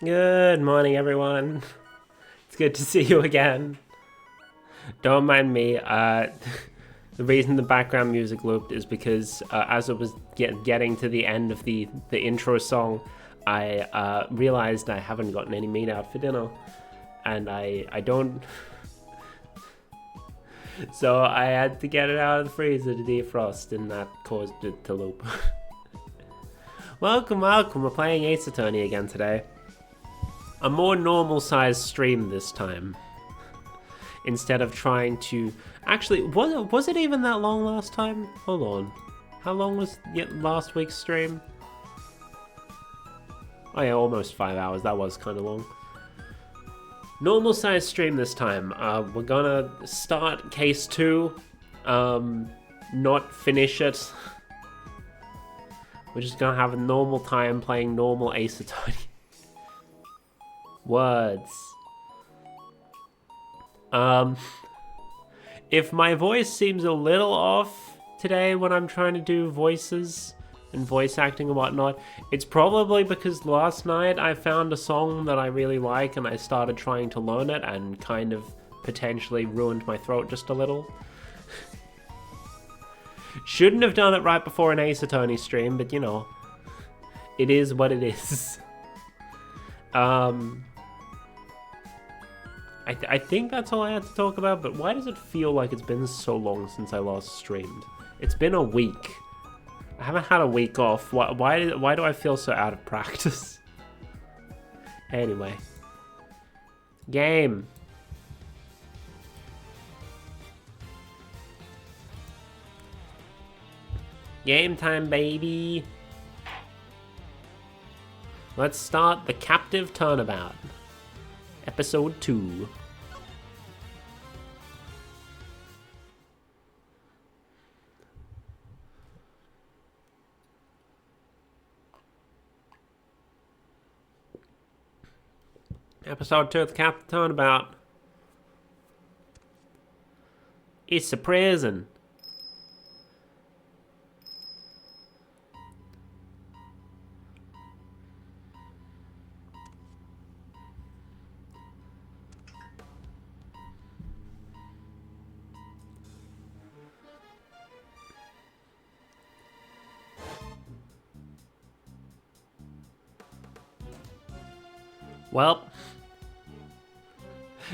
Good morning, everyone. It's good to see you again. Don't mind me. The reason the background music looped is because as it was getting to the end of the intro song, I realized I haven't gotten any meat out for dinner, and I don't. So I had to get it out of the freezer to defrost, and that caused it to loop. Welcome. We're playing Ace Attorney again today. A more normal-sized stream this time. Instead of trying to... Actually, was it even that long last time? Hold on. How long was last week's stream? Oh yeah, almost 5 hours. That was kind of long. Normal-sized stream this time. We're gonna start case 2. Not finish it. We're just gonna have a normal time playing normal Ace Attorney. Words. If my voice seems a little off today when I'm trying to do voices and voice acting and whatnot, it's probably because last night I found a song that I really like and I started trying to learn it and kind of potentially ruined my throat just a little. Shouldn't have done it right before an Ace Attorney stream, but you know, it is what it is. I think that's all I had to talk about, but why does it feel like it's been so long since I last streamed? It's been a week. I haven't had a week off. Why do I feel so out of practice? Anyway. Game. Game time, baby. Let's start the Captive Turnabout. Episode 2. Episode 2 of the Captive Turnabout. It's a prison. Well,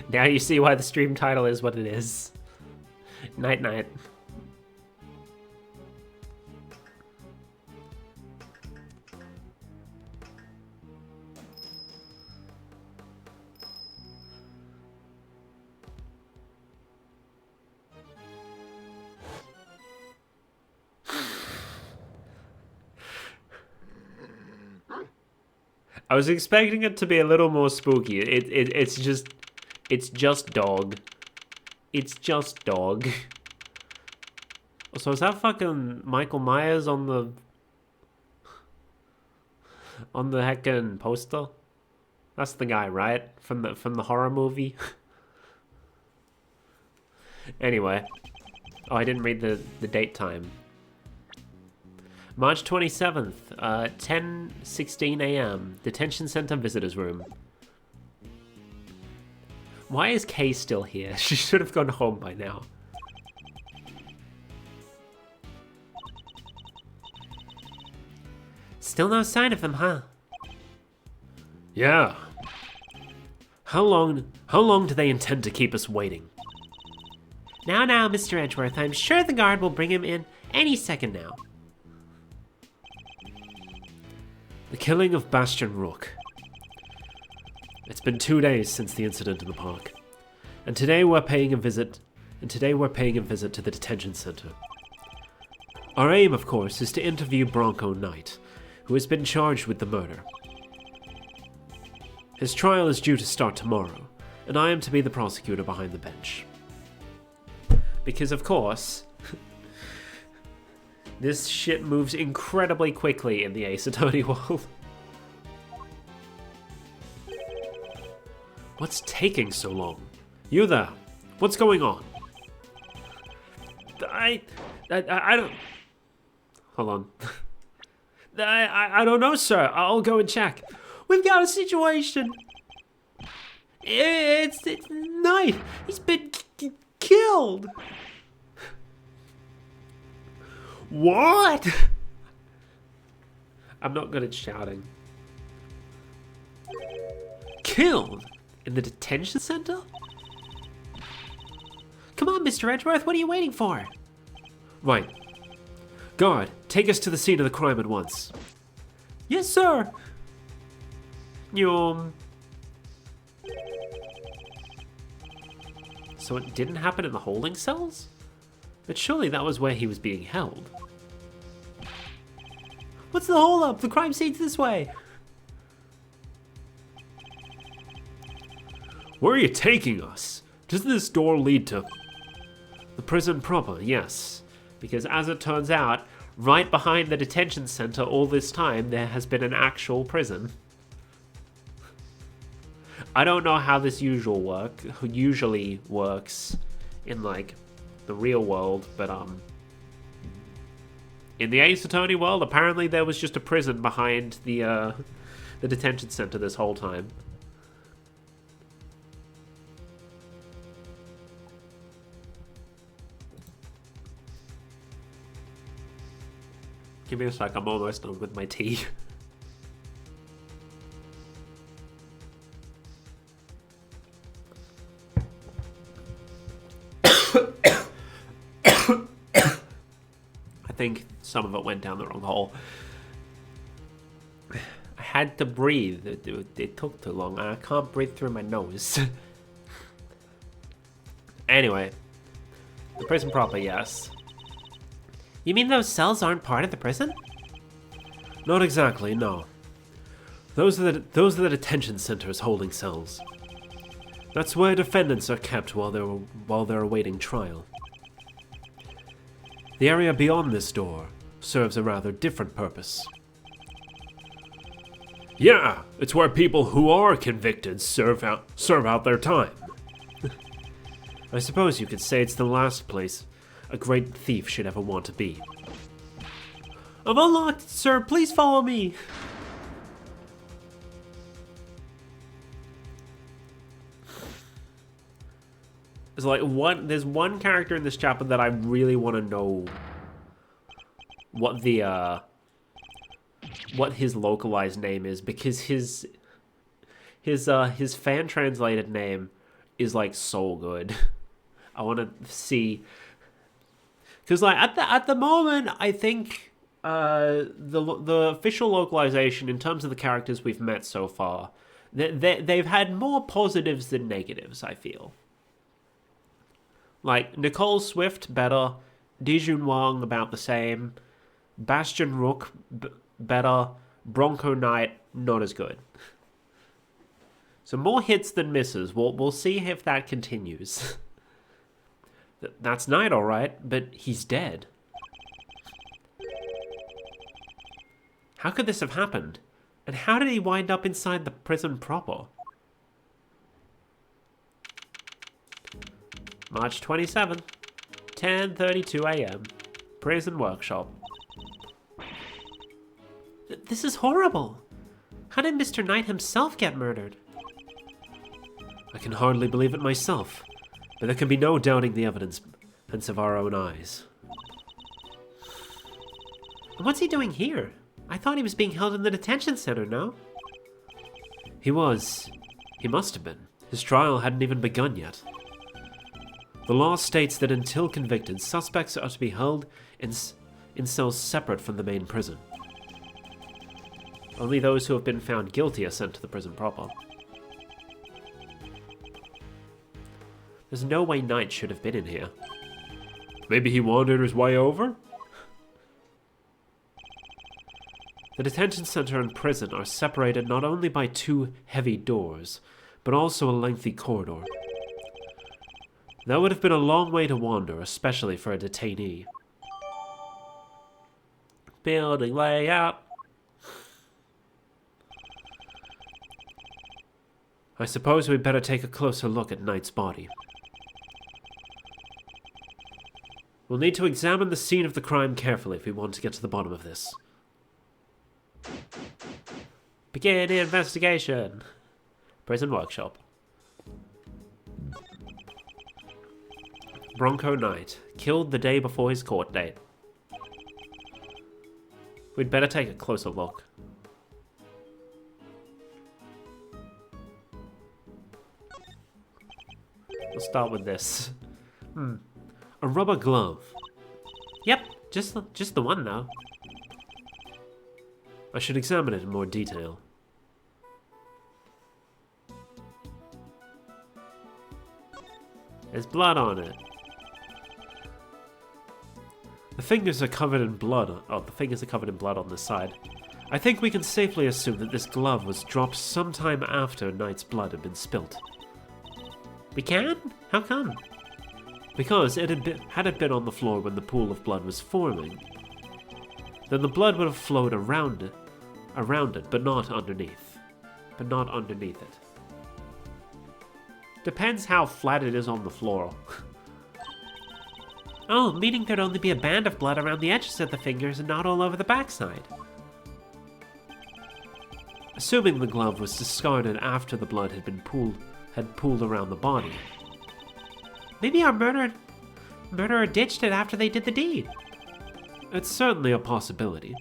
now you see why the stream title is what it is. Night night. I was expecting it to be a little more spooky. It's just dog. It's just dog. So is that fucking Michael Myers on the heckin' poster? That's the guy, right? From the horror movie. Anyway. Oh, I didn't read the date time. March 27th, 10:16 a.m. Detention Center Visitors Room. Why is Kay still here? She should have gone home by now. Still no sign of them, huh? Yeah. How long do they intend to keep us waiting? Now, Mr. Edgeworth, I'm sure the guard will bring him in any second now. The killing of Bastion Rook. It's been 2 days since the incident in the park, and today we're paying a visit to the detention center. Our aim, of course, is to interview Bronco Knight, who has been charged with the murder. His trial is due to start tomorrow, and I am to be the prosecutor behind the bench. Because, of course, this shit moves incredibly quickly in the Ace Attorney world. What's taking so long? You there? What's going on? I don't... Hold on. I don't know, sir. I'll go and check. We've got a situation. It's Knight. He's been killed. What? I'm not good at shouting. Killed? In the detention center? Come on, Mr. Edgeworth, what are you waiting for? Right. Guard, take us to the scene of the crime at once. Yes, sir. So it didn't happen in the holding cells? But surely that was where he was being held. What's the hold up? The crime scene's this way. Where are you taking us? Doesn't this door lead to the prison proper? Yes. Because as it turns out, right behind the detention center all this time, there has been an actual prison. I don't know how this usually works in, like, the real world, but, in the Ace Attorney world, apparently there was just a prison behind the detention center this whole time. Give me a sec, I'm almost done with my tea. I think some of it went down the wrong hole. I had to breathe. It took too long. I can't breathe through my nose. Anyway, the prison proper, yes. You mean those cells aren't part of the prison? Not exactly, no. Those are the detention center's holding cells. That's where defendants are kept while they're awaiting trial. The area beyond this door serves a rather different purpose. Yeah, it's where people who are convicted serve out their time. I suppose you could say it's the last place a great thief should ever want to be. I'm unlocked, sir. Please follow me. There's one character in this chapter that I really want to know what his localized name is, because his fan translated name is like so good. I want to see, because like at the moment I think the official localization in terms of the characters we've met so far, they've had more positives than negatives, I feel. Like, Nicole Swift, better. Dijun Wang, about the same. Bastion Rook, better. Bronco Knight, not as good. So more hits than misses. We'll see if that continues. That's Knight, alright, but he's dead. How could this have happened? And how did he wind up inside the prison proper? March 27th, 10:32 a.m. Prison workshop. This is horrible. How did Mr. Knight himself get murdered? I can hardly believe it myself, but there can be no doubting the evidence of our own eyes. And what's he doing here? I thought he was being held in the detention center, no? He was. He must have been. His trial hadn't even begun yet. The law states that until convicted, suspects are to be held in cells separate from the main prison. Only those who have been found guilty are sent to the prison proper. There's no way Knight should have been in here. Maybe he wandered his way over? The detention center and prison are separated not only by two heavy doors, but also a lengthy corridor. That would have been a long way to wander, especially for a detainee. Building layout. I suppose we'd better take a closer look at Knight's body. We'll need to examine the scene of the crime carefully if we want to get to the bottom of this. Begin the investigation. Prison workshop. Bronco Knight, killed the day before his court date. We'd better take a closer look. We'll start with this. A rubber glove. Yep, just the one though. I should examine it in more detail. There's blood on it. The fingers are covered in blood. Oh, the fingers are covered in blood on this side. I think we can safely assume that this glove was dropped sometime after Knight's blood had been spilt. We can? How come? Because had it been on the floor when the pool of blood was forming, then the blood would have flowed around it, but not underneath. But not underneath it. Depends how flat it is on the floor. Oh, meaning there'd only be a band of blood around the edges of the fingers and not all over the backside. Assuming the glove was discarded after the blood had pooled around the body. Maybe our murderer ditched it after they did the deed. It's certainly a possibility.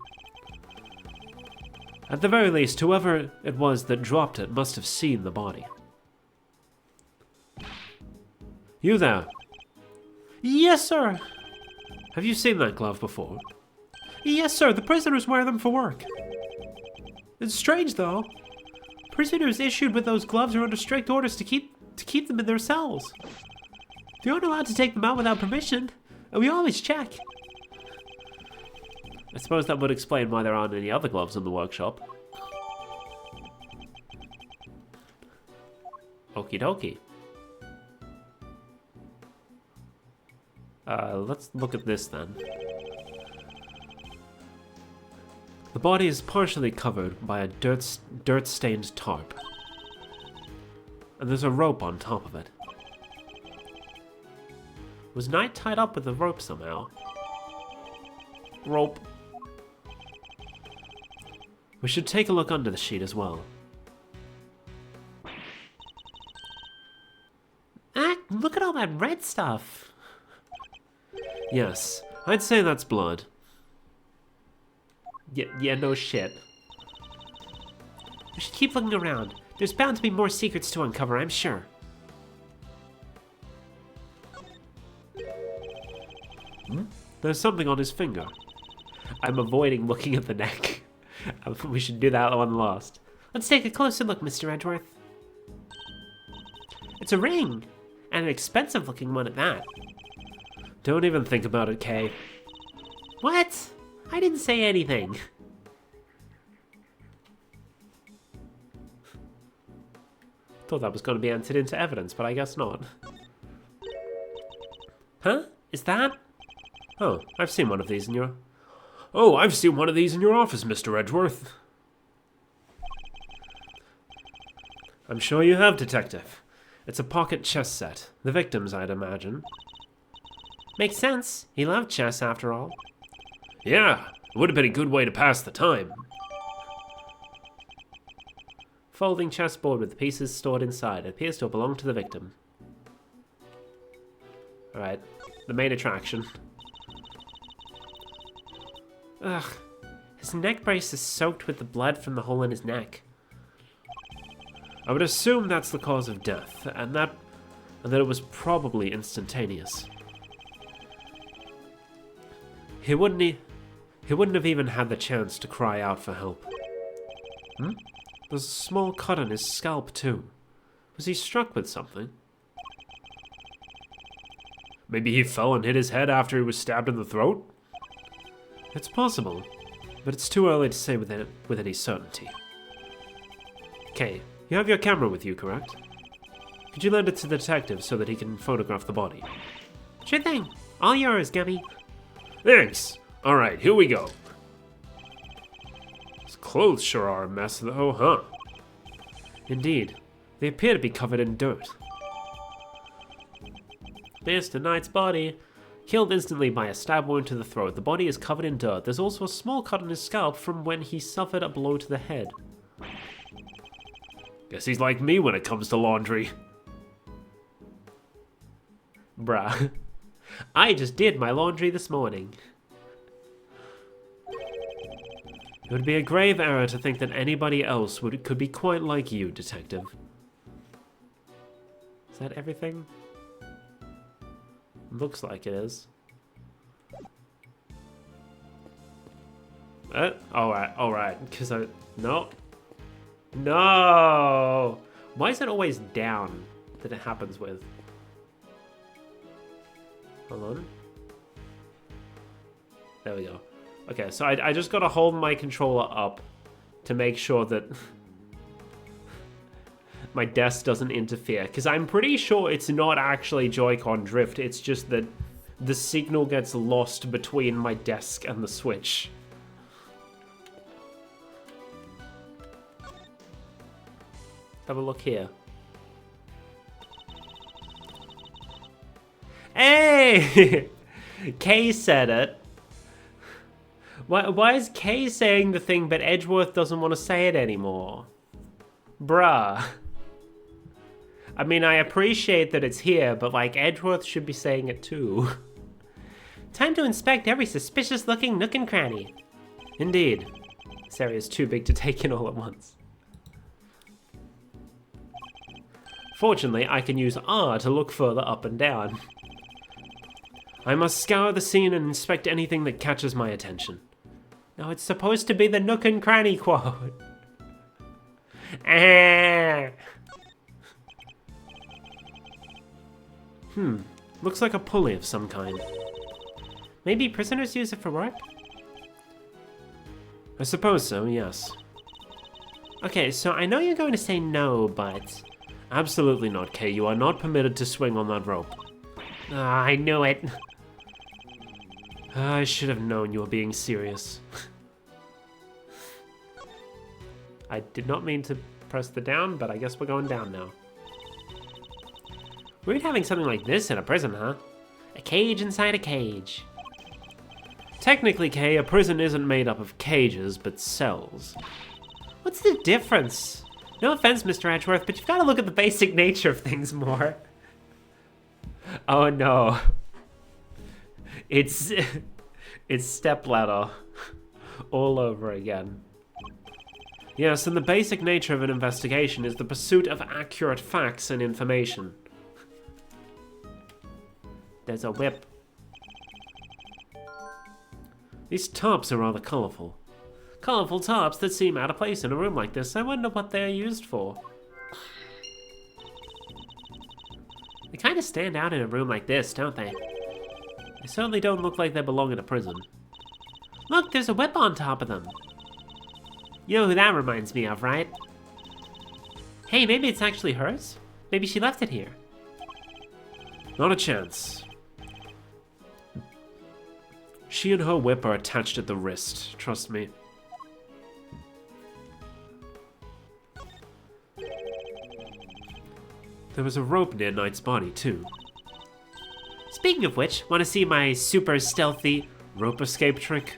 At the very least, whoever it was that dropped it must have seen the body. You there? Yes, sir. Have you seen that glove before? Yes, sir. The prisoners wear them for work. It's strange, though. Prisoners issued with those gloves are under strict orders to keep them in their cells. They aren't allowed to take them out without permission, and we always check. I suppose that would explain why there aren't any other gloves in the workshop. Okie dokie. Let's look at this then. The body is partially covered by a dirt-stained tarp. And there's a rope on top of it. Was Knight tied up with the rope somehow? Rope. We should take a look under the sheet as well. Ah, look at all that red stuff. Yes, I'd say that's blood. Yeah, no shit. We should keep looking around. There's bound to be more secrets to uncover, I'm sure. There's something on his finger. I'm avoiding looking at the neck. We should do that one last. Let's take a closer look, Mr. Edgeworth. It's a ring, and an expensive looking one at that. Don't even think about it, Kay. What? I didn't say anything. Thought that was going to be entered into evidence, but I guess not. Huh? Is that? Oh, I've seen one of these in your... Oh, I've seen one of these in your office, Mr. Edgeworth. I'm sure you have, Detective. It's a pocket chess set. The victim's, I'd imagine. Makes sense. He loved chess, after all. Yeah, it would have been a good way to pass the time. Folding chessboard with the pieces stored inside. It appears to have belonged to the victim. Alright, the main attraction. Ugh. His neck brace is soaked with the blood from the hole in his neck. I would assume that's the cause of death, and that it was probably instantaneous. He wouldn't have even had the chance to cry out for help. There's a small cut on his scalp too. Was he struck with something? Maybe he fell and hit his head after he was stabbed in the throat? It's possible, but it's too early to say with any certainty. Okay, you have your camera with you, correct? Could you lend it to the detective so that he can photograph the body? Sure thing. All yours, Gummy. Thanks! Alright, here we go. His clothes sure are a mess though, huh? Indeed. They appear to be covered in dirt. Mr. Knight's body. Killed instantly by a stab wound to the throat. The body is covered in dirt. There's also a small cut on his scalp from when he suffered a blow to the head. Guess he's like me when it comes to laundry. Bruh. I just did my laundry this morning. It would be a grave error to think that anybody else could be quite like you, Detective. Is that everything? Looks like it is. Alright, because no. No! Why is it always down that it happens with? Hold on. There we go. Okay, so I just gotta hold my controller up to make sure that my desk doesn't interfere. Because I'm pretty sure it's not actually Joy-Con drift, it's just that the signal gets lost between my desk and the Switch. Have a look here. Hey! Kay said it. Why is Kay saying the thing but Edgeworth doesn't want to say it anymore? Bruh. I mean, I appreciate that it's here, but like, Edgeworth should be saying it too. Time to inspect every suspicious looking nook and cranny. Indeed. This area is too big to take in all at once. Fortunately, I can use R to look further up and down. I must scour the scene and inspect anything that catches my attention. Now, it's supposed to be the nook and cranny quote. Looks like a pulley of some kind. Maybe prisoners use it for work? I suppose so, yes. Okay, so I know you're going to say no, but... Absolutely not, Kay. You are not permitted to swing on that rope. Ah, I knew it. I should have known you were being serious. I did not mean to press the down, but I guess we're going down now. Weird having something like this in a prison, huh? A cage inside a cage. Technically, Kay, a prison isn't made up of cages, but cells. What's the difference? No offense, Mr. Edgeworth, but you've got to look at the basic nature of things more. Oh no. It's stepladder all over again. Yes, and the basic nature of an investigation is the pursuit of accurate facts and information. There's a whip. These tops are rather colorful. Colorful tops that seem out of place in a room like this. I wonder what they're used for. They kind of stand out in a room like this, don't they? They certainly don't look like they belong in a prison. Look, there's a whip on top of them. You know who that reminds me of, right? Hey, maybe it's actually hers? Maybe she left it here. Not a chance. She and her whip are attached at the wrist, trust me. There was a rope near Knight's body, too. Speaking of which, want to see my super stealthy rope escape trick?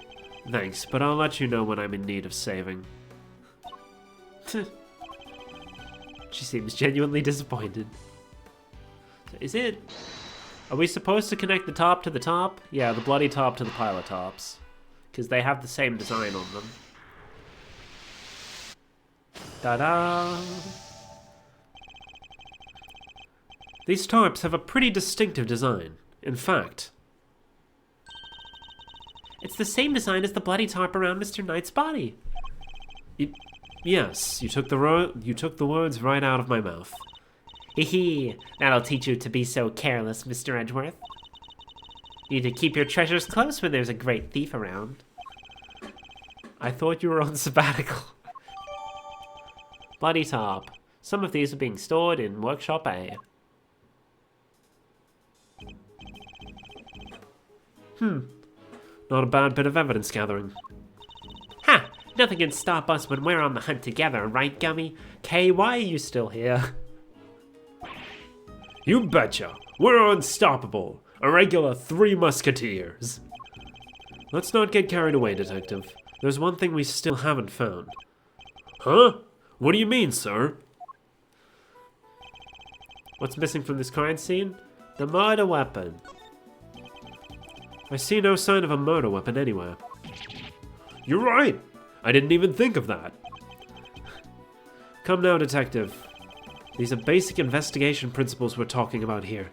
Thanks, but I'll let you know when I'm in need of saving. She seems genuinely disappointed. Is it... Are we supposed to connect the top to the top? Yeah, the bloody top to the pile of tops. Because they have the same design on them. Ta-da! These tarps have a pretty distinctive design. In fact... It's the same design as the bloody tarp around Mr. Knight's body. Yes, you took the words right out of my mouth. Hee, that'll teach you to be so careless, Mr. Edgeworth. You need to keep your treasures close when there's a great thief around. I thought you were on sabbatical. Bloody top. Some of these are being stored in Workshop A. Not a bad bit of evidence gathering. Ha! Nothing can stop us when we're on the hunt together, right, Gummy? Kay, why are you still here? You betcha! We're unstoppable! A regular Three Musketeers! Let's not get carried away, Detective. There's one thing we still haven't found. Huh? What do you mean, sir? What's missing from this crime scene? The murder weapon. I see no sign of a murder weapon anywhere. You're right! I didn't even think of that. Come now, detective. These are basic investigation principles we're talking about here.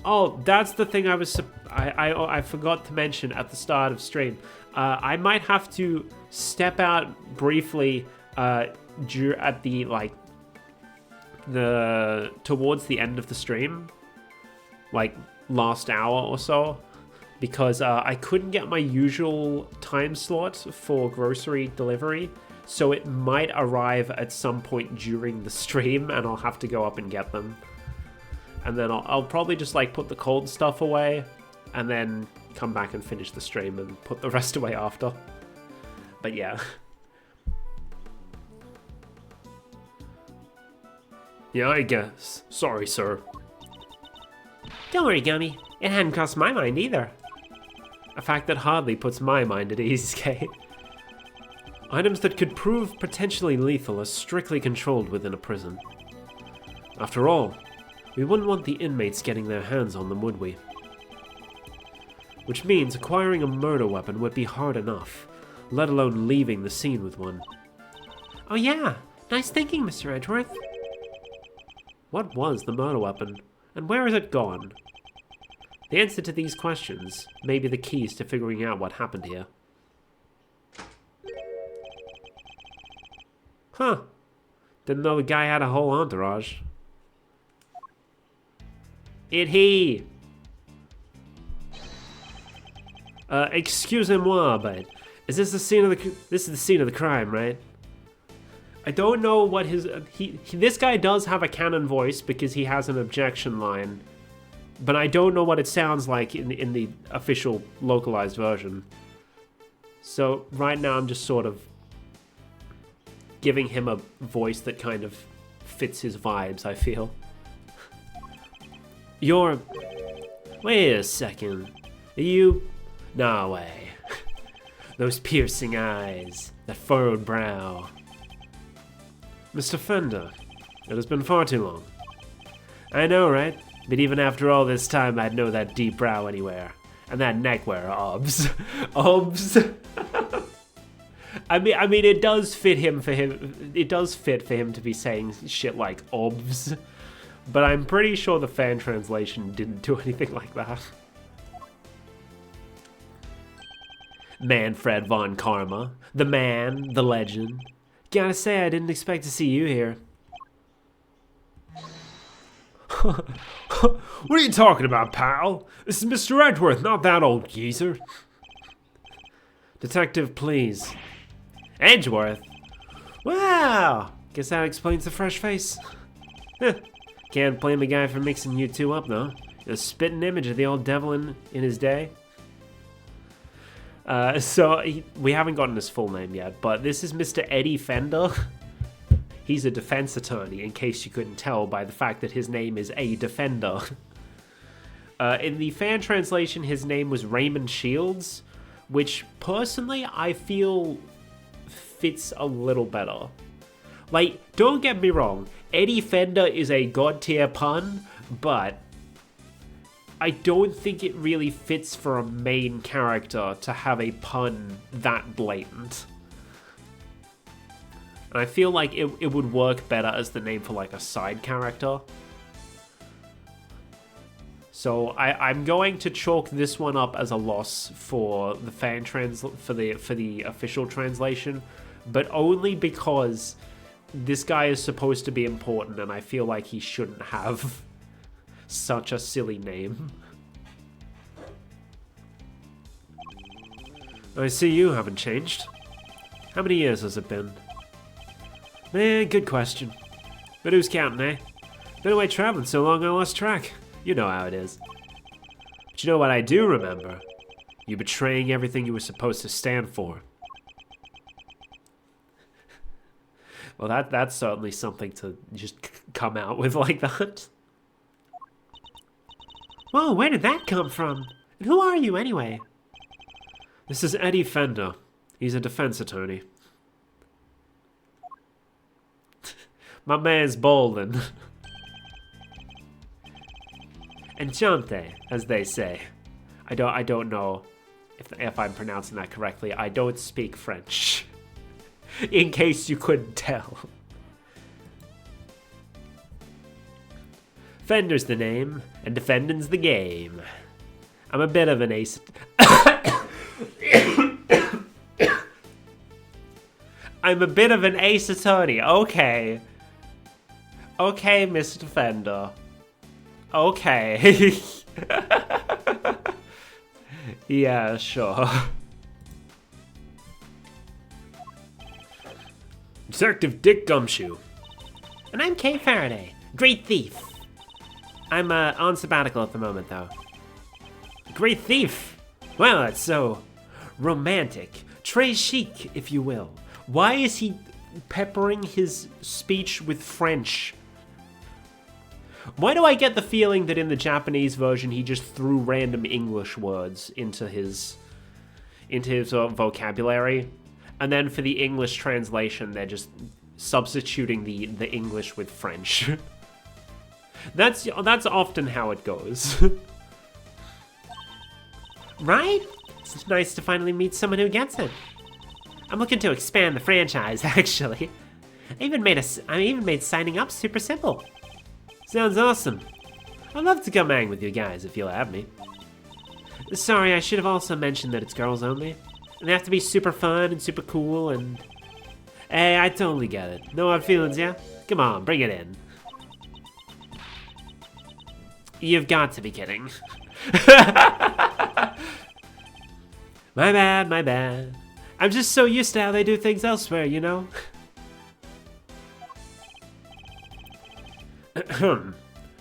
Oh, that's the thing I forgot to mention at the start of stream. I might have to step out briefly at the towards the end of the stream, like last hour or so, because I couldn't get my usual time slot for grocery delivery, so it might arrive at some point during the stream and I'll have to go up and get them. And then I'll probably just like put the cold stuff away and then come back and finish the stream and put the rest away after. But yeah. Yeah, I guess. Sorry, sir. Don't worry, Gummy. It hadn't crossed my mind either. A fact that hardly puts my mind at ease, Kate. Items that could prove potentially lethal are strictly controlled within a prison. After all, we wouldn't want the inmates getting their hands on them, would we? Which means acquiring a murder weapon would be hard enough, let alone leaving the scene with one. Oh yeah, nice thinking, Mr. Edgeworth. What was the murder weapon, and where has it gone? The answer to these questions may be the keys to figuring out what happened here. Huh. Didn't know the guy had a whole entourage. He. Excusez-moi, but is this the scene of the? This is the scene of the crime, right? I don't know what his this guy does have a canon voice because he has an objection line, but I don't know what it sounds like in the official localized version. So right now I'm just sort of giving him a voice that kind of fits his vibes, I feel. Wait a second. Are you... No way. Those piercing eyes. That furrowed brow. Mr. Fender, it has been far too long. I know, right? But even after all this time, I'd know that deep brow anywhere. And that neckwear, obs. Obs. I mean, it does fit him for him. It does fit for him to be saying shit like obs. But I'm pretty sure the fan translation didn't do anything like that. Manfred von Karma. The man, the legend. Gotta say, I didn't expect to see you here. What are you talking about, pal? This is Mr. Edgeworth, not that old geezer. Detective, please. Edgeworth? Wow! Guess that explains the fresh face. Can't blame the guy for mixing you two up, though. A spitting image of the old devil in his day. We haven't gotten his full name yet, but this is Mr. Eddie Fender. He's a defense attorney, in case you couldn't tell by the fact that his name is A. Defender. In the fan translation, his name was Raymond Shields, which personally I feel fits a little better. Like, don't get me wrong, Eddie Fender is a god tier pun, but I don't think it really fits for a main character to have a pun that blatant. And I feel like it would work better as the name for like a side character. So I'm going to chalk this one up as a loss for the fan for the official translation, but only because this guy is supposed to be important and I feel like he shouldn't have such a silly name. I see you haven't changed. How many years has it been? Good question. But who's counting, eh? Been away traveling so long I lost track. You know how it is. But you know what I do remember? You betraying everything you were supposed to stand for. Well, that's certainly something to just come out with like that. Whoa, where did that come from? And who are you anyway? This is Eddie Fender. He's a defense attorney. My man's balding. Enchante, as they say. I don't know if I'm pronouncing that correctly. I don't speak French. In case you couldn't tell. Fender's the name, and defending's the game. I'm a bit of an ace. I'm a bit of an ace attorney. Okay. Okay, Mr. Fender. Okay. Yeah, sure. Detective Dick Gumshoe. And I'm Kay Faraday, great thief. I'm on sabbatical at the moment, though. Great thief? Well, that's so romantic. Très chic, if you will. Why is he peppering his speech with French? Why do I get the feeling that in the Japanese version he just threw random English words into his vocabulary, and then for the English translation they're just substituting the English with French? That's often how it goes. Right? It's nice to finally meet someone who gets it. I'm looking to expand the franchise, actually. I even made signing up super simple. Sounds awesome. I'd love to come hang with you guys if you'll have me. Sorry, I should have also mentioned that it's girls only. And they have to be super fun and super cool and... Hey, I totally get it. No hard feelings, yeah? Come on, bring it in. You've got to be kidding. My bad, my bad. I'm just so used to how they do things elsewhere, you know?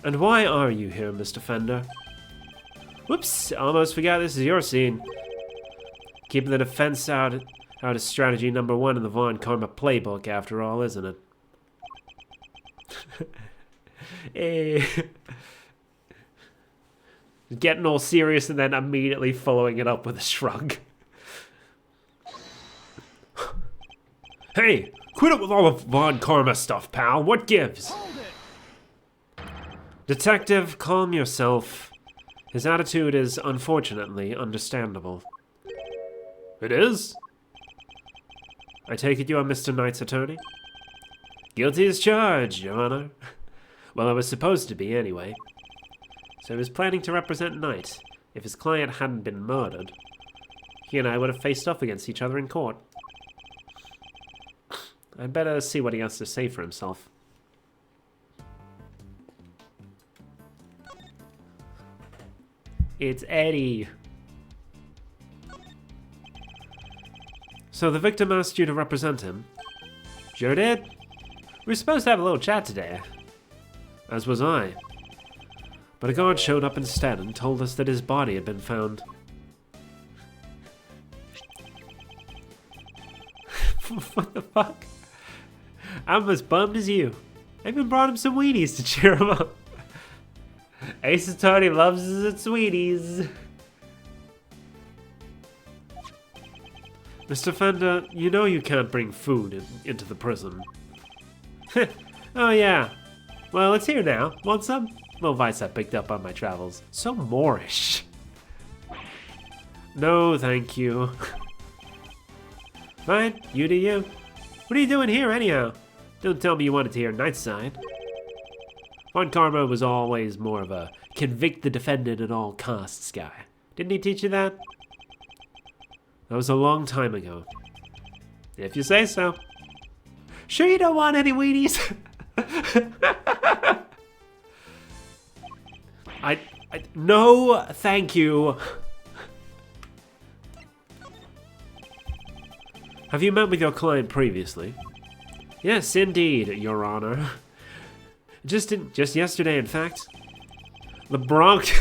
And why are you here, Mr. Fender? Whoops, almost forgot this is your scene. Keeping the defense out is strategy number 1 in the Von Karma playbook, after all, isn't it? Hey. Getting all serious and then immediately following it up with a shrug. Hey, quit it with all the Von Karma stuff, pal. What gives? Detective, calm yourself. His attitude is unfortunately understandable. It is? I take it you are Mr. Knight's attorney? Guilty as charged, Your Honor. Well, I was supposed to be anyway. So he was planning to represent Knight. If his client hadn't been murdered, he and I would have faced off against each other in court. I'd better see what he has to say for himself. It's Eddie. So the victim asked you to represent him? Sure did. We were supposed to have a little chat today. As was I. But a guard showed up instead and told us that his body had been found. What the fuck? I'm as bummed as you. I even brought him some Wheaties to cheer him up. Ace Attorney loves his sweeties. Mr. Fender, you know you can't bring food into the prison. Oh yeah. Well, it's here now. Want some? Little vice I picked up on my travels. So Moorish. No, thank you. Fine, you do you. What are you doing here anyhow? Don't tell me you wanted to hear Knight's side. Von Karma was always more of a convict the defendant at all costs guy. Didn't he teach you that? That was a long time ago. If you say so. Sure you don't want any Wheaties? No, thank you. Have you met with your client previously? Yes, indeed, Your Honor. Just yesterday, in fact. The Bronx.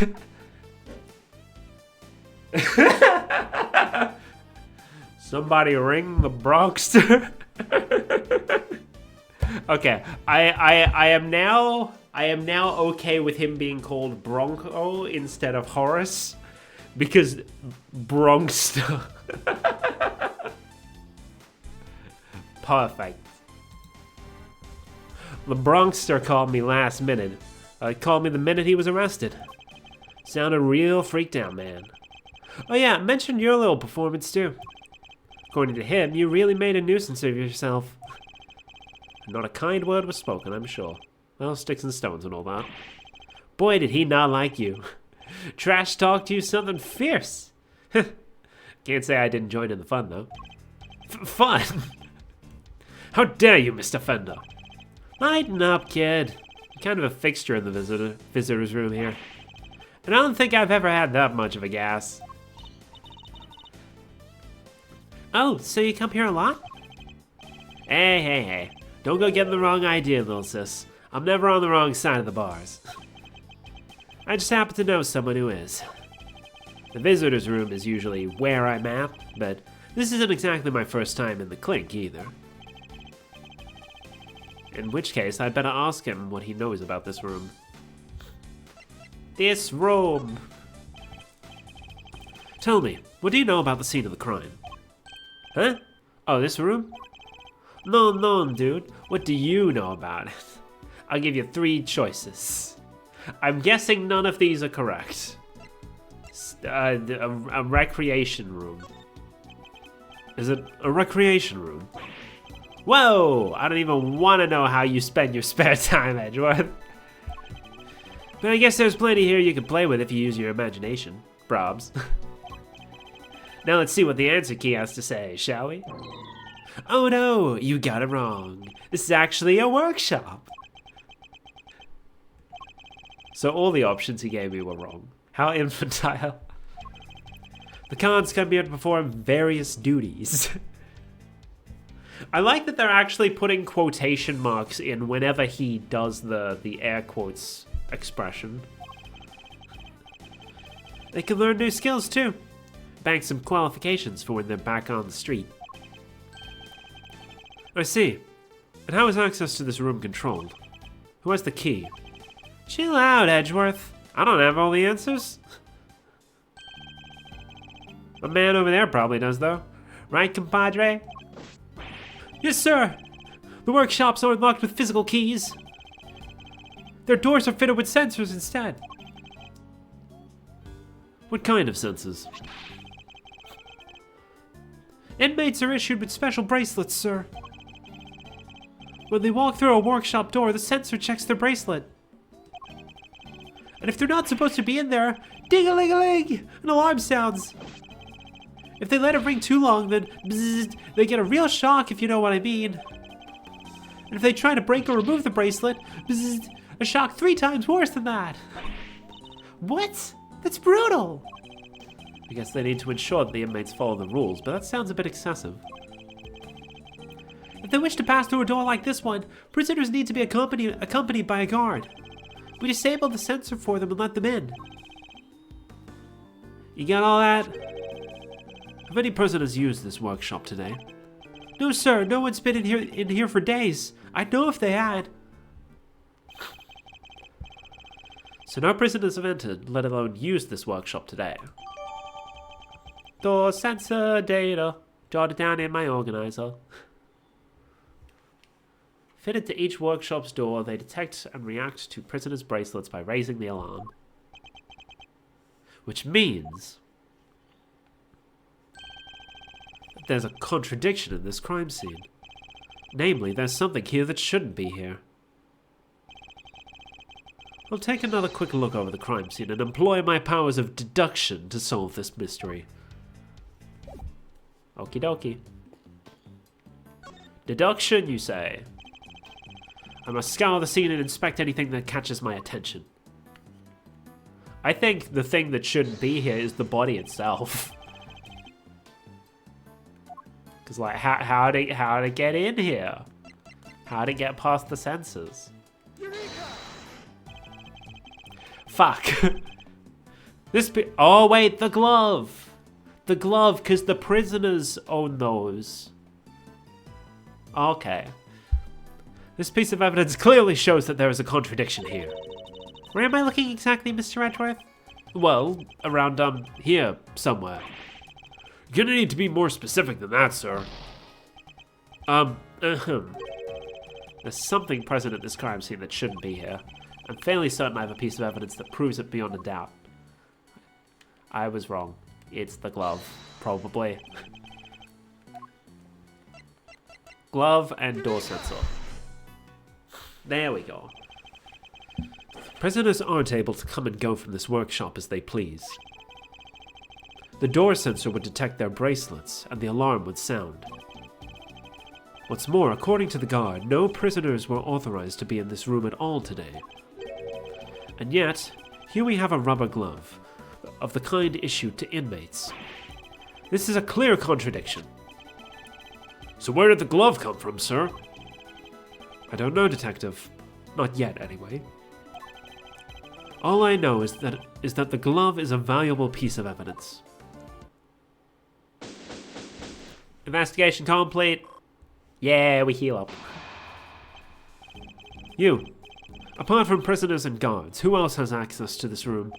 Somebody ring the Bronxster. Okay, I am now okay with him being called Bronco instead of Horace, because Bronxster. Perfect. The Bronxster called me last minute. Called me the minute he was arrested. Sounded real freaked out, man. Oh yeah, mention your little performance too. According to him, you really made a nuisance of yourself. Not a kind word was spoken, I'm sure. Well, sticks and stones and all that. Boy, did he not like you. Trash talked you something fierce. Can't say I didn't join in the fun, though. Fun? How dare you, Mr. Fender? Lighten up, kid. You're kind of a fixture in the visitor's room here. And I don't think I've ever had that much of a gas. Oh, so you come here a lot? Hey. Don't go getting the wrong idea, little sis. I'm never on the wrong side of the bars. I just happen to know someone who is. The visitor's room is usually where I'm at, but this isn't exactly my first time in the clink either. In which case, I'd better ask him what he knows about this room. This room! Tell me, what do you know about the scene of the crime? Huh? Oh, this room? No, dude. What do you know about it? I'll give you 3 choices. I'm guessing none of these are correct. A recreation room. Is it a recreation room? Whoa! I don't even want to know how you spend your spare time, Edgeworth. But I guess there's plenty here you can play with if you use your imagination, probs. Now let's see what the answer key has to say, shall we? Oh no, you got it wrong. This is actually a workshop. So all the options he gave me were wrong. How infantile. The cons come here to perform various duties. I like that they're actually putting quotation marks in whenever he does the air quotes expression. They can learn new skills too. Bank some qualifications for when they're back on the street. I see. And how is access to this room controlled? Who has the key? Chill out, Edgeworth. I don't have all the answers. The man over there probably does, though. Right, compadre? Yes, sir. The workshops aren't locked with physical keys. Their doors are fitted with sensors instead. What kind of sensors? Inmates are issued with special bracelets, sir. When they walk through a workshop door, the sensor checks their bracelet. And if they're not supposed to be in there, ding-a-ling-a-ling, an alarm sounds. If they let it ring too long, then bzzz, they get a real shock, if you know what I mean. And if they try to break or remove the bracelet, bzzz, a shock 3 times worse than that. What? That's brutal. I guess they need to ensure that the inmates follow the rules, but that sounds a bit excessive. If they wish to pass through a door like this one, prisoners need to be accompanied by a guard. We disable the sensor for them and let them in. You got all that? Have any prisoners used this workshop today? No, sir. No one's been in here for days. I'd know if they had. So no prisoners have entered, let alone used this workshop today. Door sensor data. Jot it down in my organizer. Fitted to each workshop's door, they detect and react to prisoners' bracelets by raising the alarm. Which means that there's a contradiction in this crime scene. Namely, there's something here that shouldn't be here. I'll take another quick look over the crime scene and employ my powers of deduction to solve this mystery. Okie dokie. Deduction, you say? I must scour the scene and inspect anything that catches my attention. I think the thing that shouldn't be here is the body itself. Because, like, how to get in here? How to get past the sensors? Fuck. Oh, wait, the glove. The glove, because the prisoners own those. Okay. This piece of evidence clearly shows that there is a contradiction here. Where am I looking exactly, Mr. Edgeworth? Well, around, here, somewhere. You're gonna need to be more specific than that, sir. There's something present at this crime scene that shouldn't be here. I'm fairly certain I have a piece of evidence that proves it beyond a doubt. I was wrong. It's the glove, probably. Glove and door sensor. There we go. Prisoners aren't able to come and go from this workshop as they please. The door sensor would detect their bracelets, and the alarm would sound. What's more, according to the guard, no prisoners were authorized to be in this room at all today. And yet, here we have a rubber glove, of the kind issued to inmates. This is a clear contradiction. So where did the glove come from, sir? I don't know, Detective. Not yet, anyway. All I know is that the glove is a valuable piece of evidence. Investigation complete. Yeah, we heal up. You. Apart from prisoners and guards, who else has access to this room?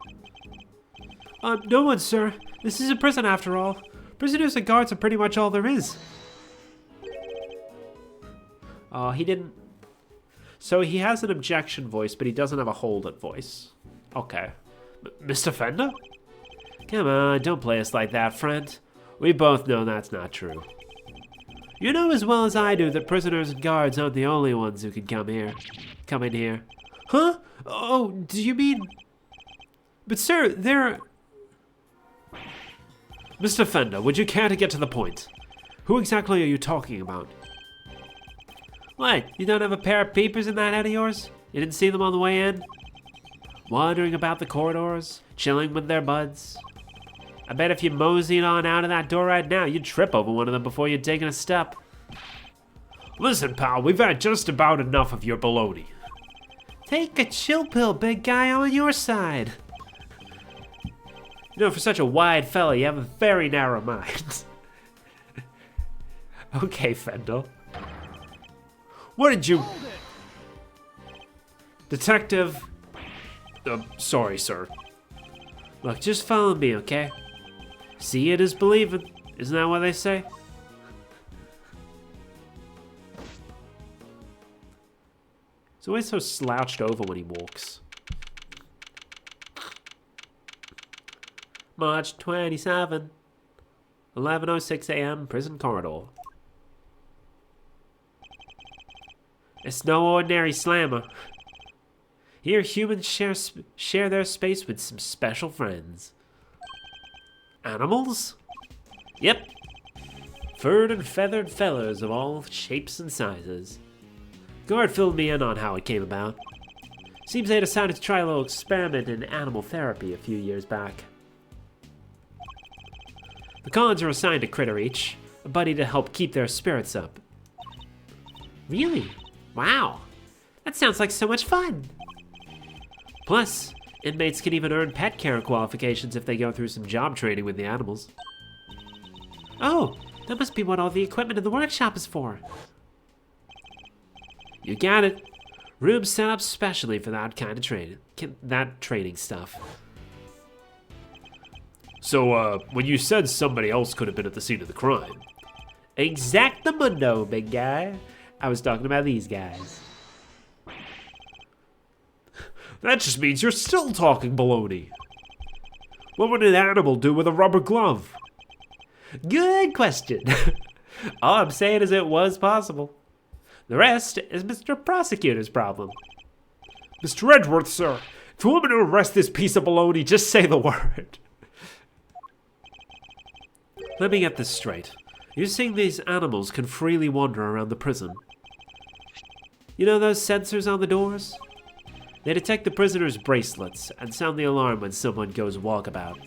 No one, sir. This is a prison after all. Prisoners and guards are pretty much all there is. Oh, he didn't... So he has an objection voice, but he doesn't have a hold it voice. Okay. Mr. Fender? Come on, don't play us like that, friend. We both know that's not true. You know as well as I do that prisoners and guards aren't the only ones who can come in here. Huh? Oh, do you mean... But sir, they're... Mr. Fender, would you care to get to the point? Who exactly are you talking about? What, you don't have a pair of peepers in that head of yours? You didn't see them on the way in? Wandering about the corridors, chilling with their buds? I bet if you moseyed on out of that door right now, you'd trip over one of them before you'd taken a step. Listen, pal, we've had just about enough of your baloney. Take a chill pill, big guy, I'm on your side. You know, for such a wide fella, you have a very narrow mind. Okay, Fender. What did you... Detective... sorry, sir. Look, just follow me, okay? See it is believing. Isn't that what they say? He's always so slouched over when he walks. March 27, 11:06 a.m. Prison corridor. It's no ordinary slammer. Here, humans share their space with some special friends. Animals? Yep. Furred and feathered fellers of all shapes and sizes. Guard filled me in on how it came about. Seems they decided to try a little experiment in animal therapy a few years back. The cons are assigned a critter each, a buddy to help keep their spirits up. Really? Wow. That sounds like so much fun. Plus, inmates can even earn pet care qualifications if they go through some job training with the animals. Oh, that must be what all the equipment in the workshop is for. You got it. Rooms set up specially for that kind of training stuff. So, when you said somebody else could have been at the scene of the crime... Exactamundo, big guy. I was talking about these guys. That just means you're still talking baloney. What would an animal do with a rubber glove? Good question. All I'm saying is it was possible. The rest is Mr. Prosecutor's problem. Mr. Edgeworth, sir, if you want me to arrest this piece of baloney, just say the word. Let me get this straight. You're saying these animals can freely wander around the prison? You know those sensors on the doors? They detect the prisoner's bracelets and sound the alarm when someone goes walkabout.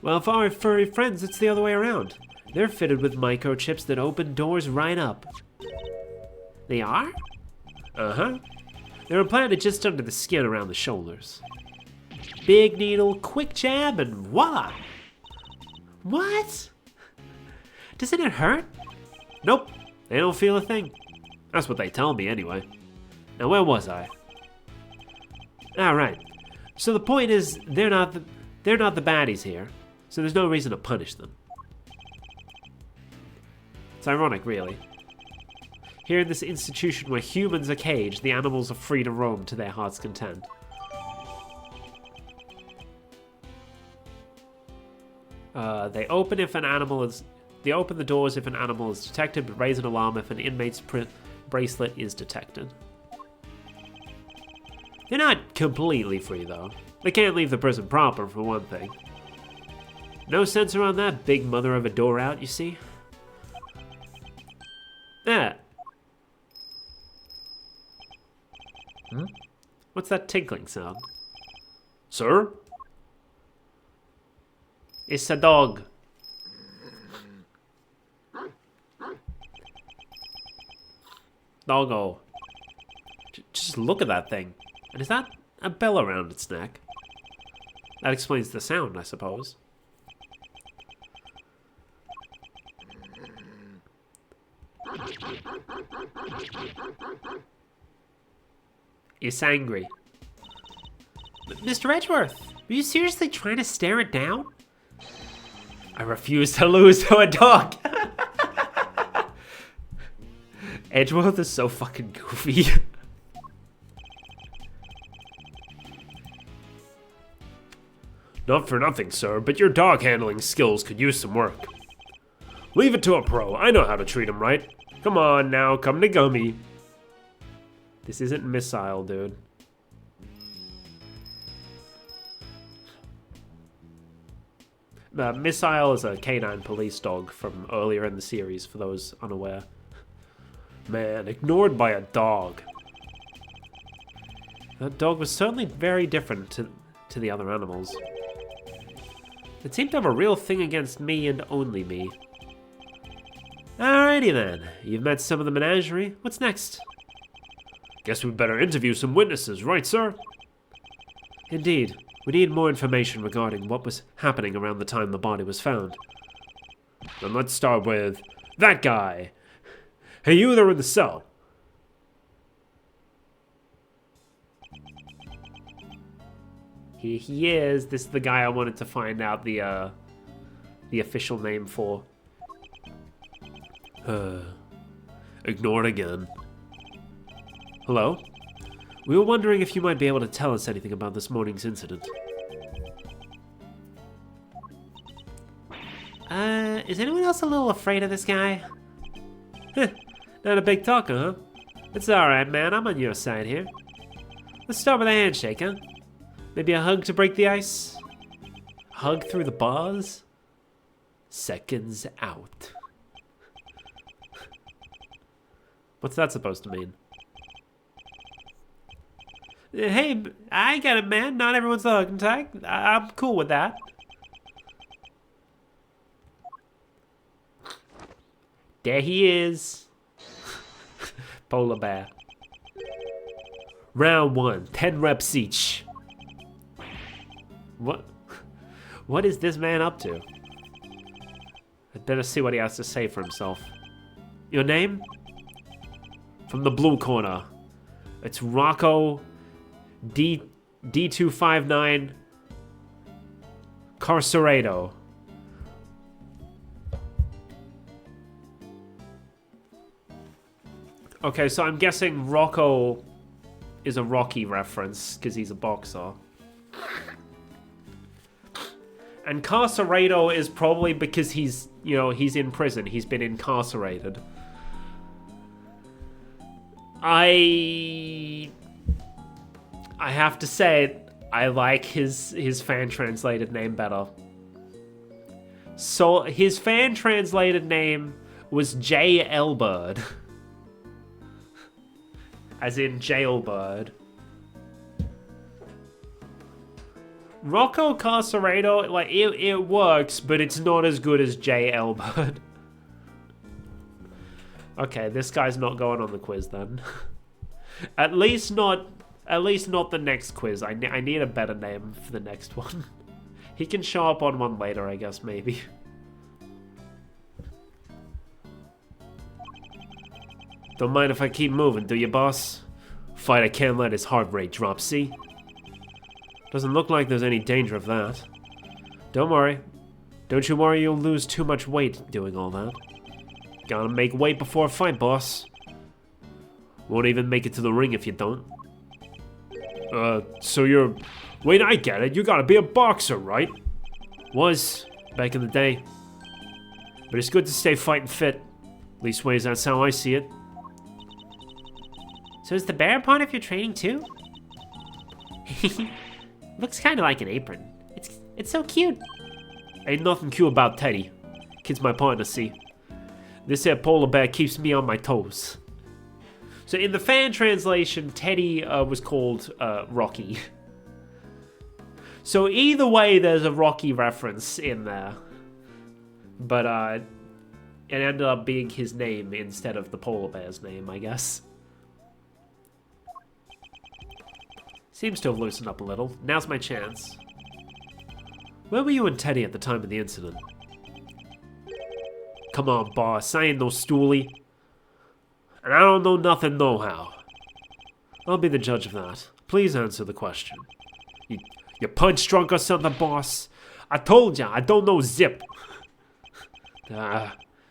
Well, for our furry friends, it's the other way around. They're fitted with microchips that open doors right up. They are? Uh-huh. They're implanted just under the skin around the shoulders. Big needle, quick jab, and voila! What? Doesn't it hurt? Nope, they don't feel a thing. That's what they tell me anyway. Now where was I? Alright, so the point is they're not the baddies here, so there's no reason to punish them. It's ironic, really. Here in this institution where humans are caged, the animals are free to roam to their heart's content. They open the doors if an animal is detected, but raise an alarm if an inmate's bracelet is detected. They're not completely free, though. They can't leave the prison proper, for one thing. No sense around that big mother of a door out, you see? Ah. What's that tinkling sound? Sir? It's a dog. Doggo. Just look at that thing. And is that a bell around its neck? That explains the sound, I suppose. It's angry. Mr. Edgeworth, are you seriously trying to stare it down? I refuse to lose to a dog. Edgeworth is so fucking goofy. Not for nothing, sir, but your dog handling skills could use some work. Leave it to a pro. I know how to treat him right. Come on now, come to Gummy. This isn't Missile, dude. Missile is a canine police dog from earlier in the series, for those unaware. Man, ignored by a dog. That dog was certainly very different to the other animals. It seemed to have a real thing against me and only me. Alrighty then, you've met some of the menagerie. What's next? Guess we'd better interview some witnesses, right, sir? Indeed. We need more information regarding what was happening around the time the body was found. Then let's start with that guy. Hey, you there in the cell. Here he is. This is the guy I wanted to find out the official name for. Ignored again. Hello? We were wondering if you might be able to tell us anything about this morning's incident. Is anyone else a little afraid of this guy? Not a big talker, huh? It's alright, man. I'm on your side here. Let's start with a handshake, huh? Maybe a hug to break the ice? Hug through the bars? Seconds out. What's that supposed to mean? Hey, I get it, man. Not everyone's a hug and tag. I'm cool with that. There he is. Polar bear. Round 1, 10 reps each. What is this man up to? I'd better see what he has to say for himself. Your name? From the blue corner. It's Rocco D259 Carcerado. Okay, so I'm guessing Rocco is a Rocky reference because he's a boxer. And Carcerado is probably because he's in prison. He's been incarcerated. I have to say, I like his fan-translated name better. So, his fan-translated name was J. Elbird. As in Jailbird. Rocco Carcerado, like, it works, but it's not as good as J. Elbird. Okay, this guy's not going on the quiz then. At least not the next quiz. I need a better name for the next one. He can show up on one later, I guess, maybe. Don't mind if I keep moving, do you, boss? Fighter can't let his heart rate drop, see? Doesn't look like there's any danger of that. Don't worry. Don't you worry you'll lose too much weight doing all that. Gotta make weight before a fight, boss. Won't even make it to the ring if you don't. So you're... Wait, I get it. You gotta be a boxer, right? Was back in the day. But it's good to stay fighting fit. Leastways, that's how I see it. So is the bear part of your training too? Looks kind of like an apron. It's so cute. Ain't nothing cute about Teddy. Kid's my partner, see. This here polar bear keeps me on my toes. So in the fan translation, Teddy was called Rocky. So either way, there's a Rocky reference in there. But it ended up being his name instead of the polar bear's name, I guess. Seems to have loosened up a little. Now's my chance. Where were you and Teddy at the time of the incident? Come on, boss. I ain't no stoolie. And I don't know nothing no-how. I'll be the judge of that. Please answer the question. You punch drunk or something, boss? I told ya, I don't know zip.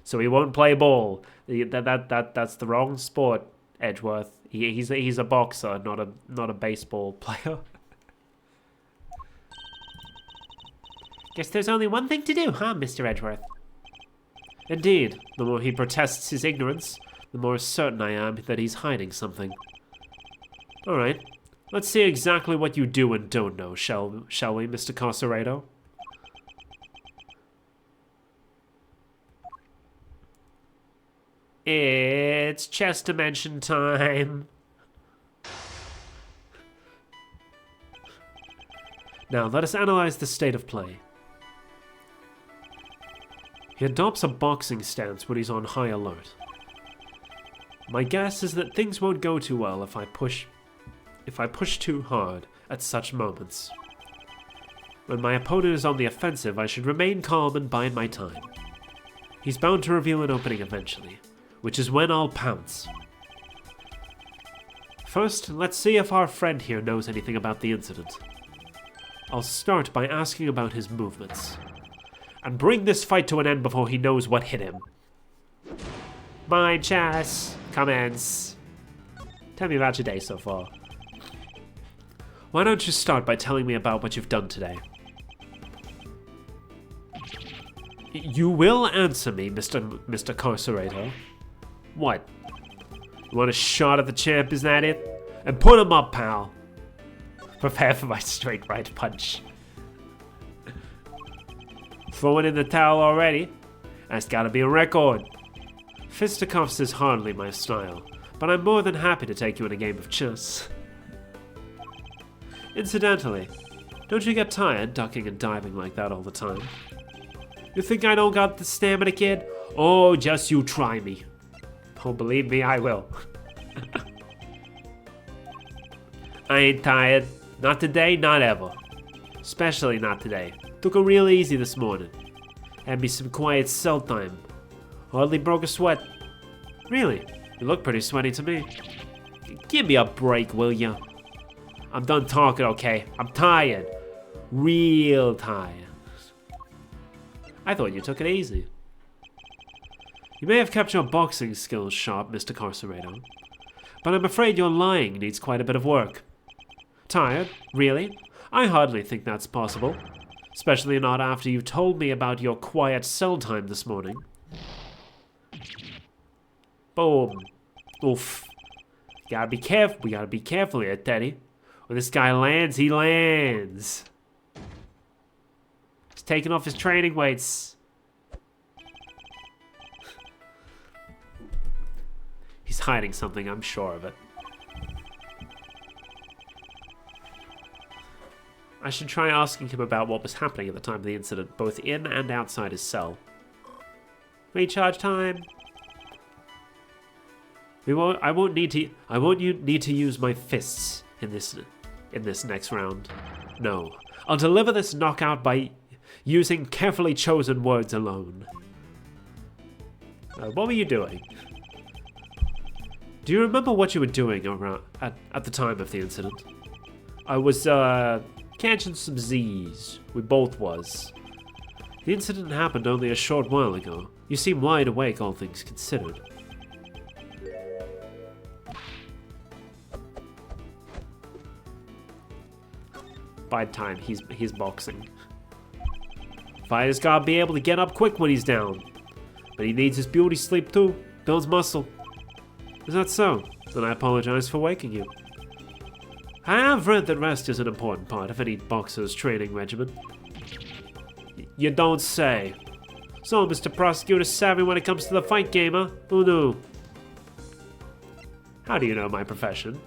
So he won't play ball. That's the wrong sport, Edgeworth. He's a boxer, not a baseball player. Guess there's only one thing to do, huh, Mr. Edgeworth? Indeed. The more he protests his ignorance, the more certain I am that he's hiding something. Alright, let's see exactly what you do and don't know, shall we, Mr. Carcerado? It's chess dimension time. Now, let us analyze the state of play. He adopts a boxing stance when he's on high alert. My guess is that things won't go too well if I push too hard at such moments. When my opponent is on the offensive, I should remain calm and bide my time. He's bound to reveal an opening eventually, which is when I'll pounce. First, let's see if our friend here knows anything about the incident. I'll start by asking about his movements, and bring this fight to an end before he knows what hit him. Mind chess, commence. Tell me about your day so far. Why don't you start by telling me about what you've done today? You will answer me, Mr. Carcerator. What? You want a shot at the champ, is that it? And put him up, pal. Prepare for my straight right punch. Throwing in the towel already? That's gotta be a record. Fisticuffs is hardly my style, but I'm more than happy to take you in a game of chess. Incidentally, don't you get tired ducking and diving like that all the time? You think I don't got the stamina, kid? Oh, just you try me. Oh, believe me, I will. I ain't tired. Not today, not ever. Especially not today. Took it real easy this morning. Had me some quiet cell time. Hardly broke a sweat. Really? You look pretty sweaty to me. Give me a break, will ya? I'm done talking, okay? I'm tired. Real tired. I thought you took it easy. You may have kept your boxing skills sharp, Mr. Carcerado, but I'm afraid your lying needs quite a bit of work. Tired? Really? I hardly think that's possible. Especially not after you told me about your quiet cell time this morning. Boom. Oof. Gotta be careful. We gotta be careful here, Teddy. When this guy lands, he lands. He's taking off his training weights. He's hiding something, I'm sure of it. I should try asking him about what was happening at the time of the incident, both in and outside his cell. Recharge time. I won't need to use my fists in this next round. No, I'll deliver this knockout by using carefully chosen words alone. What were you doing? Do you remember what you were doing around at the time of the incident? I was catching some Z's. We both was. The incident happened only a short while ago. You seem wide awake, all things considered. By time, he's boxing. Fighter's gotta be able to get up quick when he's down. But he needs his beauty sleep too. Builds muscle. Is that so? Then I apologize for waking you. I have read that rest is an important part of any boxer's training regimen. You don't say. So, Mr. Prosecutor savvy when it comes to the fight game, huh? Who knew? How do you know my profession?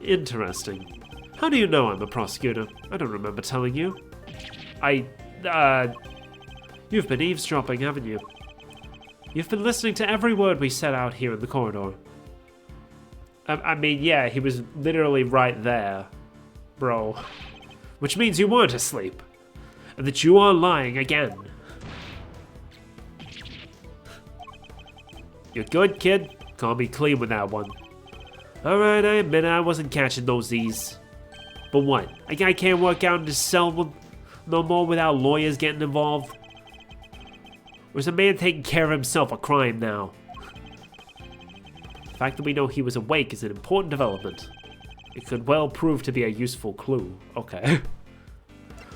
Interesting. How do you know I'm a prosecutor? I don't remember telling you. You've been eavesdropping, haven't you? You've been listening to every word we said out here in the corridor. I mean, yeah, he was literally right there, bro. Which means you weren't asleep. And that you are lying again. You're good, kid. Call me clean with that one. Alright, I admit I wasn't catching those Z's. But what? A guy can't work out in his cell no more without lawyers getting involved? Or is a man taking care of himself a crime now? The fact that we know he was awake is an important development. It could well prove to be a useful clue. Okay.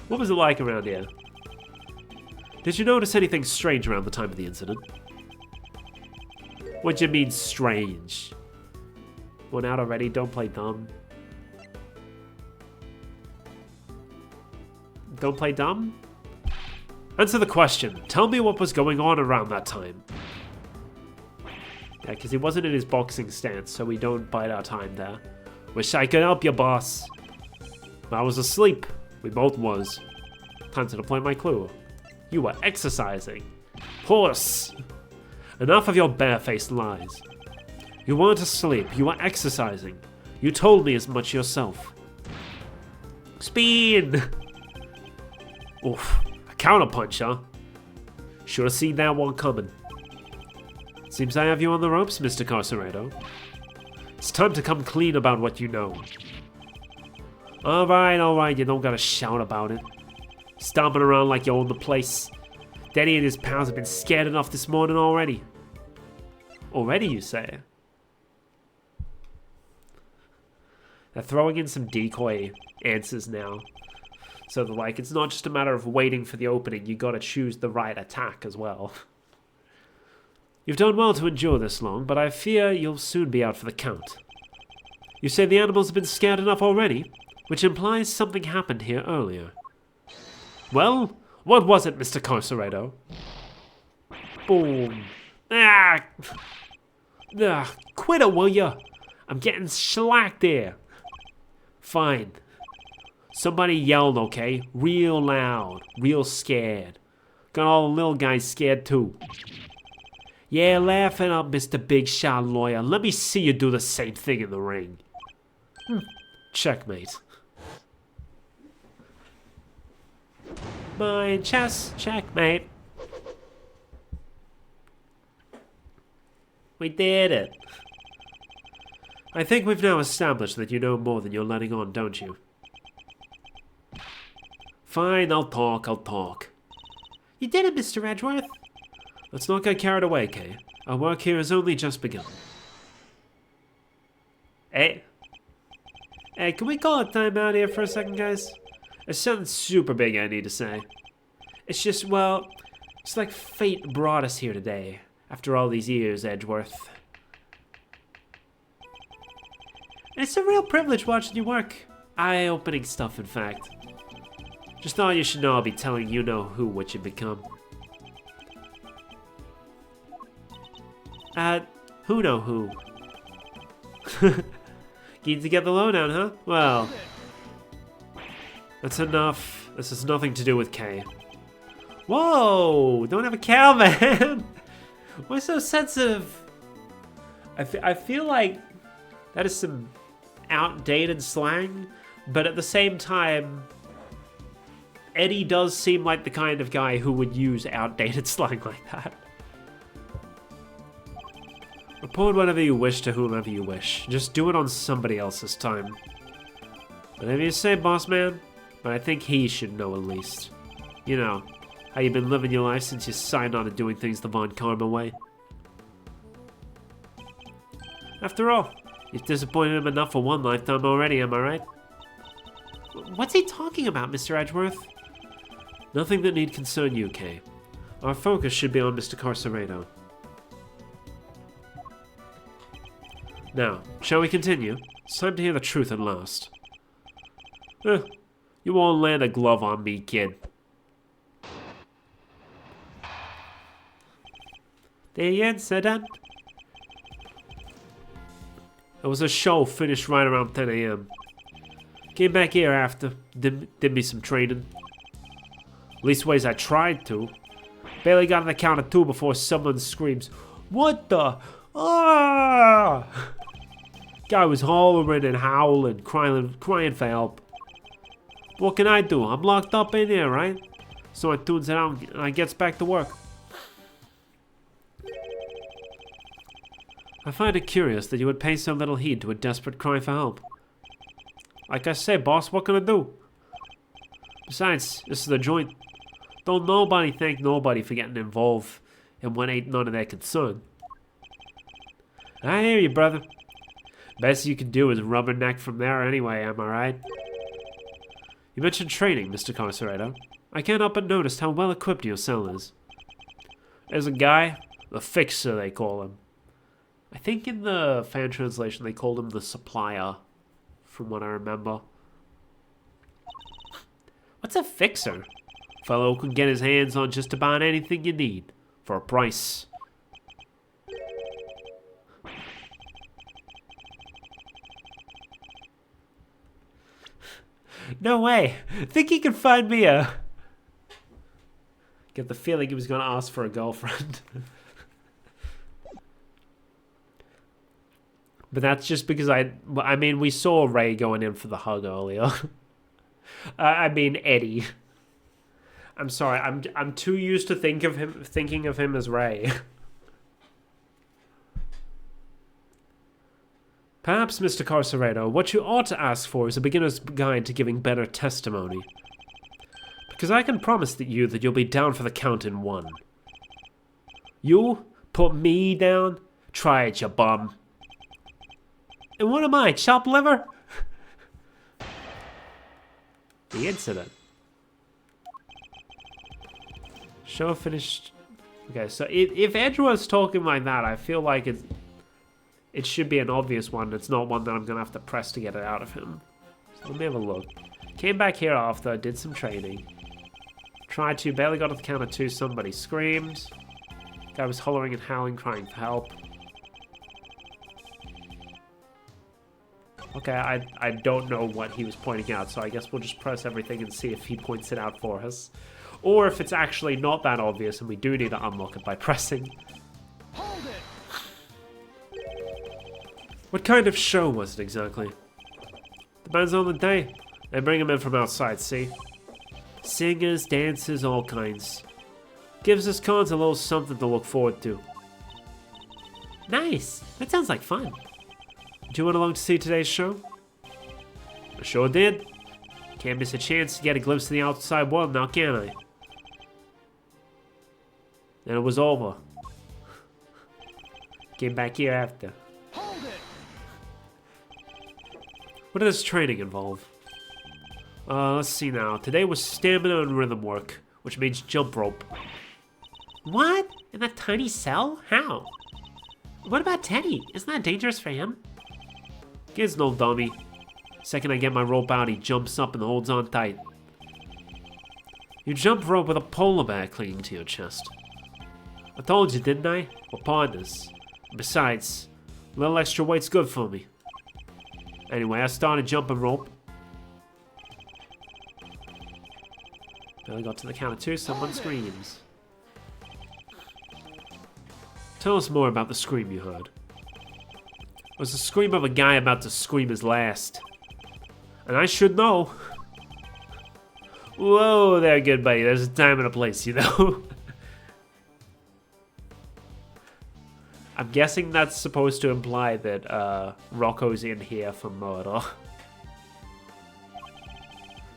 What was it like around here? Did you notice anything strange around the time of the incident? What do you mean strange? Went out already, don't play dumb. Don't play dumb? Answer the question. Tell me what was going on around that time. Yeah, because he wasn't in his boxing stance, so we don't bide our time there. Wish I could help you, boss. I was asleep. We both was. Time to deploy my clue. You were exercising. Horse! Enough of your barefaced lies. You weren't asleep. You were exercising. You told me as much yourself. Speed! Oof. A counterpunch, huh? Should have seen that one coming. Seems I have you on the ropes, Mr. Carcerado. It's time to come clean about what you know. Alright, you don't gotta shout about it. Stomping around like you own the place. Daddy and his pals have been scared enough this morning already. Already, you say? They're throwing in some decoy answers now. So they're like, it's not just a matter of waiting for the opening, you gotta choose the right attack as well. You've done well to endure this long, but I fear you'll soon be out for the count. You say the animals have been scared enough already, which implies something happened here earlier. Well, what was it, Mr. Carcerado? Boom. Ah! Quit it, will ya? I'm getting shellacked here. Fine. Somebody yelled, okay? Real loud. Real scared. Got all the little guys scared too. Yeah, laugh it up, Mr. Big Shot Lawyer. Let me see you do the same thing in the ring. Checkmate. My chess, checkmate. We did it. I think we've now established that you know more than you're letting on, don't you? Fine, I'll talk. You did it, Mr. Edgeworth. Let's not get carried away, Kay. Our work here has only just begun. Hey, can we call it time out here for a second, guys? There's something super big I need to say. It's just, well, it's like fate brought us here today, after all these years, Edgeworth. And it's a real privilege watching you work. Eye-opening stuff, in fact. Just thought you should know I'll be telling you know who what you become. Who know who? Keen to get the lowdown, huh? Well, that's enough. This has nothing to do with Kay. Whoa! Don't have a cow, man! Why so sensitive? I feel like that is some outdated slang, but at the same time, Eddie does seem like the kind of guy who would use outdated slang like that. Report whatever you wish to whomever you wish. Just do it on somebody else's time. Whatever you say, boss man. But I think he should know at least. You know, how you've been living your life since you signed on to doing things the Von Karma way. After all, you've disappointed him enough for one lifetime already, am I right? What's he talking about, Mr. Edgeworth? Nothing that need concern you, Kay. Our focus should be on Mr. Carceredo. Now, shall we continue? It's time to hear the truth at last. You won't land a glove on me, kid. The incident. It was a show finished right around 10 a.m. Came back here after, did me some training. Leastways I tried to. Barely got on the count of 2 before someone screams, "What the? Ah!" Guy was hollering and howling, crying for help. What can I do? I'm locked up in here, right? So I tunes it out and I gets back to work. I find it curious that you would pay so little heed to a desperate cry for help. Like I say, boss, what can I do? Besides, this is a joint. Don't nobody thank nobody for getting involved in what ain't none of their concern. I hear you, brother. Best you can do is rubberneck from there anyway, am I right? You mentioned training, Mr. Carceredo. I can't help but notice how well equipped your cell is. There's a guy, the fixer they call him. I think in the fan translation they called him the supplier, from what I remember. What's a fixer? Fellow who can get his hands on just about anything you need, for a price. No way. Think he could find me a... Get the feeling he was going to ask for a girlfriend. But that's just because I mean, we saw Ray going in for the hug earlier. I mean, Eddie. I'm sorry, I'm too used to thinking of him as Ray. Perhaps, Mr. Carceredo, what you ought to ask for is a beginner's guide to giving better testimony. Because I can promise that you'll be down for the count in 1. You put me down? Try it, you bum. And what am I, chopped liver? The incident. Show finished. Okay, so if Edgeworth's talking like that, I feel like it should be an obvious one. It's not one that I'm going to have to press to get it out of him. So let me have a look. Came back here after, did some training. Tried to, barely got to the count of 2, somebody screamed. Guy was hollering and howling, crying for help. Okay, I don't know what he was pointing out, so I guess we'll just press everything and see if he points it out for us. Or if it's actually not that obvious and we do need to unlock it by pressing. Hold it! What kind of show was it exactly? Depends on the day. They bring them in from outside, see? Singers, dancers, all kinds. Gives us cons a little something to look forward to. Nice! That sounds like fun. Did you went along to see today's show? I sure did. Can't miss a chance to get a glimpse of the outside world now, can I? Then it was over. Came back here after. Hold it! What does training involve? Let's see now. Today was stamina and rhythm work, which means jump rope. What? In that tiny cell? How? What about Teddy? Isn't that dangerous for him? Kid's no dummy. Second I get my rope out, he jumps up and holds on tight. You jump rope with a polar bear clinging to your chest. I told you, didn't I? We're partners. Besides, a little extra weight's good for me. Anyway, I started jumping rope. Barely got to the count of 2, someone screams. Tell us more about the scream you heard. It was the scream of a guy about to scream his last. And I should know. Whoa there, good buddy. There's a time and a place, you know. I'm guessing that's supposed to imply that Rocco's in here for murder.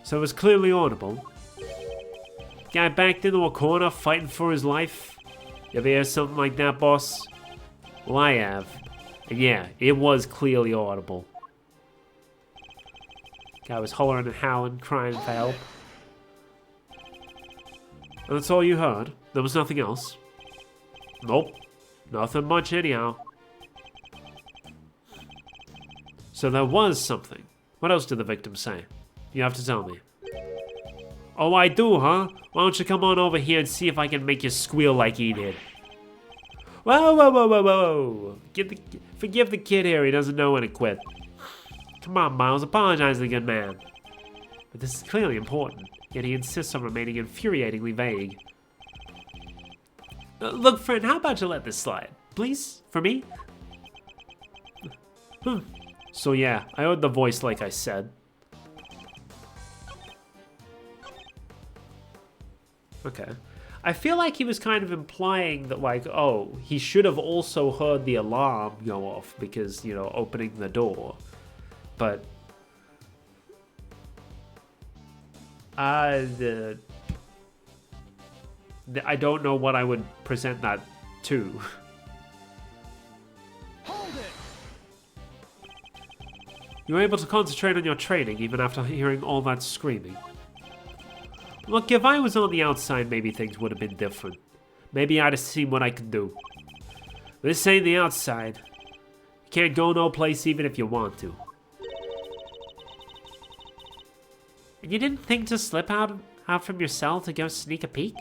So it was clearly audible. Guy backed into a corner fighting for his life. You ever hear something like that, boss? Well, I have. And yeah, it was clearly audible. Guy was hollering and howling, crying for help. And that's all you heard? There was nothing else? Nope. Nothing much anyhow. So there was something. What else did the victim say? You have to tell me. Oh, I do, huh? Why don't you come on over here and see if I can make you squeal like he did? Whoa, whoa, whoa, whoa, whoa. Forgive the kid here, he doesn't know when to quit. Come on, Miles, apologize to the good man. But this is clearly important, yet he insists on remaining infuriatingly vague. Look, friend, how about you let this slide? Please? For me? So yeah, I heard the voice like I said. Okay. I feel like he was kind of implying that, like, oh, he should have also heard the alarm go off because, you know, opening the door. But I don't know what I would present that to. Hold it! You were able to concentrate on your training even after hearing all that screaming. Look, if I was on the outside, maybe things would have been different. Maybe I'd have seen what I could do. This ain't the outside. You can't go no place even if you want to. And you didn't think to slip out from your cell to go sneak a peek?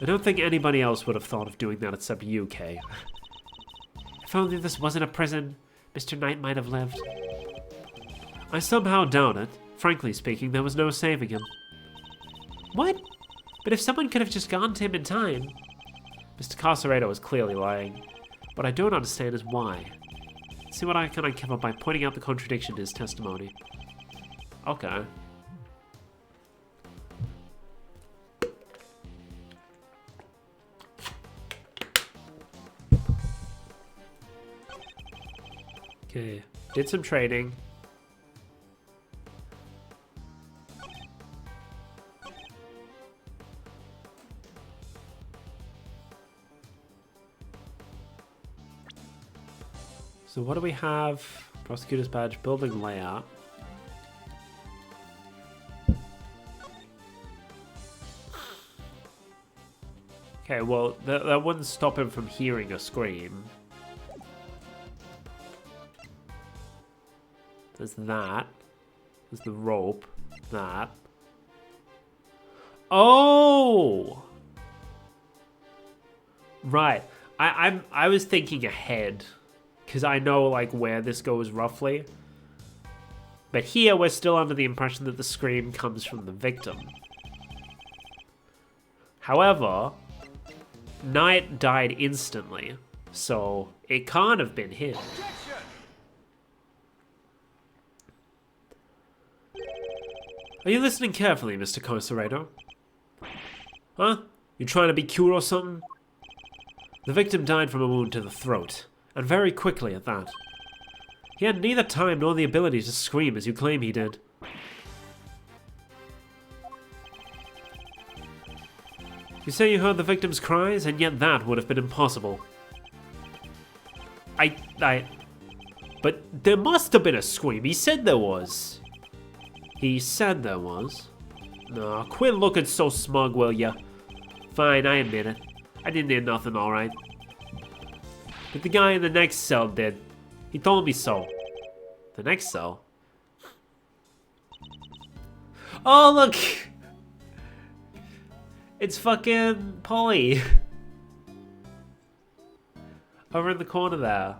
I don't think anybody else would have thought of doing that except you, Kay. If only this wasn't a prison, Mr. Knight might have lived. I somehow doubt it. Frankly speaking, there was no saving him. What? But if someone could have just gone to him in time... Mr. Carceredo was clearly lying. What I don't understand is why. See what I can uncover by pointing out the contradiction in his testimony. Okay. Okay, did some trading. So what do we have? Prosecutor's badge, building layout. Okay, well, that wouldn't stop him from hearing a scream. There's that. There's the rope. That. Oh! Right. I was thinking ahead. Because I know, like, where this goes roughly. But here, we're still under the impression that the scream comes from the victim. However, Knight died instantly. So, it can't have been him. Are you listening carefully, Mr. Carceredo? Huh? You trying to be cute or something? The victim died from a wound to the throat, and very quickly at that. He had neither time nor the ability to scream as you claim he did. You say you heard the victim's cries, and yet that would have been impossible. But there must have been a scream. He said there was. He said there was. No, quit looking so smug, will ya? Fine, I admit it. I didn't hear nothing, alright. But the guy in the next cell did. He told me so. The next cell? Oh, look! It's fucking Polly. Over in the corner there.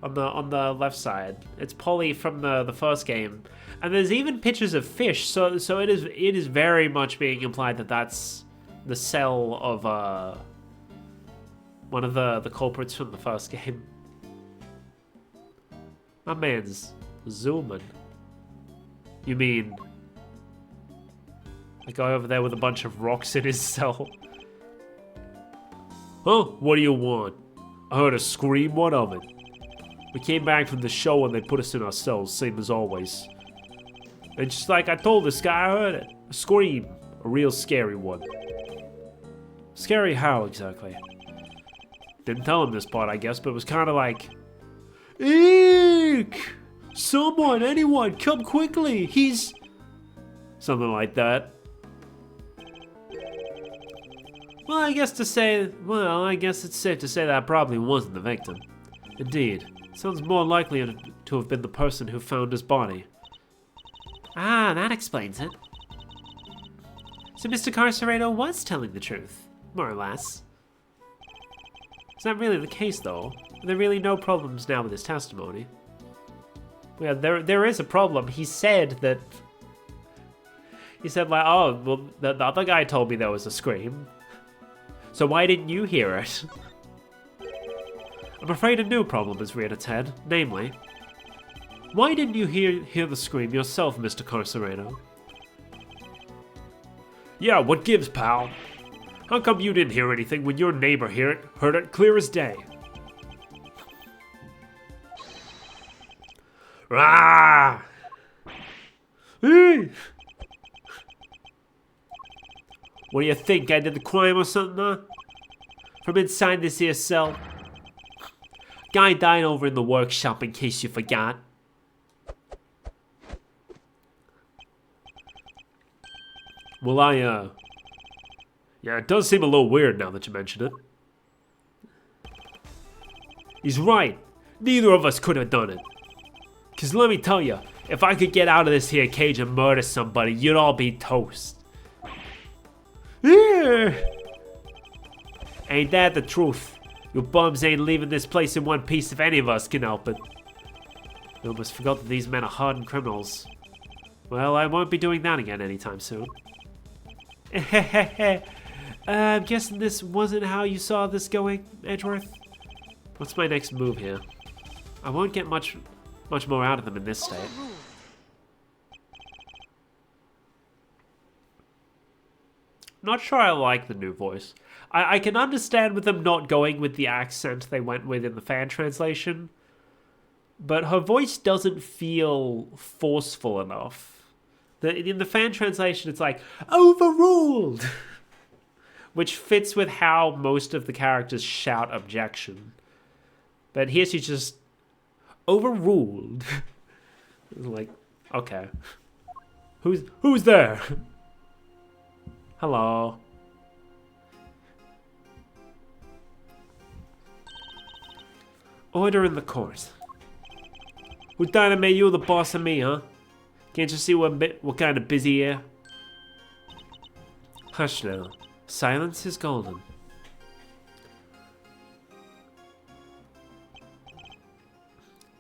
On the left side. It's Polly from the first game. And there's even pictures of fish, so it is very much being implied that that's the cell of one of the culprits from the first game. My man's zooming. You mean the guy over there with a bunch of rocks in his cell? Huh? What do you want? I heard a scream, what of it? We came back from the show and they put us in our cells, same as always. And just like I told this guy, I heard it. A scream. A real scary one. Scary how, exactly? Didn't tell him this part, I guess, but it was kind of like... Eek! Someone, anyone, come quickly! He's Something like that. Well, I guess it's safe to say that probably wasn't the victim. Indeed, it sounds more likely to have been the person who found his body. Ah, that explains it. So Mr. Carcerado was telling the truth, more or less. Is that really the case, though? Are there really no problems now with his testimony? Yeah, there is a problem. He said like, oh, well, the other guy told me there was a scream. So why didn't you hear it? I'm afraid a new problem has reared its head, namely, why didn't you hear the scream yourself, Mr. Carcerado? Yeah, what gives, pal? How come you didn't hear anything when your neighbor heard it clear as day? Rah! What do you think, I did the crime or something, huh? From inside this here cell? Guy died over in the workshop, in case you forgot. Well, yeah, it does seem a little weird now that you mention it. He's right. Neither of us could have done it. Because let me tell you, if I could get out of this here cage and murder somebody, you'd all be toast. Ain't that the truth? You bums ain't leaving this place in one piece if any of us can help it. I almost forgot that these men are hardened criminals. Well, I won't be doing that again anytime soon. I'm guessing this wasn't how you saw this going, Edgeworth? What's my next move here? I won't get much more out of them in this state. Not sure I like the new voice. I can understand with them not going with the accent they went with in the fan translation, but her voice doesn't feel forceful enough. In the fan translation, it's like, overruled! Which fits with how most of the characters shout objection. But here she's just, overruled. Like, okay. Who's there? Hello. Order in the court. Who thought I made you the boss of me, huh? Can't you see what kind of busy here? Hush now. Silence is golden.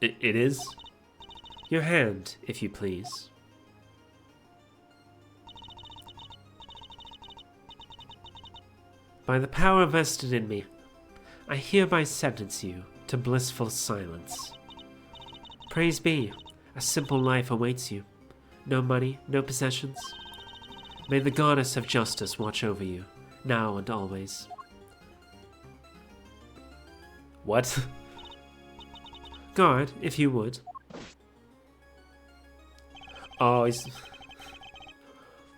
It is? Your hand, if you please. By the power vested in me, I hereby sentence you to blissful silence. Praise be, a simple life awaits you. No money, no possessions. May the goddess of justice watch over you, now and always. What? Guard, if you would. Oh, he's...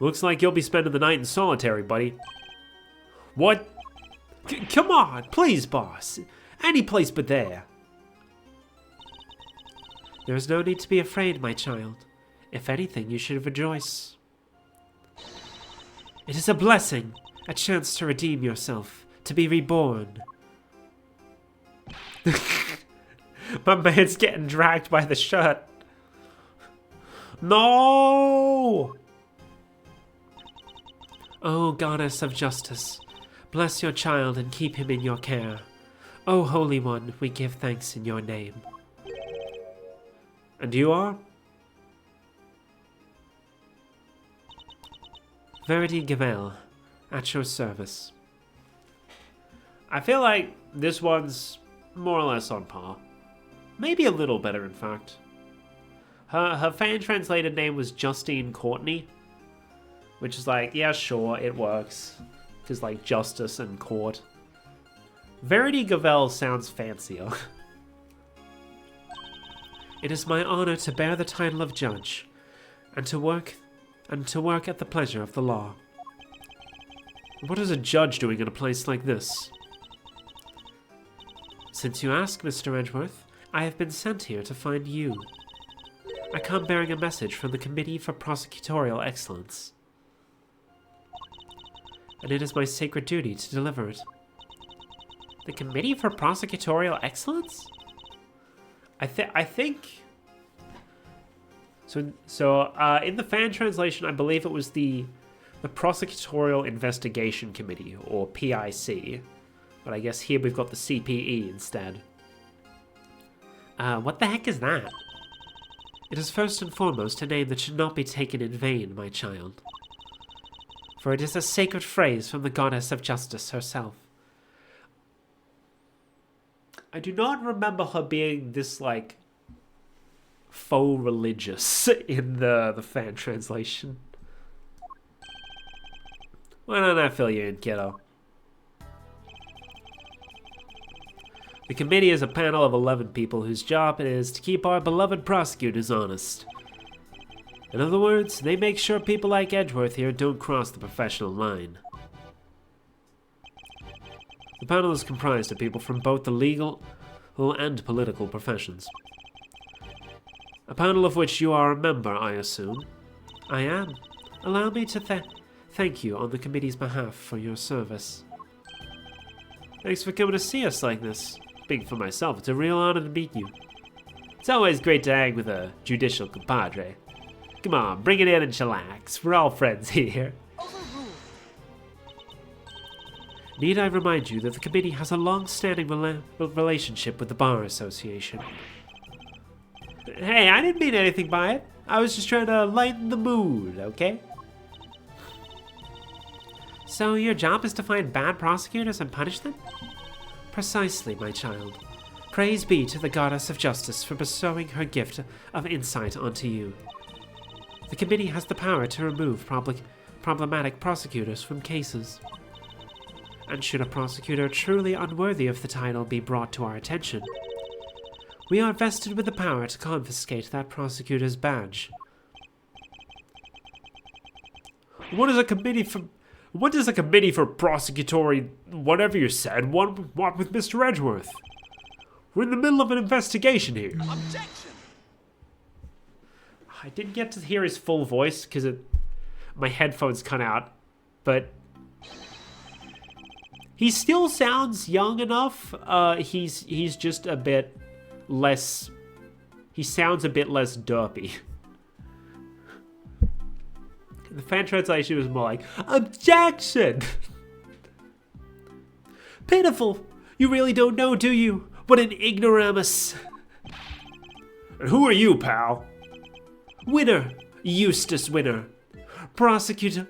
Looks like you'll be spending the night in solitary, buddy. What? Come on, please, boss. Any place but there. There is no need to be afraid, my child. If anything, you should rejoice. It is a blessing, a chance to redeem yourself, to be reborn. My man's getting dragged by the shirt. No! Oh, goddess of justice, bless your child and keep him in your care. O Holy One, we give thanks in your name. And you are? Verity Gavel, at your service. I feel like this one's more or less on par. Maybe a little better, in fact. Her fan-translated name was Justine Courtney, which is like, yeah, sure, it works. Because, like, justice and court. Verity Gavel sounds fancier. It is my honor to bear the title of judge, and to work at the pleasure of the law. What is a judge doing in a place like this? Since you ask, Mr. Edgeworth, I have been sent here to find you. I come bearing a message from the Committee for Prosecutorial Excellence. And it is my sacred duty to deliver it. The Committee for Prosecutorial Excellence? I think... So, in the fan translation, I believe it was the Prosecutorial Investigation Committee, or PIC. But I guess here we've got the CPE instead. What the heck is that? It is first and foremost a name that should not be taken in vain, my child. For it is a sacred phrase from the goddess of justice herself. I do not remember her being this, like, faux religious in the fan translation. Why don't I fill you in, kiddo? The committee is a panel of 11 people whose job it is to keep our beloved prosecutors honest. In other words, they make sure people like Edgeworth here don't cross the professional line. The panel is comprised of people from both the legal and political professions. A panel of which you are a member, I assume. I am. Allow me to thank you on the committee's behalf for your service. Thanks for coming to see us like this. Speaking for myself, it's a real honor to meet you. It's always great to hang with a judicial compadre. Come on, bring it in and chillax. We're all friends here. Need I remind you that the committee has a long-standing relationship with the Bar Association? Hey, I didn't mean anything by it. I was just trying to lighten the mood, okay? So your job is to find bad prosecutors and punish them? Precisely, my child. Praise be to the goddess of justice for bestowing her gift of insight onto you. The committee has the power to remove problematic prosecutors from cases. And should a prosecutor truly unworthy of the title be brought to our attention, we are vested with the power to confiscate that prosecutor's badge. What does a committee for prosecutory whatever you said want with Mr. Edgeworth? We're in the middle of an investigation here. Objection! I didn't get to hear his full voice because my headphones cut out, but he still sounds young enough. He's just a bit less. He sounds a bit less derpy. The fan translation was more like, objection! Pitiful! You really don't know, do you? What an ignoramus! And who are you, pal? Winner! Eustace Winner! Prosecutor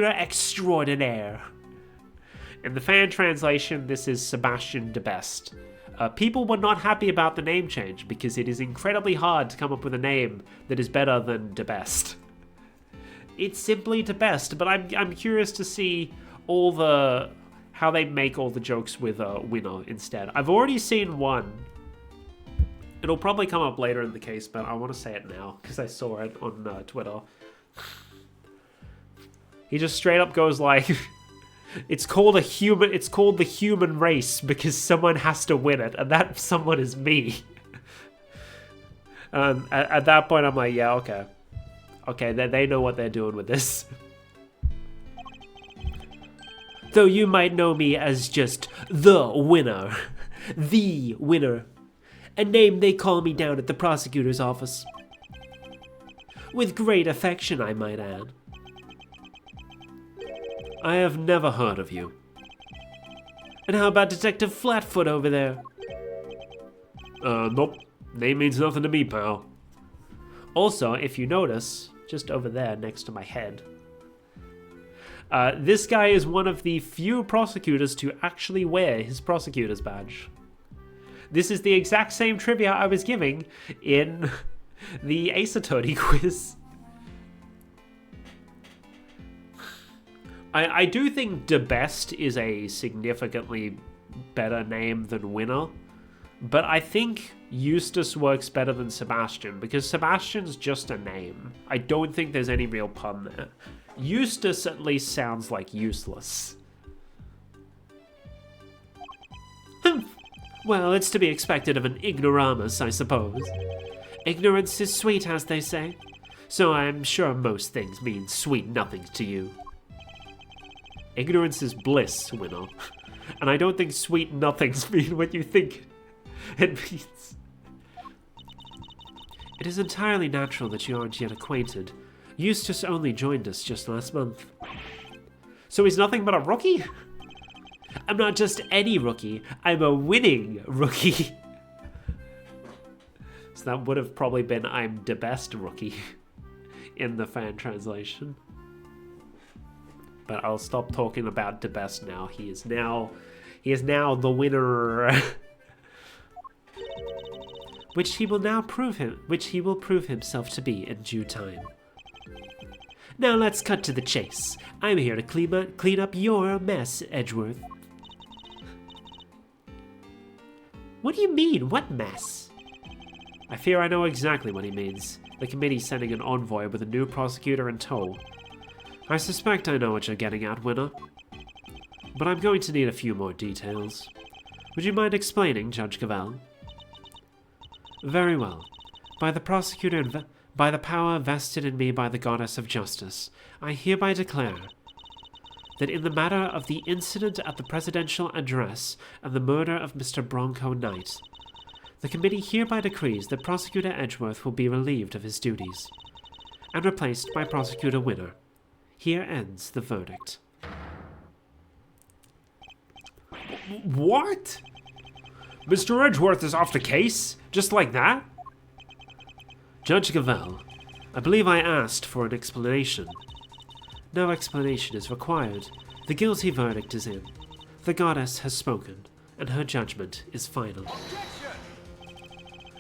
extraordinaire! In the fan translation, this is Sebastian de Best. People were not happy about the name change because it is incredibly hard to come up with a name that is better than de Best. It's simply de Best, but I'm curious to see how they make all the jokes with Winner instead. I've already seen one. It'll probably come up later in the case, but I want to say it now because I saw it on Twitter. He just straight up goes like, It's called the human race because someone has to win it, and that someone is me. At that point, I'm like, yeah, okay. Okay, they know what they're doing with this. Though you might know me as just the winner. The winner. A name they call me down at the prosecutor's office. With great affection, I might add. I have never heard of you. And how about Detective Flatfoot over there? Nope. Name means nothing to me, pal. Also, if you notice, just over there next to my head, this guy is one of the few prosecutors to actually wear his prosecutor's badge. This is the exact same trivia I was giving in the Ace Attorney quiz. I do think De Best is a significantly better name than Winner, but I think Eustace works better than Sebastian because Sebastian's just a name. I don't think there's any real pun there. Eustace at least sounds like useless. Well, it's to be expected of an ignoramus, I suppose. Ignorance is sweet, as they say. So I'm sure most things mean sweet nothings to you. Ignorance is bliss, Winner. And I don't think sweet nothings mean what you think it means. It is entirely natural that you aren't yet acquainted. Eustace only joined us just last month. So he's nothing but a rookie? I'm not just any rookie, I'm a winning rookie. So that would have probably been I'm the best rookie in the fan translation. But I'll stop talking about the best now. He is now the winner. Which he will prove himself to be in due time. Now let's cut to the chase. I'm here to clean up your mess, Edgeworth. What do you mean? What mess? I fear I know exactly what he means. The committee's sending an envoy with a new prosecutor in tow. I suspect I know what you're getting at, Winner. But I'm going to need a few more details. Would you mind explaining, Judge Cavell? Very well. By the prosecutor and by the power vested in me by the Goddess of Justice, I hereby declare that in the matter of the incident at the presidential address and the murder of Mr. Bronco Knight, the committee hereby decrees that Prosecutor Edgeworth will be relieved of his duties and replaced by Prosecutor Winner. Here ends the verdict. What? Mr. Edgeworth is off the case? Just like that? Judge Cavell, I believe I asked for an explanation. No explanation is required. The guilty verdict is in. The goddess has spoken, and her judgment is final.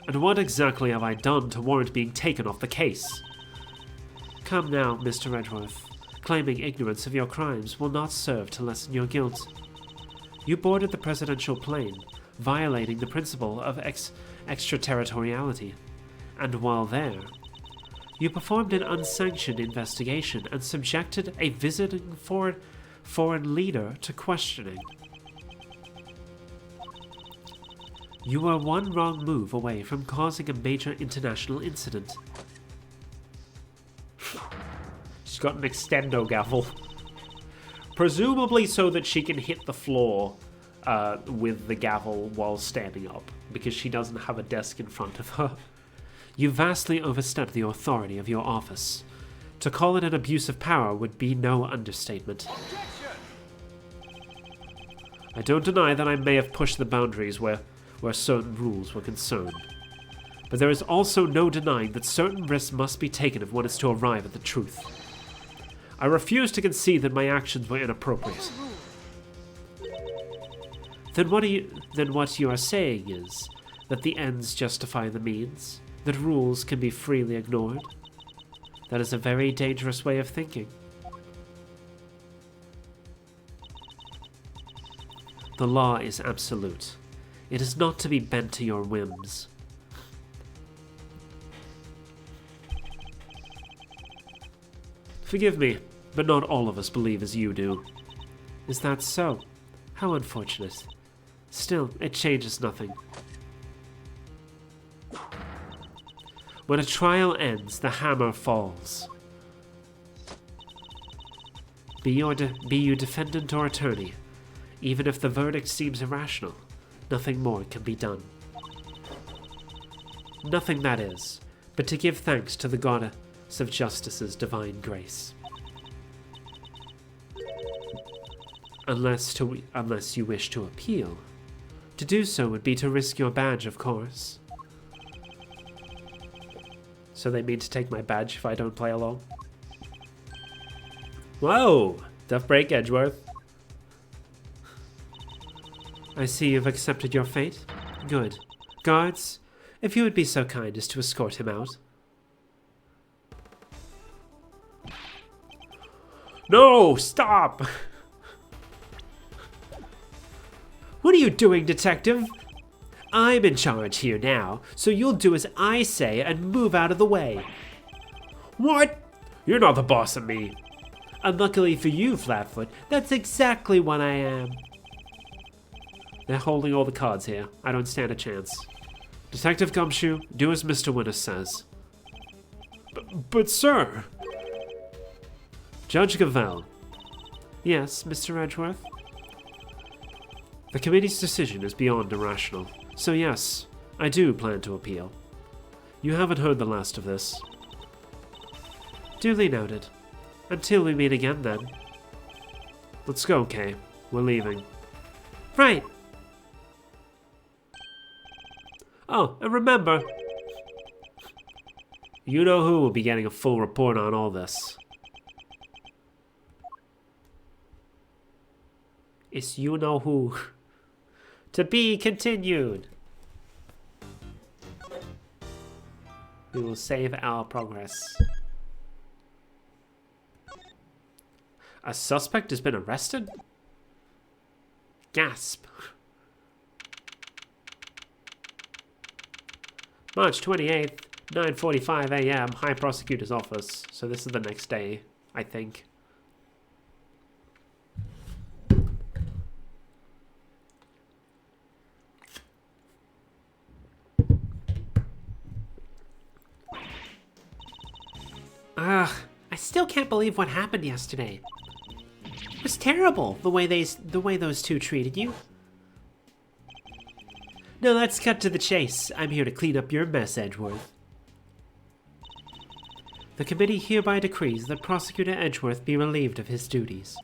And what exactly have I done to warrant being taken off the case? Come now, Mr. Edgeworth. Claiming ignorance of your crimes will not serve to lessen your guilt. You boarded the presidential plane, violating the principle of extraterritoriality, and while there, you performed an unsanctioned investigation and subjected a visiting foreign leader to questioning. You were one wrong move away from causing a major international incident. She's got an extendo gavel. Presumably so that she can hit the floor with the gavel while standing up, because she doesn't have a desk in front of her. You vastly overstepped the authority of your office. To call it an abuse of power would be no understatement. I don't deny that I may have pushed the boundaries where certain rules were concerned. But there is also no denying that certain risks must be taken if one is to arrive at the truth. I refuse to concede that my actions were inappropriate. Then what you are saying is that the ends justify the means, that rules can be freely ignored. That is a very dangerous way of thinking. The law is absolute. It is not to be bent to your whims. Forgive me, but not all of us believe as you do. Is that so? How unfortunate. Still, it changes nothing. When a trial ends, the hammer falls. Be you defendant or attorney, even if the verdict seems irrational, nothing more can be done. Nothing, that is, but to give thanks to the Goddess of Justice's divine grace. Unless you wish to appeal. To do so would be to risk your badge, of course. So they mean to take my badge if I don't play along? Whoa! Tough break, Edgeworth. I see you've accepted your fate. Good. Guards, if you would be so kind as to escort him out. No! Stop! What are you doing, detective? I'm in charge here now, so you'll do as I say and move out of the way. What? You're not the boss of me. Unluckily for you, Flatfoot, that's exactly what I am. They're holding all the cards here. I don't stand a chance. Detective Gumshoe, do as Mr. Winner says. But sir... Judge Gavelle. Yes, Mr. Edgeworth? The committee's decision is beyond irrational. So yes, I do plan to appeal. You haven't heard the last of this. Duly noted. Until we meet again, then. Let's go, Kay. We're leaving. Right. Oh, and remember, you know who will be getting a full report on all this. It's you know who. To be continued. We will save our progress. A suspect has been arrested? Gasp. March 28th, 9:45 a.m. High Prosecutor's Office. So this is the next day, I think. Ugh, I still can't believe what happened yesterday. It was terrible, the way those two treated you. Now let's cut to the chase. I'm here to clean up your mess, Edgeworth. The committee hereby decrees that Prosecutor Edgeworth be relieved of his duties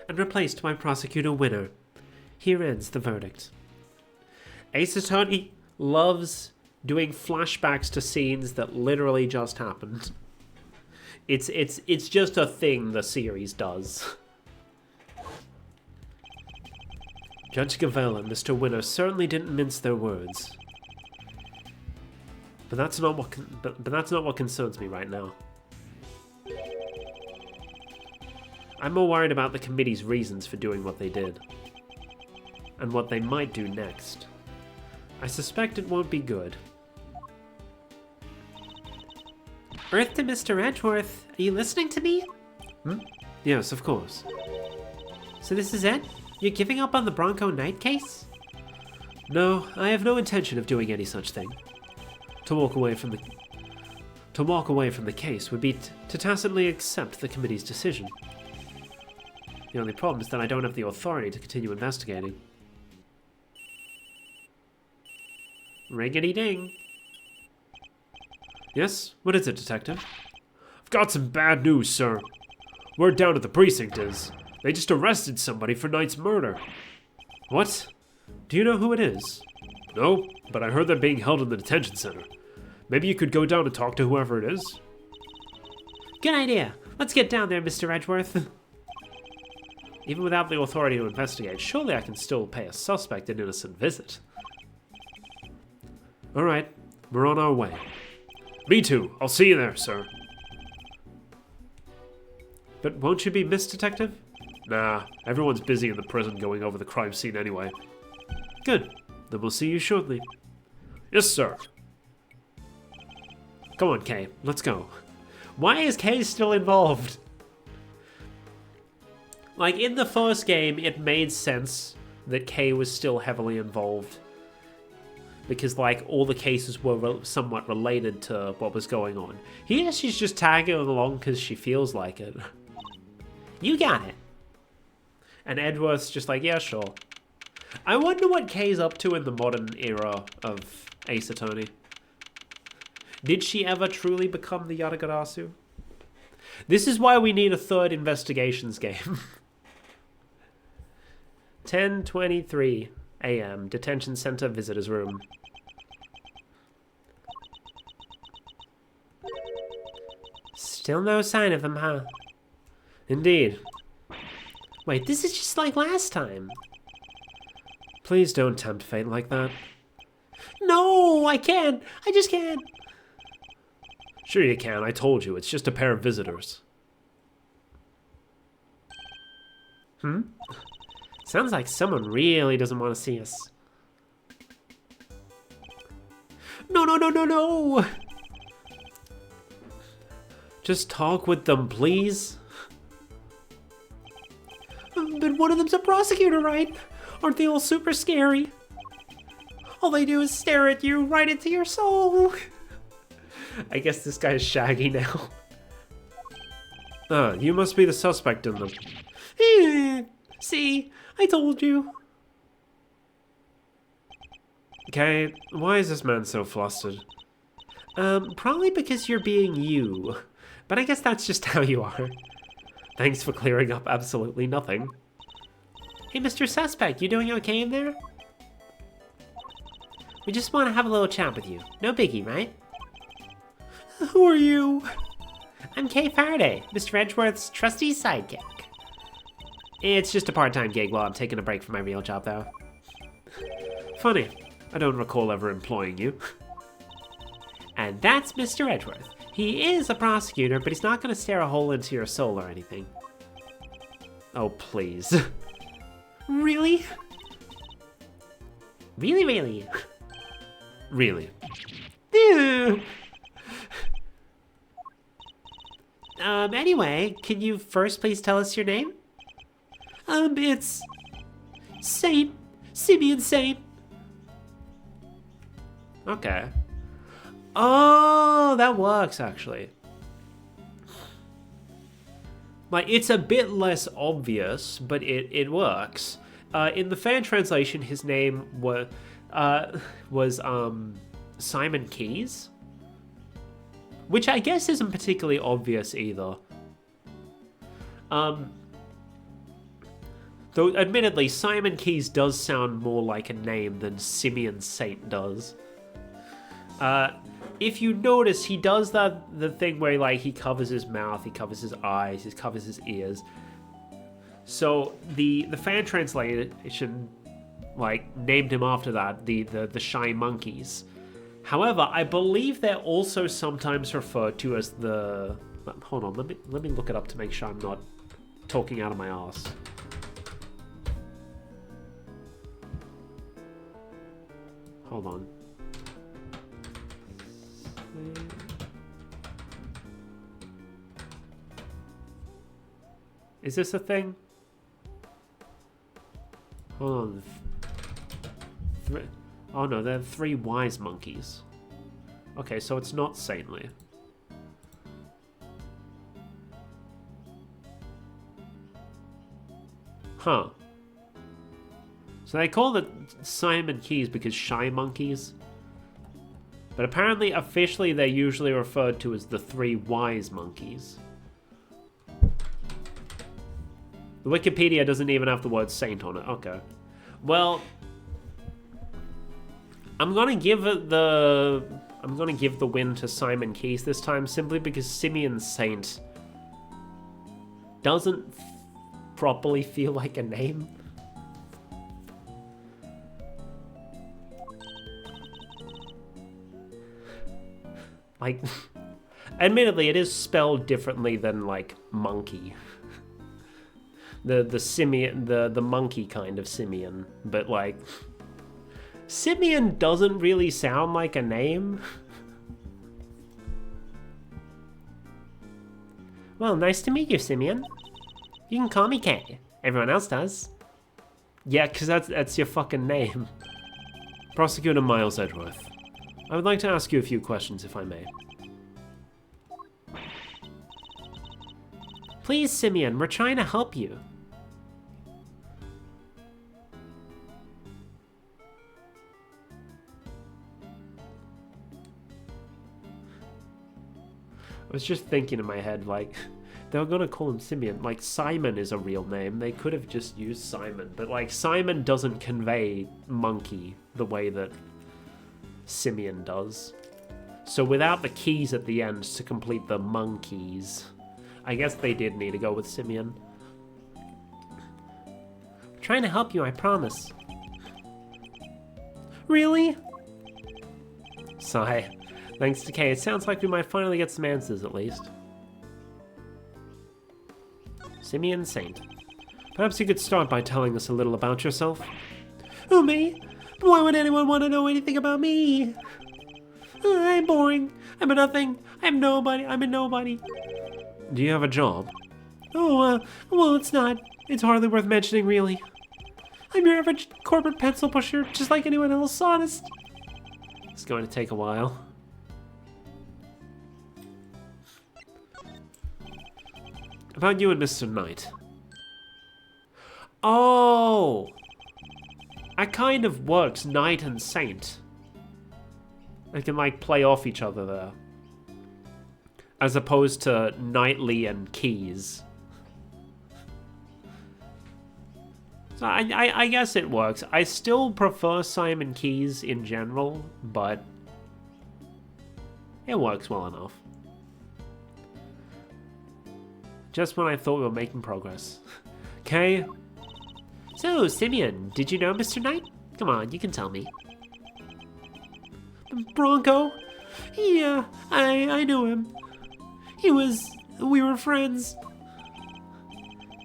and replaced by Prosecutor Winner. Here ends the verdict. Ace Attorney loves doing flashbacks to scenes that literally just happened. It's just a thing the series does. Judge Gavelle and Mr. Winner certainly didn't mince their words. But that's not what concerns me right now. I'm more worried about the committee's reasons for doing what they did. And what they might do next. I suspect it won't be good. Earth to Mr. Edgeworth, are you listening to me? Yes, of course. So this is it? You're giving up on the Bronco Knight case? No, I have no intention of doing any such thing. To walk away from the case would be to tacitly accept the committee's decision. The only problem is that I don't have the authority to continue investigating. Riggedy-ding. Yes? What is it, Detective? I've got some bad news, sir. Word down at the precinct is they just arrested somebody for Knight's murder. What? Do you know who it is? No, but I heard they're being held in the detention center. Maybe you could go down and talk to whoever it is? Good idea. Let's get down there, Mr. Edgeworth. Even without the authority to investigate, surely I can still pay a suspect an innocent visit. All right, we're on our way. Me too. I'll see you there, sir. But won't you be missed, Detective? Nah, everyone's busy in the prison going over the crime scene anyway. Good. Then we'll see you shortly. Yes, sir. Come on, Kay. Let's go. Why is Kay still involved? Like, in the first game, it made sense that Kay was still heavily involved. Because, like, all the cases were somewhat related to what was going on. Here, she's just tagging along because she feels like it. You got it. And Edgeworth's just like, yeah, sure. I wonder what Kay's up to in the modern era of Ace Attorney. Did she ever truly become the Yatagarasu? This is why we need a third investigations game. 10:23 a.m. Detention Center Visitors Room. Still no sign of them, huh? Indeed. Wait, this is just like last time. Please don't tempt fate like that. No, I can't. I just can't. Sure you can. I told you. It's just a pair of visitors. Sounds like someone really doesn't want to see us. No, no, no, no, no! Just talk with them, please. But one of them's a prosecutor, right? Aren't they all super scary? All they do is stare at you right into your soul. I guess this guy is Shaggy now. Ah, you must be the suspect in them. See, I told you. Okay, why is this man so flustered? Probably because you're being you. But I guess that's just how you are. Thanks for clearing up absolutely nothing. Hey, Mr. Suspect, you doing okay in there? We just want to have a little chat with you. No biggie, right? Who are you? I'm Kay Faraday, Mr. Edgeworth's trusty sidekick. It's just a part-time gig while I'm taking a break from my real job, though. Funny, I don't recall ever employing you. And that's Mr. Edgeworth. He is a prosecutor, but he's not going to stare a hole into your soul or anything. Oh, please. Really? Really, really? Really. Anyway, can you first please tell us your name? It's... Saint. Simeon Saint. Okay. Oh, that works, actually. Like, it's a bit less obvious, but it works. In the fan translation, his name was Simon Keys, which I guess isn't particularly obvious either. Though, admittedly, Simon Keys does sound more like a name than Simeon Saint does. If you notice, he does the thing where like he covers his mouth, he covers his eyes, he covers his ears. So the fan translation like named him after that, the shy monkeys. However, I believe they're also sometimes referred to as the... Hold on, let me look it up to make sure I'm not talking out of my ass. Hold on. Is this a thing? Hold on. Oh no, they're 3 wise monkeys. Okay, so it's not saintly. Huh. So they call it Simon Keys because shy monkeys. But apparently, officially, they're usually referred to as the 3 wise monkeys. The Wikipedia doesn't even have the word saint on it. Okay. Well, I'm gonna give the win to Simon Keys this time, simply because Simeon Saint doesn't properly feel like a name. Like, admittedly, it is spelled differently than like monkey. The simian, the monkey kind of simian, but like Simeon doesn't really sound like a name. Well, nice to meet you, Simeon. You can call me Kay. Everyone else does. Yeah, because that's your fucking name. Prosecutor Miles Edgeworth. I would like to ask you a few questions, if I may. Please, Simeon, we're trying to help you. I was just thinking in my head, like, they were gonna call him Simeon. Like, Simon is a real name. They could have just used Simon. But, like, Simon doesn't convey monkey the way that Simeon does. So without the keys at the end to complete the monkeys, I guess they did need to go with Simeon. I'm trying to help you, I promise. Really? Sigh. Thanks to Kay, it sounds like we might finally get some answers at least. Simeon Saint. Perhaps you could start by telling us a little about yourself. Who, me? But why would anyone want to know anything about me? I'm boring. I'm a nothing. I'm nobody. I'm a nobody. Do you have a job? Oh, well, it's not. It's hardly worth mentioning, really. I'm your average corporate pencil pusher, just like anyone else, honest. It's going to take a while. About you and Mr. Knight. Oh! I kind of worked Knight and Saint. They can like play off each other there. As opposed to Knightley and Keys. So I guess it works. I still prefer Simon Keys in general, but it works well enough. Just when I thought we were making progress. Okay. So, Simeon, did you know Mr. Knight? Come on, you can tell me. Bronco? Yeah, I knew him. We were friends.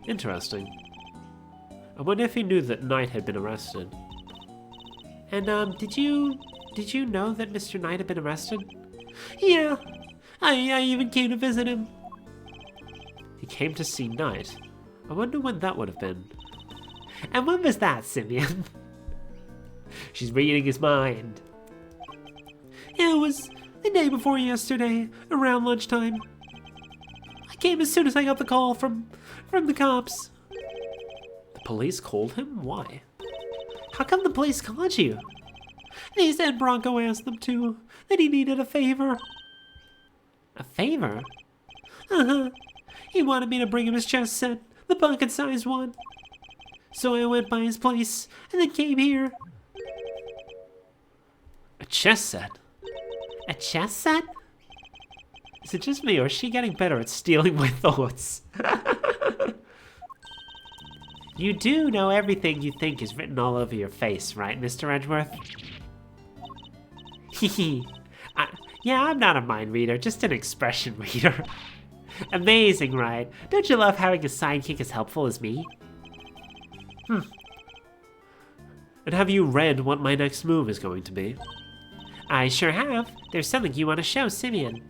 Interesting. I wonder if he knew that Knight had been arrested. And, did you know that Mr. Knight had been arrested? Yeah, I even came to visit him. He came to see Knight. I wonder when that would have been. And when was that, Simeon? She's reading his mind. Yeah, it was the day before yesterday, around lunchtime. I came as soon as I got the call from the cops. The police called him? Why? How come the police called you? They said Bronco asked them to, that he needed a favor. A favor? Uh-huh. He wanted me to bring him his chess set, the pocket-sized one. So I went by his place, and then came here. A chess set? A chess set? Is it just me, or is she getting better at stealing my thoughts? You do know everything you think is written all over your face, right, Mr. Edgeworth? Hehe. Yeah, I'm not a mind reader, just an expression reader. Amazing, right? Don't you love having a sidekick as helpful as me? And have you read what my next move is going to be? I sure have. There's something you want to show Simeon.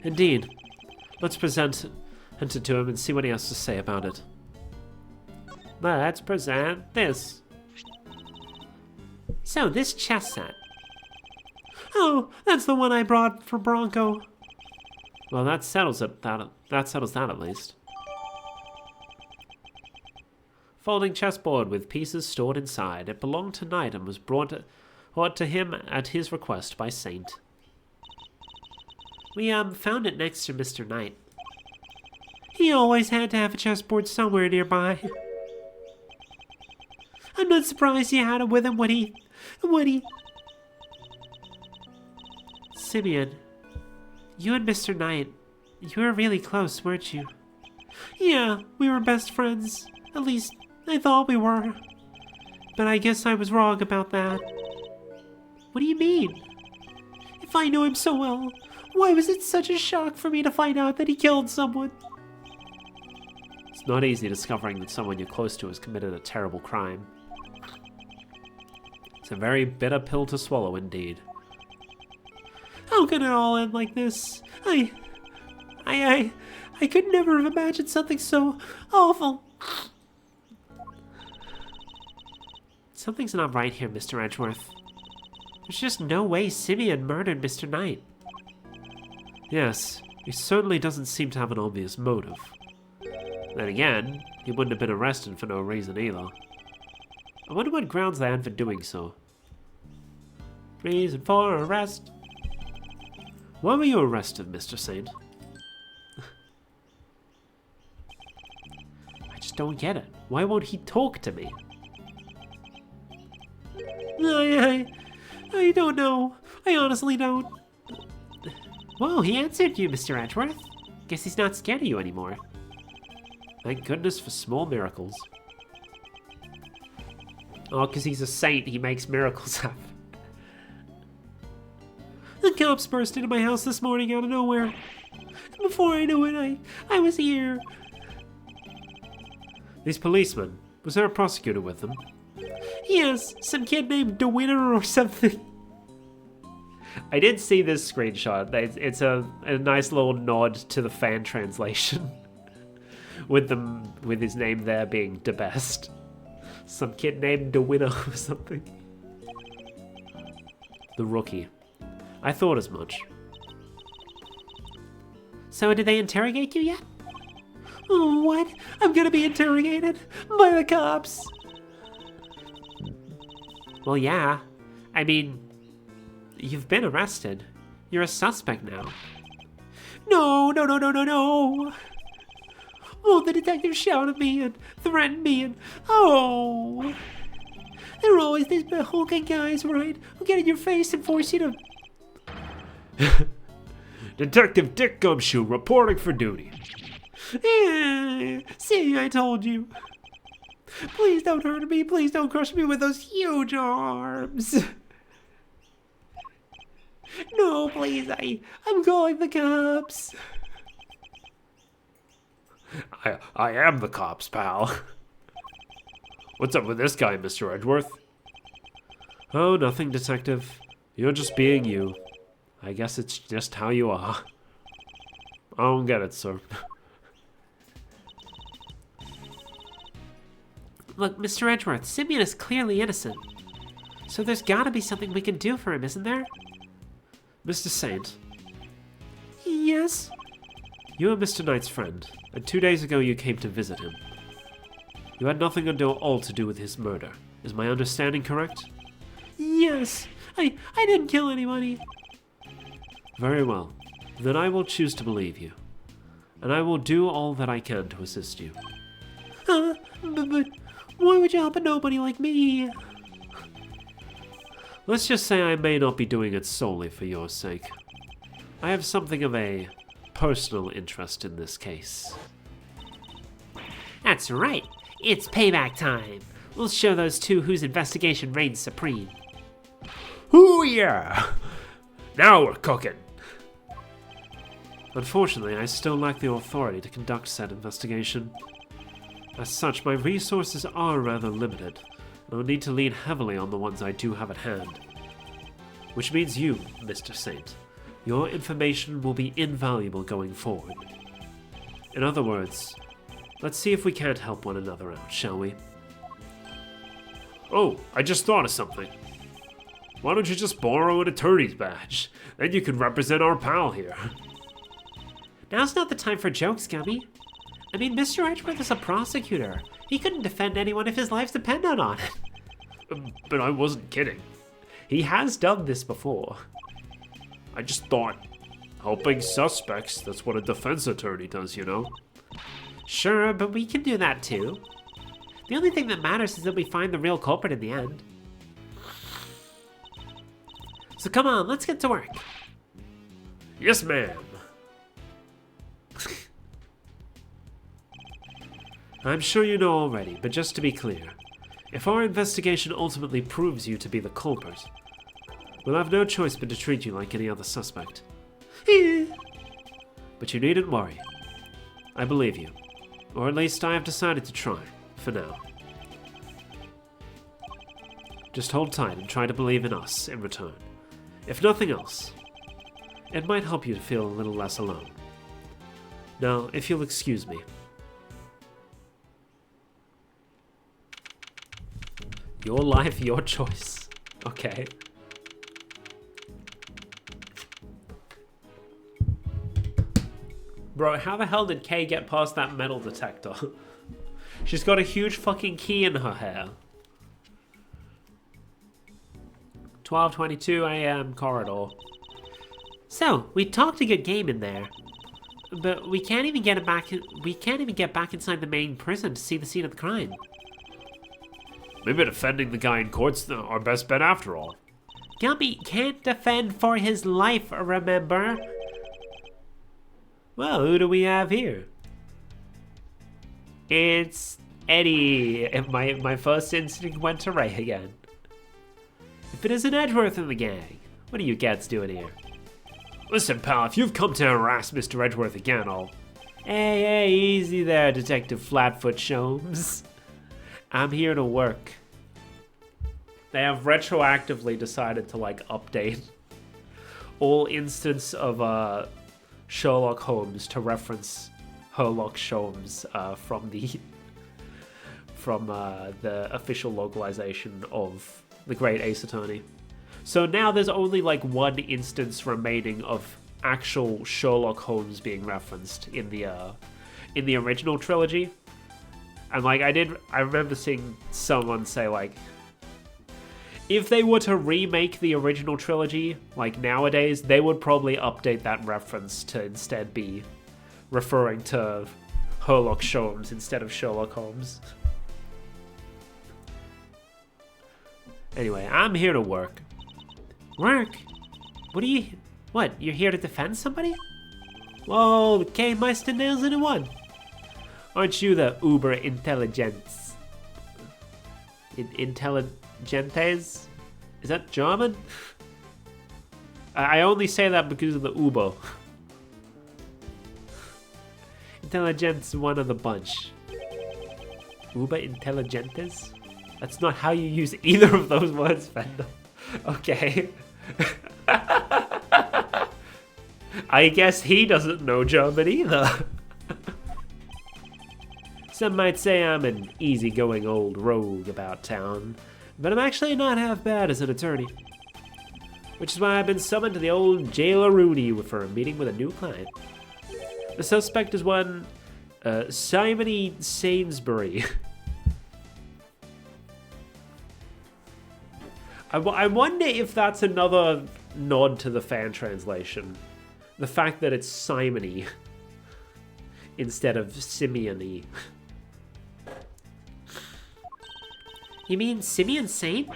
Indeed. Let's present it to him and see what he has to say about it. Let's present this. So, this chess set. Oh, that's the one I brought for Bronco. Well, that settles it. That settles that at least. Folding chessboard with pieces stored inside. It belonged to Knight and was brought to him at his request by Saint. We found it next to Mr. Knight. He always had to have a chessboard somewhere nearby. I'm not surprised he had it with him when he... Simeon, you and Mr. Knight, you were really close, weren't you? Yeah, we were best friends. At least, I thought we were. But I guess I was wrong about that. What do you mean? If I knew him so well, why was it such a shock for me to find out that he killed someone? It's not easy discovering that someone you're close to has committed a terrible crime. It's a very bitter pill to swallow indeed. How could it all end like this? I could never have imagined something so awful. Something's not right here, Mr. Edgeworth. There's just no way Simeon murdered Mr. Knight. Yes, he certainly doesn't seem to have an obvious motive. Then again, he wouldn't have been arrested for no reason either. I wonder what grounds they had for doing so. Reason for arrest. Why were you arrested, Mr. Saint? I just don't get it. Why won't he talk to me? I don't know. I honestly don't. Whoa, he answered you, Mr. Edgeworth. Guess he's not scared of you anymore. Thank goodness for small miracles. Oh, because he's a saint, he makes miracles happen. The cops burst into my house this morning out of nowhere. And before I knew it, I was here. These policemen, was there a prosecutor with them? Yes, some kid named DeWinter or something. I did see this screenshot. It's a nice little nod to the fan translation. with his name there being DeBest. Some kid named DeWinner or something. The rookie. I thought as much. So did they interrogate you yet? Oh, what? I'm gonna be interrogated by the cops. Well, yeah. I mean, you've been arrested. You're a suspect now. No. Oh, the detective shouted at me and threatened me and oh. There are always these hulking guys, right? Who get in your face and force you to... Detective Dick Gumshoe reporting for duty. See, I told you. Please don't hurt me. Please don't crush me with those huge arms. No, please, I'm calling the cops. I am the cops, pal. What's up with this guy, Mr. Edgeworth? Oh, nothing, detective. You're just being you. I guess it's just how you are. I don't get it, sir. Look, Mr. Edgeworth, Simeon is clearly innocent. So there's gotta be something we can do for him, isn't there? Mr. Saint, Yes? you are Mr. Knight's friend, and 2 days ago you came to visit him. You had nothing at all to do with his murder. Is my understanding correct? Yes. I didn't kill anybody. Very well. Then I will choose to believe you. And I will do all that I can to assist you. But why would you help a nobody like me? Let's just say I may not be doing it solely for your sake. I have something of a personal interest in this case. That's right. It's payback time. We'll show those two whose investigation reigns supreme. Ooh yeah! Now we're cooking! Unfortunately, I still lack the authority to conduct said investigation. As such, my resources are rather limited, and I'll need to lean heavily on the ones I do have at hand. Which means you, Mr. Saint. Your information will be invaluable going forward. In other words, let's see if we can't help one another out, shall we? Oh, I just thought of something. Why don't you just borrow an attorney's badge? Then you can represent our pal here. Now's not the time for jokes, Gummy. I mean, Mr. Edgeworth is a prosecutor. He couldn't defend anyone if his life depended on it. But I wasn't kidding. He has done this before. I just thought, helping suspects, that's what a defense attorney does, you know? Sure, but we can do that too. The only thing that matters is that we find the real culprit in the end. So come on, let's get to work. Yes, ma'am. I'm sure you know already, but just to be clear, if our investigation ultimately proves you to be the culprit, we'll have no choice but to treat you like any other suspect. But you needn't worry. I believe you. Or at least I have decided to try, for now. Just hold tight and try to believe in us in return. If nothing else, it might help you to feel a little less alone. Now, if you'll excuse me. Your life, your choice. Okay. Bro, how the hell did Kay get past that metal detector? She's got a huge fucking key in her hair. 12:22 a.m. corridor. So, we talked a good game in there. But we can't even get back inside the main prison to see the scene of the crime. Maybe defending the guy in court's our best bet after all. Gumby can't defend for his life, remember? Well, who do we have here? It's Eddie. And my first instinct went to Ray again. If it isn't Edgeworth in the gang, what are you cats doing here? Listen, pal, if you've come to harass Mr. Edgeworth again, I'll... Hey, easy there, Detective Flatfoot Sholmes. I'm here to work. They have retroactively decided to, like, update all instance of Sherlock Holmes to reference Herlock Sholmes from the official localization of the Great Ace Attorney. So now there's only like one instance remaining of actual Sherlock Holmes being referenced in the original trilogy. And like I remember seeing someone say like, if they were to remake the original trilogy, like nowadays, they would probably update that reference to instead be referring to Sherlock Sholmes instead of Sherlock Holmes. Anyway, I'm here to work. Work? What, you're here to defend somebody? Whoa, K Meister nails into one. Aren't you the uber intelligence? Intelligentes? Is that German? I only say that because of the Uber. Intelligence, one of the bunch. Uber intelligentes? That's not how you use either of those words, Fender. Okay. I guess he doesn't know German either. Some might say I'm an easygoing old rogue about town, but I'm actually not half bad as an attorney. Which is why I've been summoned to the old jailer Rooney for a meeting with a new client. The suspect is one Simony Sainsbury. I wonder if that's another nod to the fan translation. The fact that it's Simony instead of Simeony. You mean Simeon Saint?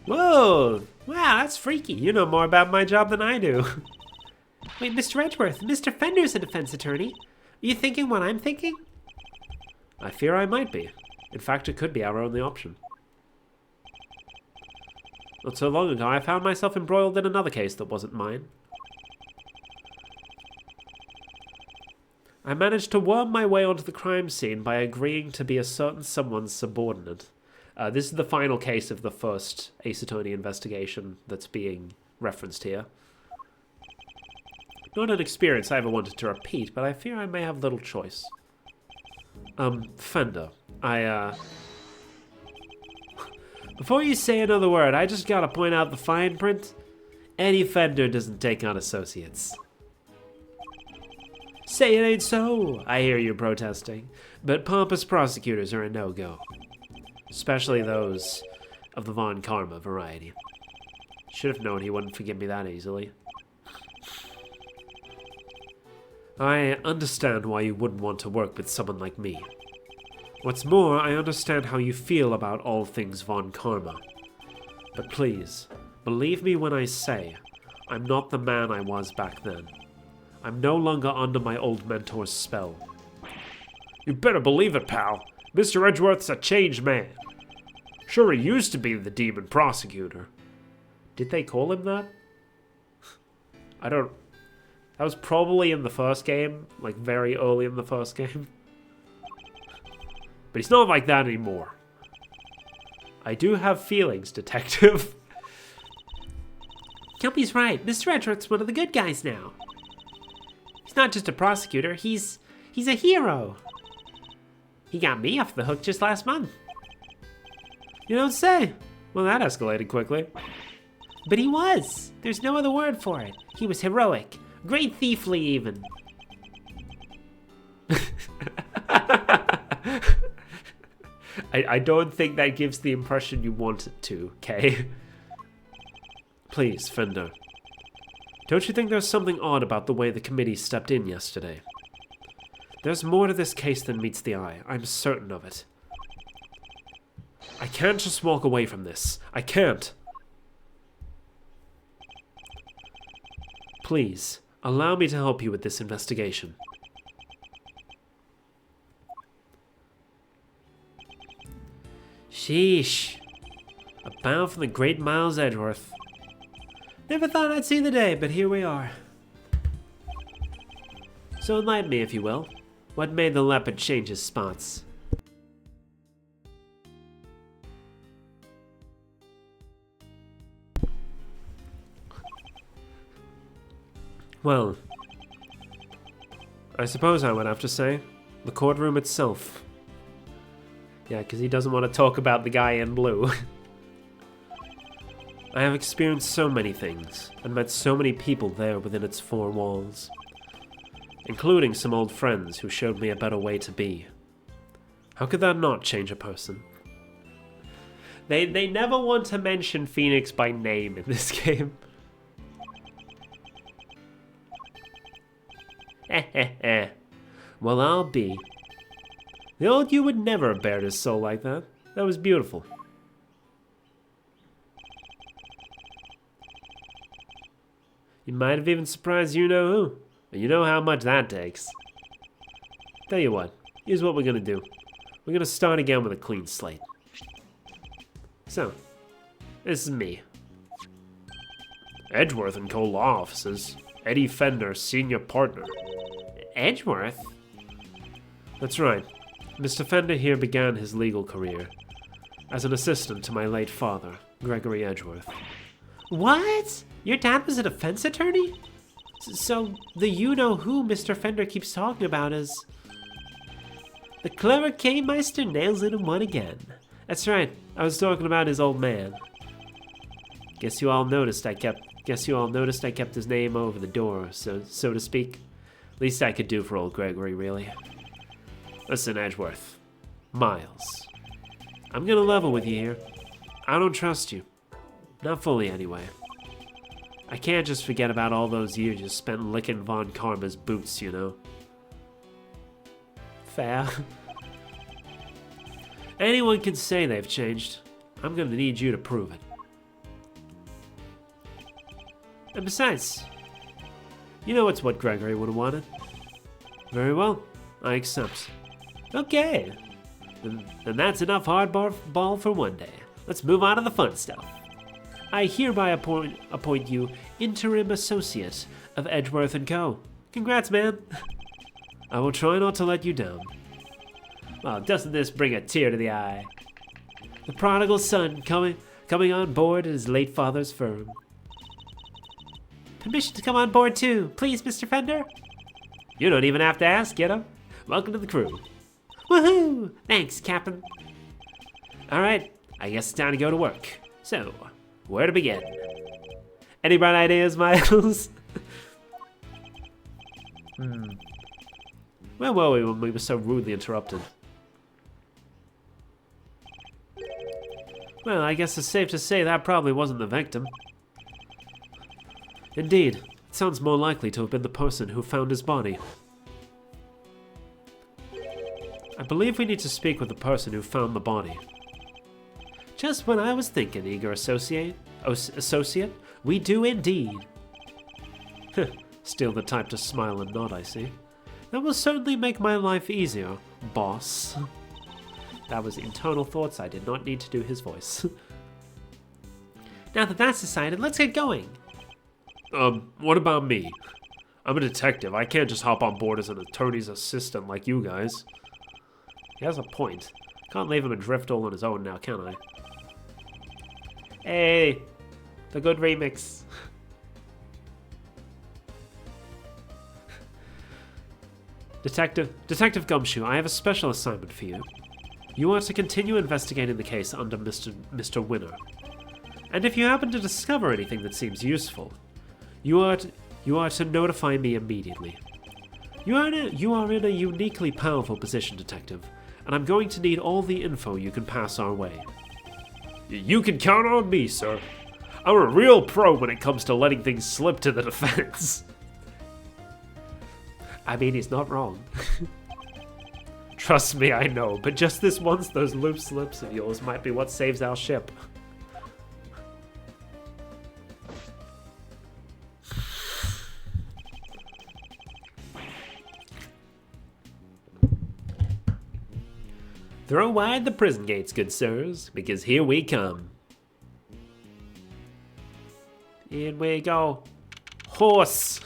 Whoa! Wow, that's freaky. You know more about my job than I do. Wait, Mr. Edgeworth, Mr. Fender's a defense attorney. Are you thinking what I'm thinking? I fear I might be. In fact, it could be our only option. Not so long ago, I found myself embroiled in another case that wasn't mine. I managed to worm my way onto the crime scene by agreeing to be a certain someone's subordinate. This is the final case of the first Ace Attorney investigation that's being referenced here. Not an experience I ever wanted to repeat, but I fear I may have little choice. Fender, Before you say another word, I just gotta point out the fine print. Eddie Fender doesn't take on associates. Say it ain't so, I hear you protesting, but pompous prosecutors are a no-go. Especially those of the Von Karma variety. Should have known he wouldn't forgive me that easily. I understand why you wouldn't want to work with someone like me. What's more, I understand how you feel about all things Von Karma. But please, believe me when I say, I'm not the man I was back then. I'm no longer under my old mentor's spell. You better believe it, pal. Mr. Edgeworth's a changed man. Sure, he used to be the demon prosecutor. Did they call him that? I don't... That was probably in the first game, like very early in the first game. But he's not like that anymore. I do have feelings, detective. Kelpie's right. Mr. Edgeworth's one of the good guys now. He's not just a prosecutor, he's a hero. He got me off the hook just last month. You don't say. Well, that escalated quickly. But he was. There's no other word for it. He was heroic. Great thiefly, even. I don't think that gives the impression you want it to, Kay. Please, Fender. Don't you think there's something odd about the way the committee stepped in yesterday? There's more to this case than meets the eye. I'm certain of it. I can't just walk away from this. I can't. Please, allow me to help you with this investigation. Sheesh. A bow from the great Miles Edgeworth. Never thought I'd see the day, but here we are. So enlighten me, if you will. What made the leopard change his spots? Well, I suppose I would have to say, the courtroom itself. Yeah, because he doesn't want to talk about the guy in blue. I have experienced so many things, and met so many people there within its four walls, including some old friends who showed me a better way to be. How could that not change a person? They never want to mention Phoenix by name in this game. Well, I'll be. The old you would never have bared his soul like that. That was beautiful. You might have even surprised you-know-who. And you know how much that takes. Tell you what, here's what we're gonna do. We're gonna start again with a clean slate. So, this is me. Edgeworth & Co. Law Offices. Eddie Fender, Senior Partner. Edgeworth? That's right. Mr. Fender here began his legal career as an assistant to my late father, Gregory Edgeworth. What? Your dad was a defense attorney? So, the you-know-who Mr. Fender keeps talking about is... The clever K-Meister nails it in one again. That's right. I was talking about his old man. Guess you all noticed I kept his name over the door, so to speak. Least I could do for old Gregory, really. Listen, Edgeworth. Miles. I'm gonna level with you here. I don't trust you. Not fully, anyway. I can't just forget about all those years you spent licking Von Karma's boots, you know. Fair. Anyone can say they've changed. I'm gonna need you to prove it. And besides, you know it's what Gregory would have wanted. Very well, I accept. Okay. Then that's enough hardball for one day. Let's move on to the fun stuff. I hereby appoint you interim associate of Edgeworth & Co. Congrats, man. I will try not to let you down. Well, doesn't this bring a tear to the eye? The prodigal son coming on board at his late father's firm. Permission to come on board too, please, Mr. Fender? You don't even have to ask, kiddo. Welcome to the crew. Woohoo! Thanks, Captain. Alright, I guess it's time to go to work. So, where to begin? Any bright ideas, Miles? Where were we when we were so rudely interrupted? Well, I guess it's safe to say that probably wasn't the victim. Indeed, it sounds more likely to have been the person who found his body. I believe we need to speak with the person who found the body. Just what I was thinking, eager associate. We do indeed. Still the type to smile and nod, I see. That will certainly make my life easier, boss. That was internal thoughts. I did not need to do his voice. Now that that's decided, let's get going. What about me? I'm a detective. I can't just hop on board as an attorney's assistant like you guys. He has a point. Can't leave him adrift all on his own now, can I? Hey, the good remix. Detective Gumshoe, I have a special assignment for you. You are to continue investigating the case under Mr. Winner. And if you happen to discover anything that seems useful, you are to notify me immediately. You are in a uniquely powerful position, Detective, and I'm going to need all the info you can pass our way. You can count on me, sir. I'm a real pro when it comes to letting things slip to the defense. I mean, he's not wrong. Trust me, I know, but just this once, those loose slips of yours might be what saves our ship. Throw wide the prison gates, good sirs, because here we come. In we go. Horse!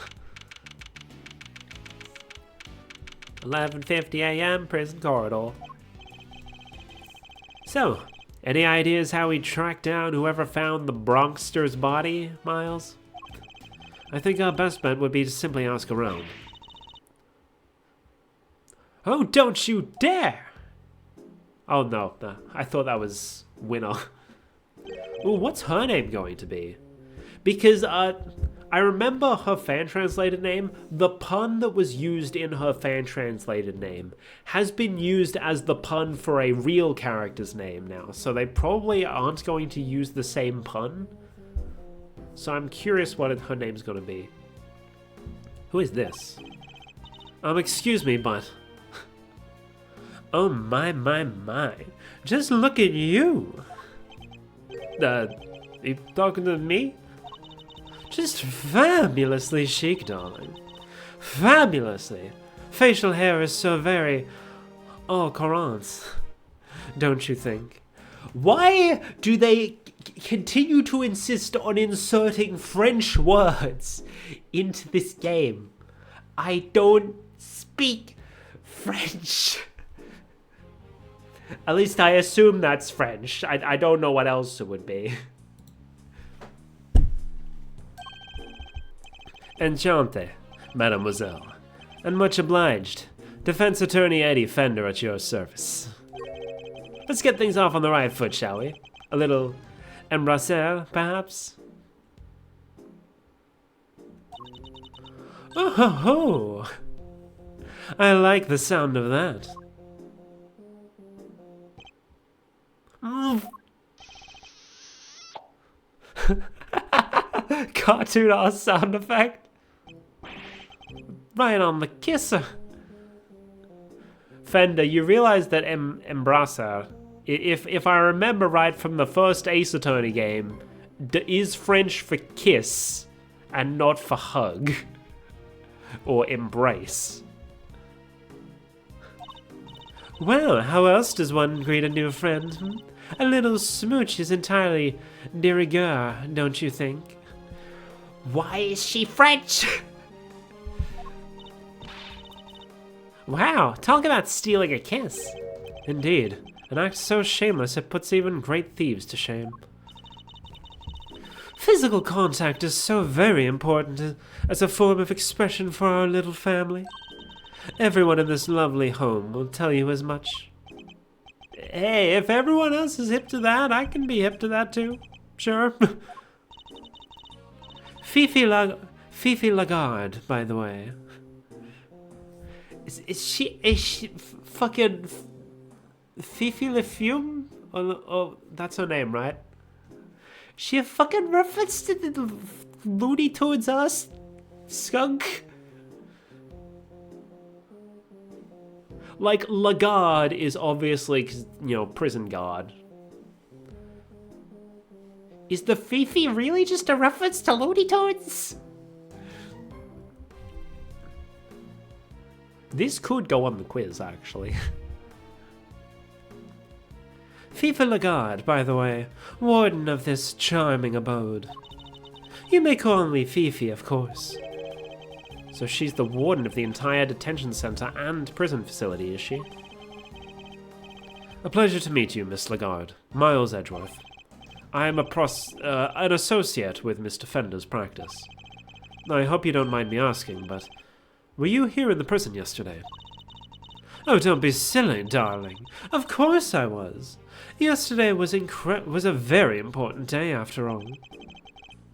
11:50 a.m. prison corridor. So, any ideas how we track down whoever found the Bronxster's body, Miles? I think our best bet would be to simply ask around. Oh, don't you dare! Oh no, I thought that was winner. Ooh, what's her name going to be? Because I remember her fan translated name. The pun that was used in her fan translated name has been used as the pun for a real character's name now. So they probably aren't going to use the same pun. So I'm curious what her name's going to be. Who is this? Excuse me, but... Oh my. Just look at you. You talking to me? Just fabulously chic, darling. Fabulously. Facial hair is so very au courant, don't you think? Why do they continue to insist on inserting French words into this game? I don't speak French. At least I assume that's French. I don't know what else it would be. Enchante, mademoiselle, and much obliged. Defense Attorney Eddie Fender at your service. Let's get things off on the right foot, shall we? A little embrasser, perhaps? Oh ho ho! I like the sound of that. Cartoon ass sound effect. Right on the kisser. Fender, you realize that embrasser, if I remember right from the first Ace Attorney game, is French for kiss and not for hug or embrace. Well, how else does one greet a new friend? A little smooch is entirely de rigueur, don't you think? Why is she French? Wow, talk about stealing a kiss. Indeed, an act so shameless it puts even great thieves to shame. Physical contact is so very important as a form of expression for our little family. Everyone in this lovely home will tell you as much. Hey, if everyone else is hip to that, I can be hip to that too. Sure. Fifi Lagarde, by the way. Is she fucking Fifi Le Fume? Oh, that's her name, right? She a fucking reference to the Looney Tunes us skunk? Like, Lagarde is obviously, prison guard. Is the Fifi really just a reference to Looney Tunes? This could go on the quiz, actually. Fifi Lagarde, by the way, warden of this charming abode. You may call me Fifi, of course. So she's the warden of the entire detention center and prison facility, is she? A pleasure to meet you, Miss Lagarde. Miles Edgeworth. I am an associate with Mr. Fender's practice. I hope you don't mind me asking, but were you here in the prison yesterday? Oh, don't be silly, darling. Of course I was. Yesterday was a very important day, after all.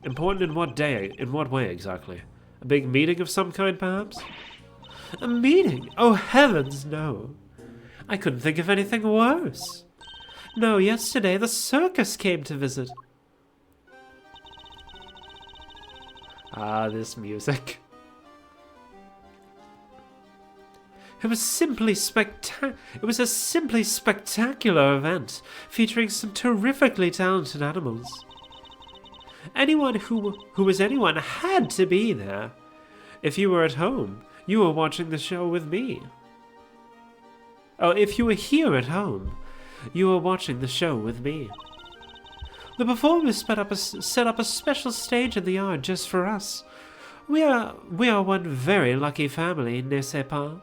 Important in what day? In what way, exactly? A big meeting of some kind, perhaps? A meeting? Oh, heavens, no. I couldn't think of anything worse. No, yesterday the circus came to visit. Ah, this music. It was a simply spectacular event, featuring some terrifically talented animals. Anyone who was anyone had to be there. If you were at home, you were watching the show with me. Oh, if you were here at home, you were watching the show with me. The performers set up a special stage in the yard just for us. We are one very lucky family, n'est-ce pas?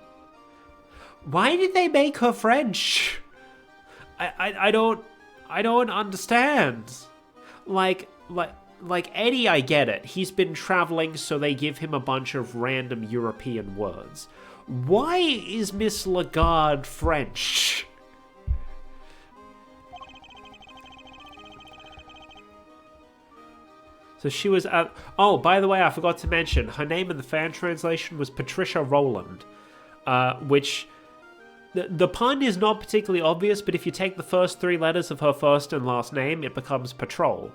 Why did they make her French? I don't understand. Like Eddie, I get it. He's been traveling, so they give him a bunch of random European words. Why is Miss Lagarde French? So she was at... Oh, by the way, I forgot to mention, her name in the fan translation was Patricia Rowland, which... The pun is not particularly obvious, but if you take the first 3 letters of her first and last name, it becomes Patrol.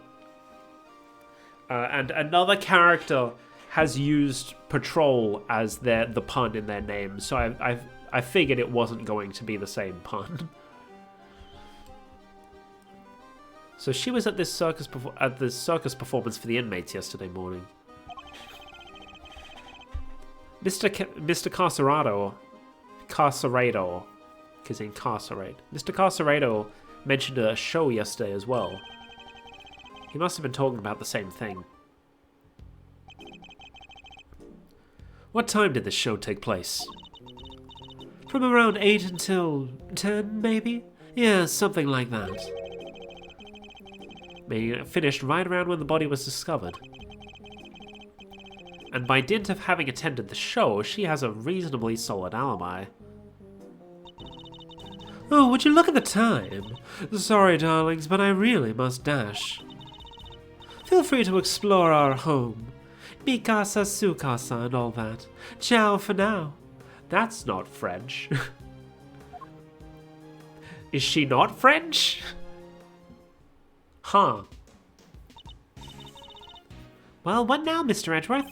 And another character has used Patrol as the pun in their name, so I figured it wasn't going to be the same pun. So she was at this circus performance for the inmates yesterday morning. Mr. Carcerado, because incarcerate. Mr. Carcerado mentioned a show yesterday as well. He must have been talking about the same thing. What time did this show take place? From around 8 until 10, maybe? Yeah, something like that. Meaning it finished right around when the body was discovered. And by dint of having attended the show, she has a reasonably solid alibi. Oh, would you look at the time? Sorry, darlings, but I really must dash. Feel free to explore our home. Mi casa, su casa, and all that. Ciao for now. That's not French. Is she not French? Huh. Well, what now, Mr. Edgeworth?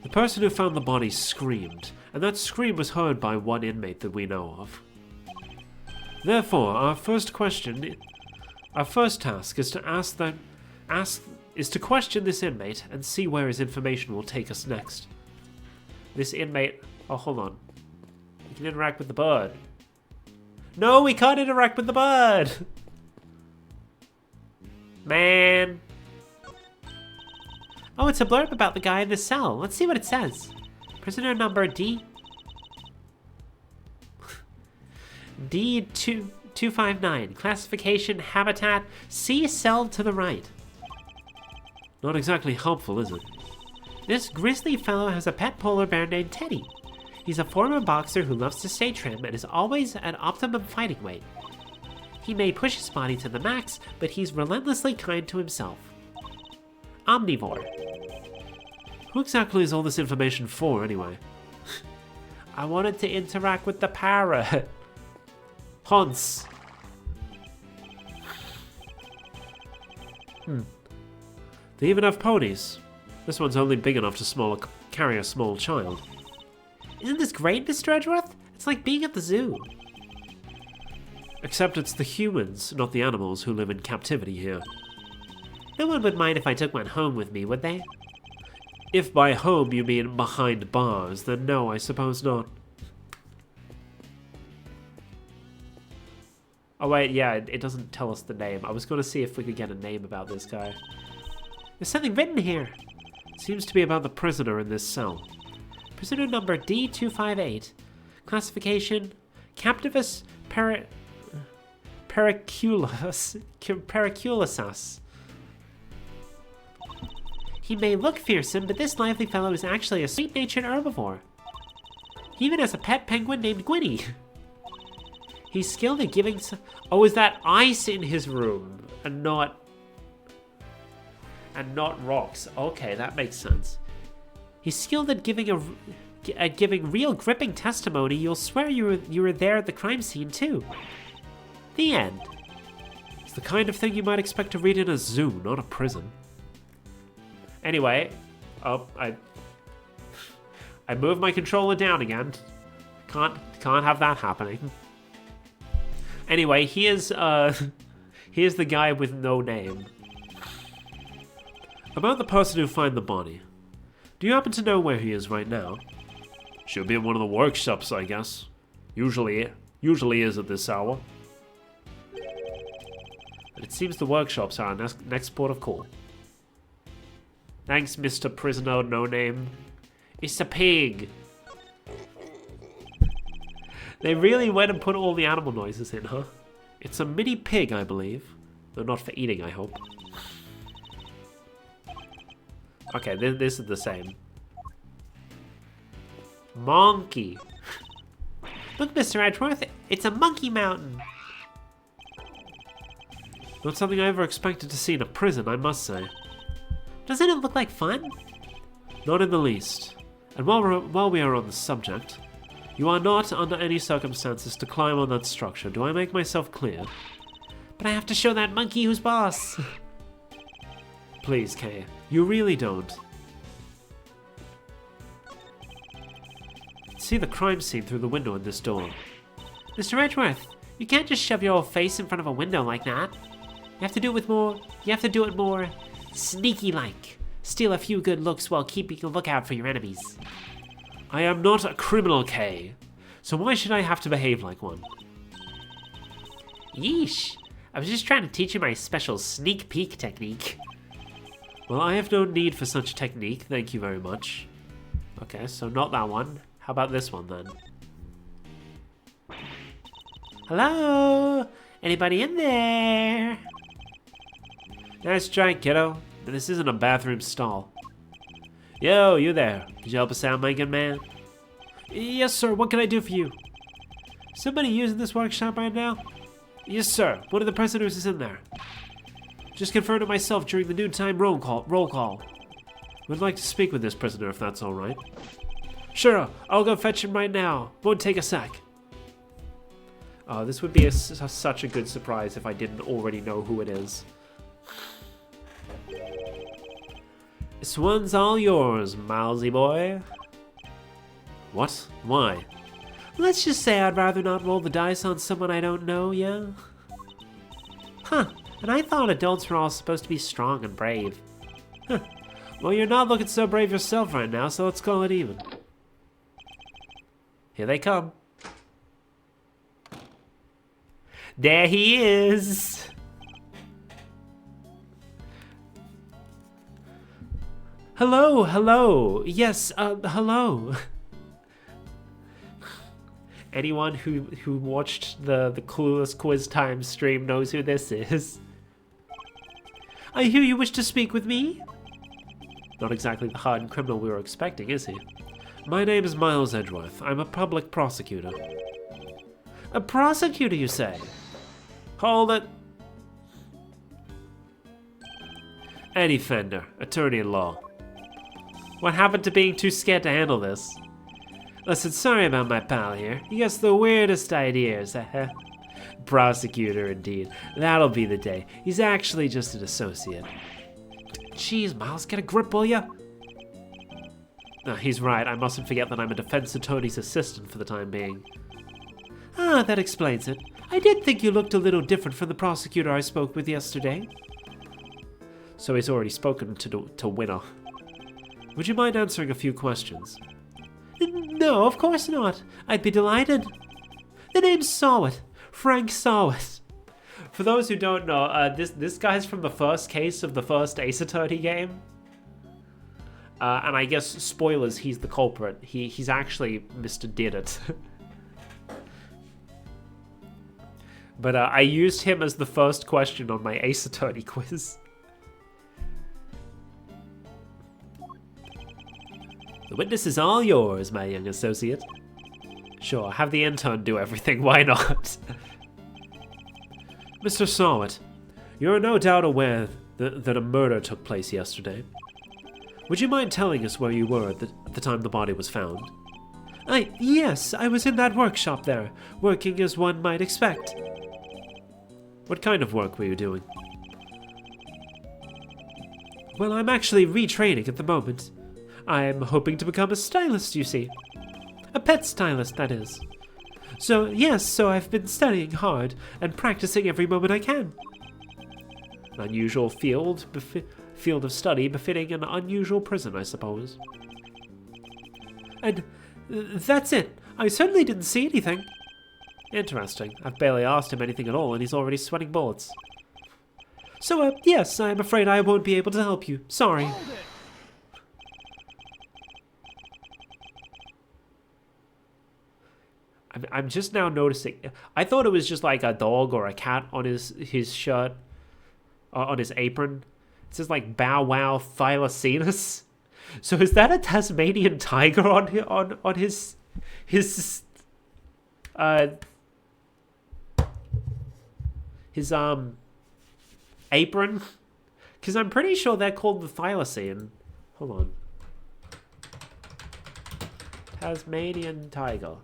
The person who found the body screamed, and that scream was heard by one inmate that we know of. Therefore, our first task is to question this inmate and see where his information will take us next. This inmate... Oh, hold on. We can interact with the bird. No, we can't interact with the bird! Man. Oh, it's a blurb about the guy in the cell. Let's see what it says. Prisoner number D259. Classification, habitat, C cell to the right. Not exactly helpful, is it? This grisly fellow has a pet polar bear named Teddy. He's a former boxer who loves to stay trim and is always at optimum fighting weight. He may push his body to the max, but he's relentlessly kind to himself. Omnivore. Who exactly is all this information for, anyway? I wanted to interact with the parrot. Hans. They even have ponies. This one's only big enough to carry a small child. Isn't this great, Mr. Edgeworth? It's like being at the zoo. Except it's the humans, not the animals, who live in captivity here. No one would mind if I took one home with me, would they? If by home you mean behind bars, then no, I suppose not. Oh wait, yeah, it doesn't tell us the name. I was going to see if we could get a name about this guy. There's something written here. It seems to be about the prisoner in this cell. Prisoner number D258. Classification, Captivus Periculosus. He may look fearsome, but this lively fellow is actually a sweet-natured herbivore. He even has a pet penguin named Gwynny. He's skilled at giving... Oh, is that ice in his room and not rocks? Okay, that makes sense. He's skilled at giving real gripping testimony. You'll swear you were there at the crime scene too. The end. It's the kind of thing you might expect to read in a zoo, not a prison. Anyway, oh, I moved my controller down again. Can't have that happening. Anyway, here's the guy with no name. About the person who found the body. Do you happen to know where he is right now? Should be in one of the workshops, I guess. Usually is at this hour. But it seems the workshops are our next port of call. Thanks, Mr. Prisoner No Name. It's a pig. They really went and put all the animal noises in, huh? It's a mini pig, I believe. Though not for eating, I hope. Okay, this is the same. Monkey. Look, Mr. Edgeworth, it's a monkey mountain. Not something I ever expected to see in a prison, I must say. Doesn't it look like fun? Not in the least. And while we are on the subject, you are not under any circumstances to climb on that structure. Do I make myself clear? But I have to show that monkey who's boss. Please, Kay. You really don't. See the crime scene through the window in this door. Mr. Edgeworth, you can't just shove your old face in front of a window like that. You have to do it more sneaky-like. Steal a few good looks while keeping a lookout for your enemies. I am not a criminal, Kay. So why should I have to behave like one? Yeesh. I was just trying to teach you my special sneak peek technique. Well, I have no need for such technique, thank you very much. Okay, so not that one. How about this one, then? Hello? Anybody in there? Nice try, kiddo. But this isn't a bathroom stall. Yo, you there. Could you help us out, my good man? Yes, sir. What can I do for you? Somebody using this workshop right now? Yes, sir. One of the prisoners is in there. Just confirmed it myself during the noontime roll call. Would like to speak with this prisoner, if that's all right. Sure, I'll go fetch him right now. Won't take a sec. Oh, this would be such a good surprise if I didn't already know who it is. This one's all yours, Milesy boy. What? Why? Let's just say I'd rather not roll the dice on someone I don't know, yeah? Huh, and I thought adults were all supposed to be strong and brave. Huh. Well, you're not looking so brave yourself right now, so let's call it even. Here they come. There he is! Hello. Yes, hello. Anyone who watched the Clueless Quiz Time stream knows who this is. I hear you wish to speak with me? Not exactly the hardened criminal we were expecting, is he? My name is Miles Edgeworth. I'm a public prosecutor. A prosecutor, you say? Hold it. Eddie Fender, attorney-at-law. What happened to being too scared to handle this? Listen, sorry about my pal here. He gets the weirdest ideas. Prosecutor, indeed. That'll be the day. He's actually just an associate. Jeez, Miles, get a grip, will ya? No, he's right. I mustn't forget that I'm a defense attorney's assistant for the time being. Ah, that explains it. I did think you looked a little different from the prosecutor I spoke with yesterday. So he's already spoken to Winner. Would you mind answering a few questions? No, of course not. I'd be delighted. The name's Sawit. Frank Sawit. For those who don't know, this guy's from the first case of the first Ace Attorney game. And I guess, spoilers, he's the culprit. He's actually Mr. Did It. But I used him as the first question on my Ace Attorney quiz. The witness is all yours, my young associate. Sure, have the intern do everything, why not? Mr. Sawit, you're no doubt aware that a murder took place yesterday. Would you mind telling us where you were at the time the body was found? Yes, I was in that workshop there, working as one might expect. What kind of work were you doing? Well, I'm actually retraining at the moment. I'm hoping to become a stylist, you see. A pet stylist, that is. So, yes, so I've been studying hard and practicing every moment I can. An unusual field of study befitting an unusual prison, I suppose. And that's it. I certainly didn't see anything. Interesting. I've barely asked him anything at all, and he's already sweating bullets. So, yes, I'm afraid I won't be able to help you. Sorry. I'm just now noticing. I thought it was just like a dog or a cat on his shirt, on his apron. It says like Bow Wow Thylacinus. So is that a Tasmanian tiger on his apron? Because I'm pretty sure they're called the thylacine. Hold on. Tasmanian tiger.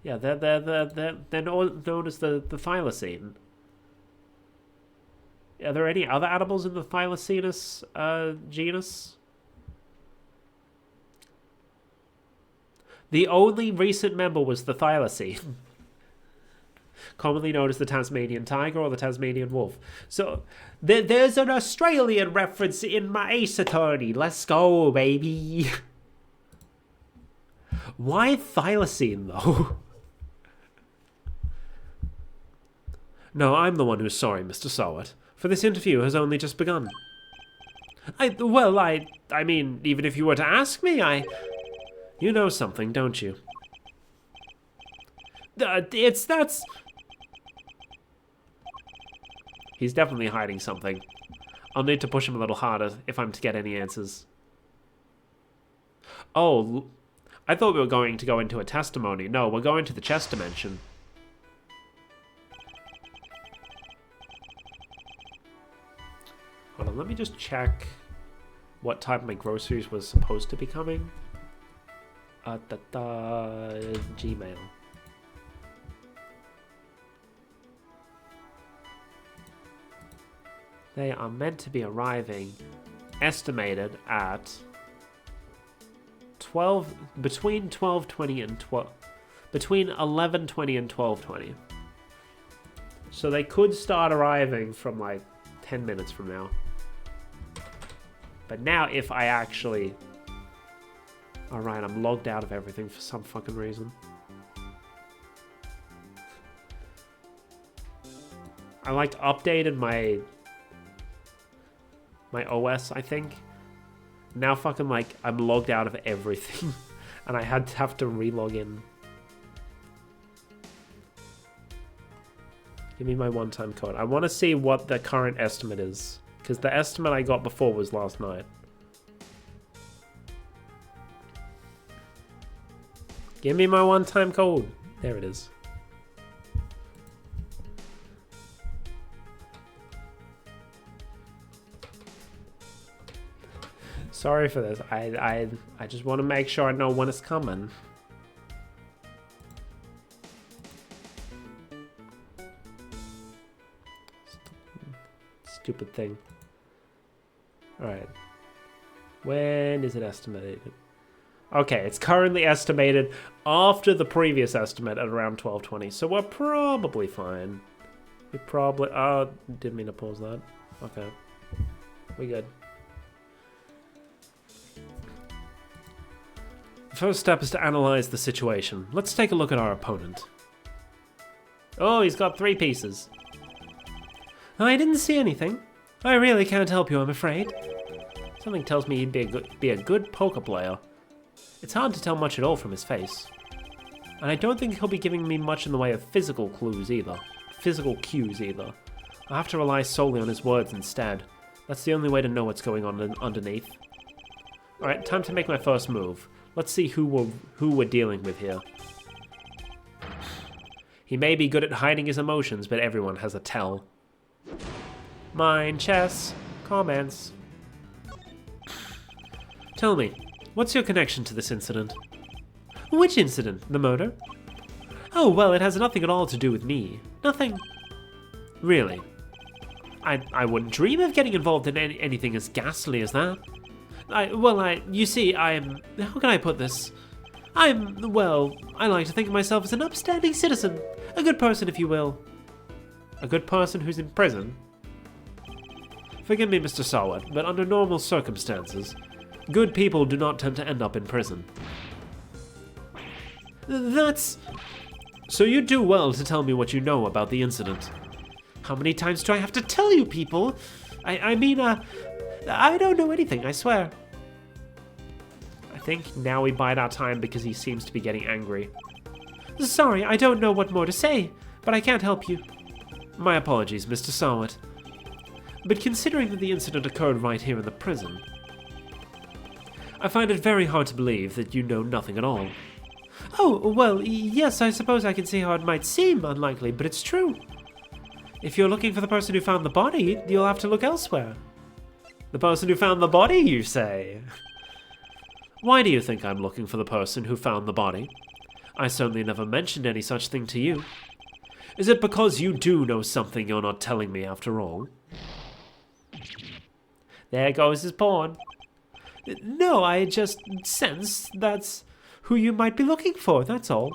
Yeah, they're known as the thylacine. Are there any other animals in the Thylacinus genus? The only recent member was the thylacine, commonly known as the Tasmanian tiger or the Tasmanian wolf. So there's an Australian reference in my Ace Attorney. Let's go, baby. Why thylacine, though? No, I'm the one who's sorry, Mr. Sowat, for this interview has only just begun. I mean, even if you were to ask me, You know something, don't you? That's... He's definitely hiding something. I'll need to push him a little harder if I'm to get any answers. Oh, I thought we were going to go into a testimony. No, we're going to the chess dimension. Hold on, let me just check what time my groceries was supposed to be coming. Gmail. They are meant to be arriving, estimated at between 12:20 and between 11:20 and 12:20. So they could start arriving from like 10 minutes from now. But now if I actually... Alright, I'm logged out of everything for some fucking reason. I like updated my OS, I think. Now fucking like I'm logged out of everything and I have to re-log in. Give me my one-time code. I want to see what the current estimate is, because the estimate I got before was last night. Give me my one-time code. There it is. Sorry for this. I just want to make sure I know when it's coming. Stupid thing. Alright. When is it estimated? Okay, it's currently estimated after the previous estimate at around 12:20, so we're probably fine. We probably... didn't mean to pause that. Okay. We good. The first step is to analyze the situation. Let's take a look at our opponent. Oh, he's got 3 pieces. I didn't see anything. I really can't help you, I'm afraid. Something tells me he'd be a good poker player. It's hard to tell much at all from his face. And I don't think he'll be giving me much in the way of physical cues either. I'll have to rely solely on his words instead. That's the only way to know what's going on underneath. Alright, time to make my first move. Let's see who we're dealing with here. He may be good at hiding his emotions, but everyone has a tell. Mine chess comments. Tell me, what's your connection to this incident? Which incident? The murder? Oh, well, it has nothing at all to do with me. Nothing. Really? I wouldn't dream of getting involved in anything as ghastly as that. You see, how can I put this? I like to think of myself as an upstanding citizen. A good person, if you will. A good person who's in prison? Forgive me, Mr. Sawat, but under normal circumstances, good people do not tend to end up in prison. That's... So you do well to tell me what you know about the incident. How many times do I have to tell you, people? I don't know anything, I swear. I think now we bide our time because he seems to be getting angry. Sorry, I don't know what more to say, but I can't help you. My apologies, Mr. Sawat. But considering that the incident occurred right here in the prison, I find it very hard to believe that you know nothing at all. Oh, well, yes, I suppose I can see how it might seem unlikely, but it's true. If you're looking for the person who found the body, you'll have to look elsewhere. The person who found the body, you say? Why do you think I'm looking for the person who found the body? I certainly never mentioned any such thing to you. Is it because you do know something you're not telling me after all? There goes his pawn. No, I just sense that's who you might be looking for, that's all.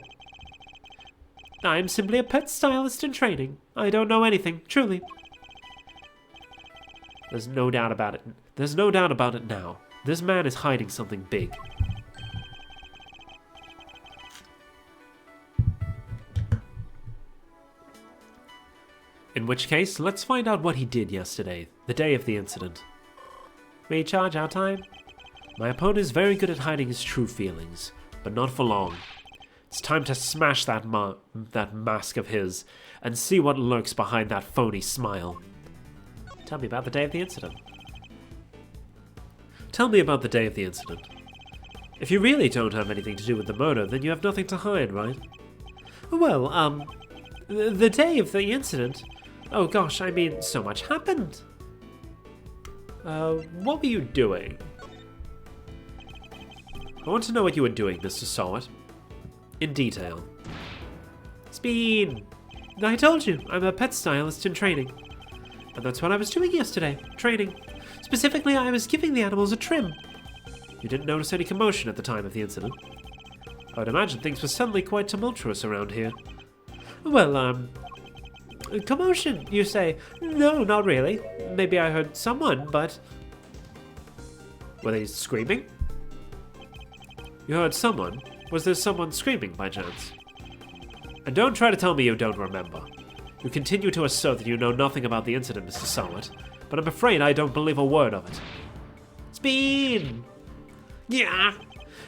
I'm simply a pet stylist in training. I don't know anything, truly. There's no doubt about it. There's no doubt about it now. This man is hiding something big. In which case, let's find out what he did yesterday, the day of the incident. Recharge our time. My opponent is very good at hiding his true feelings, but not for long. It's time to smash that mask of his and see what lurks behind that phony smile. Tell me about the day of the incident. Tell me about the day of the incident. If you really don't have anything to do with the murder, then you have nothing to hide, right? Well, the day of the incident... Oh gosh, I mean, so much happened. What were you doing? I want to know what you were doing, Mr. Sawat. In detail. Speed! I told you, I'm a pet stylist in training. And that's what I was doing yesterday, training. Specifically, I was giving the animals a trim. You didn't notice any commotion at the time of the incident? I would imagine things were suddenly quite tumultuous around here. Well, commotion, you say? No, not really. Maybe I heard someone, but... Were they screaming? You heard someone? Was there someone screaming by chance? And don't try to tell me you don't remember. You continue to assert that you know nothing about the incident, Mr. Sawat, but I'm afraid I don't believe a word of it. Speed! Yeah!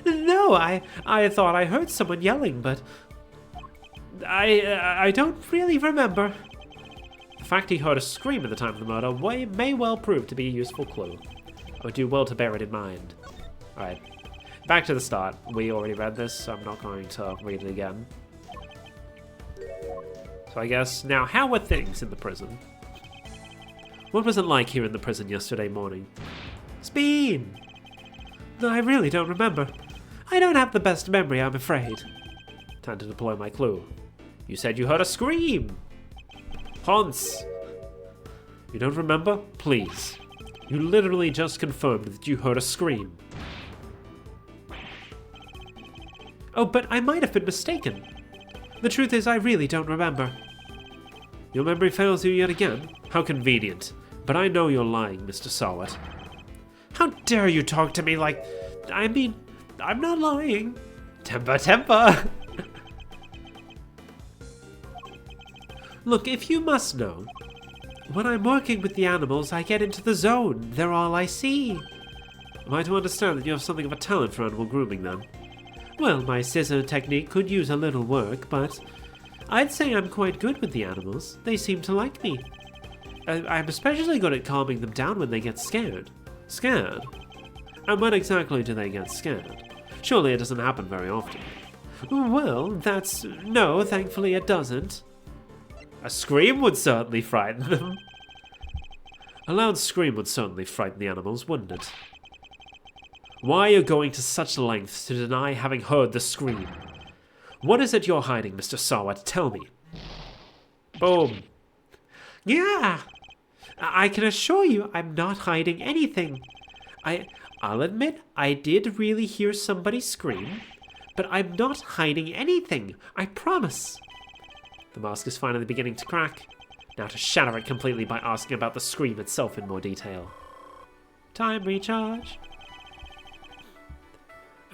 No, I thought I heard someone yelling, but... I don't really remember. The fact he heard a scream at the time of the murder may well prove to be a useful clue. I would do well to bear it in mind. Alright, back to the start. We already read this, so I'm not going to read it again. So I guess, now how were things in the prison? What was it like here in the prison yesterday morning? Speed! No, I really don't remember. I don't have the best memory, I'm afraid. Time to deploy my clue. You said you heard a scream! Hans! You don't remember? Please. You literally just confirmed that you heard a scream. Oh, but I might have been mistaken. The truth is, I really don't remember. Your memory fails you yet again? How convenient. But I know you're lying, Mr. Sawat. How dare you talk to me like... I mean, I'm not lying. Temper, temper! Look, if you must know, when I'm working with the animals, I get into the zone. They're all I see. Am I to understand that you have something of a talent for animal grooming, then? Well, my scissor technique could use a little work, but I'd say I'm quite good with the animals. They seem to like me. I'm especially good at calming them down when they get scared. Scared? And when exactly do they get scared? Surely it doesn't happen very often. Well, no, thankfully it doesn't. A scream would certainly frighten them. A loud scream would certainly frighten the animals, wouldn't it? Why are you going to such lengths to deny having heard the scream? What is it you're hiding, Mr. Sawat? Tell me. Boom. Yeah! I can assure you I'm not hiding anything. I'll admit I did really hear somebody scream, but I'm not hiding anything. I promise. The mask is finally beginning to crack. Now to shatter it completely by asking about the scream itself in more detail. Time recharge.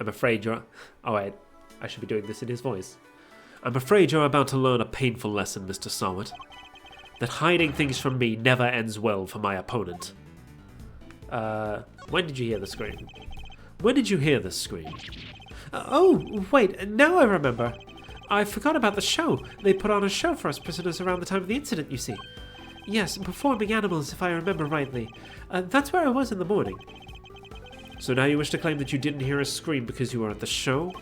I'm afraid you're... Oh wait, I should be doing this in his voice. I'm afraid you're about to learn a painful lesson, Mr. Sawat. That hiding things from me never ends well for my opponent. When did you hear the scream? When did you hear this scream? Oh, wait, now I remember. I forgot about the show. They put on a show for us prisoners around the time of the incident, you see. Yes, performing animals, if I remember rightly. That's where I was in the morning. So now you wish to claim that you didn't hear a scream because you were at the show?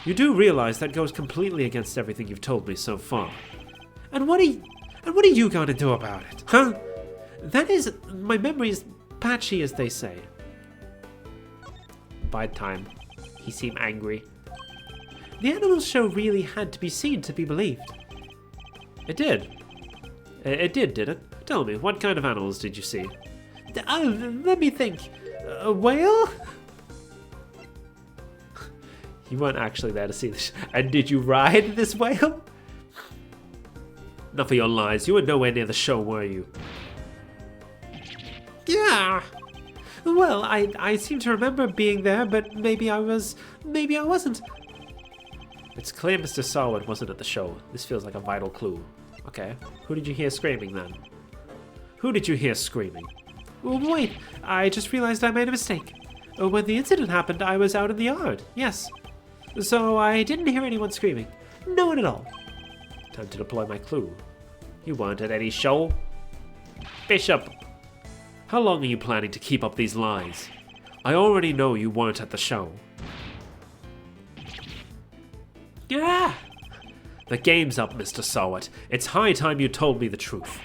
You do realize that goes completely against everything you've told me so far. And what are you going to do about it, huh? That is, my memory is patchy, as they say. By time, he seemed angry. The animal show really had to be seen to be believed. It did. It did it? Tell me, what kind of animals did you see? Let me think. A whale? You weren't actually there to see this. And did you ride this whale? Enough of your lies. You were nowhere near the show, were you? Yeah. Well, I seem to remember being there, but maybe I wasn't. It's clear Mr. Sarwood wasn't at the show. This feels like a vital clue. Okay, who did you hear screaming then? Who did you hear screaming? Oh, wait, I just realized I made a mistake. When the incident happened, I was out in the yard, yes. So I didn't hear anyone screaming. No one at all. Time to deploy my clue. You weren't at any show. Bishop! How long are you planning to keep up these lies? I already know you weren't at the show. Yeah. The game's up, Mr. Sawat. It's high time you told me the truth.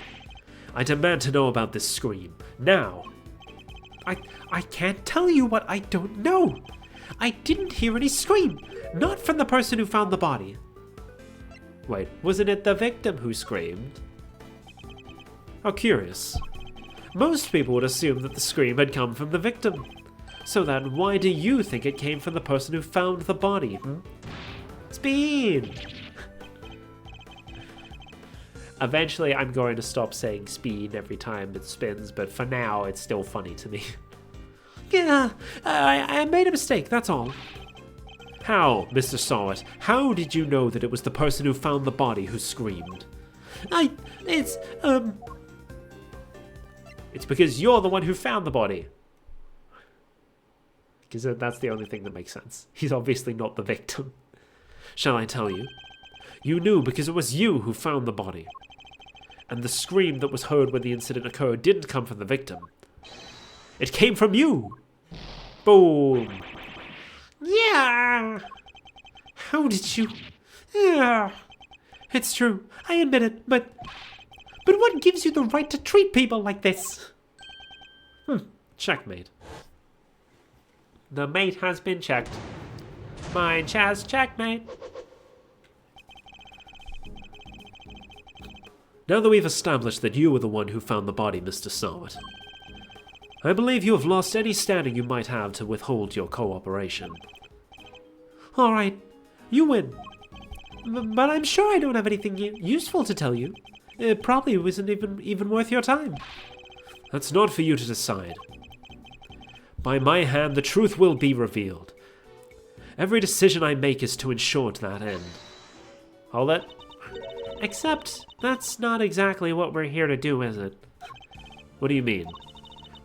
I demand to know about this scream. Now. I can't tell you what I don't know. I didn't hear any scream. Not from the person who found the body. Wait, wasn't it the victim who screamed? How curious. Most people would assume that the scream had come from the victim. So then, why do you think it came from the person who found the body? Speed! Eventually, I'm going to stop saying speed every time it spins, but for now, it's still funny to me. Yeah, I made a mistake, that's all. How, Mr. Sawat? How did you know that it was the person who found the body who screamed? It's because you're the one who found the body. Because that's the only thing that makes sense. He's obviously not the victim. Shall I tell you? You knew because it was you who found the body. And the scream that was heard when the incident occurred didn't come from the victim. It came from you! Boom! Yeah! How did you... Yeah. It's true, I admit it, but what gives you the right to treat people like this? Checkmate. The mate has been checked. Mine has checkmate. Now that we've established that you were the one who found the body, Mr. Sawat, I believe you have lost any standing you might have to withhold your cooperation. All right, you win. But I'm sure I don't have anything useful to tell you. It probably wasn't even worth your time. That's not for you to decide. By my hand, the truth will be revealed. Every decision I make is to ensure to that end. Hold it. Except, that's not exactly what we're here to do, is it? What do you mean?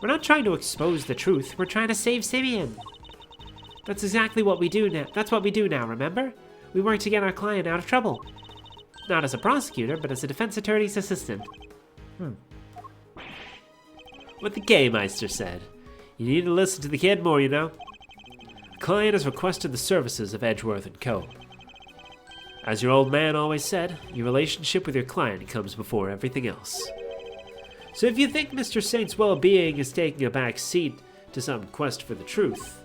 We're not trying to expose the truth, we're trying to save Simeon. That's exactly what we do now. That's what we do now, remember? We work to get our client out of trouble. Not as a prosecutor, but as a defense attorney's assistant. What the Game Meister said. You need to listen to the kid more, you know. A client has requested the services of Edgeworth & Co. As your old man always said, your relationship with your client comes before everything else. So if you think Mr. Saint's well-being is taking a back seat to some quest for the truth,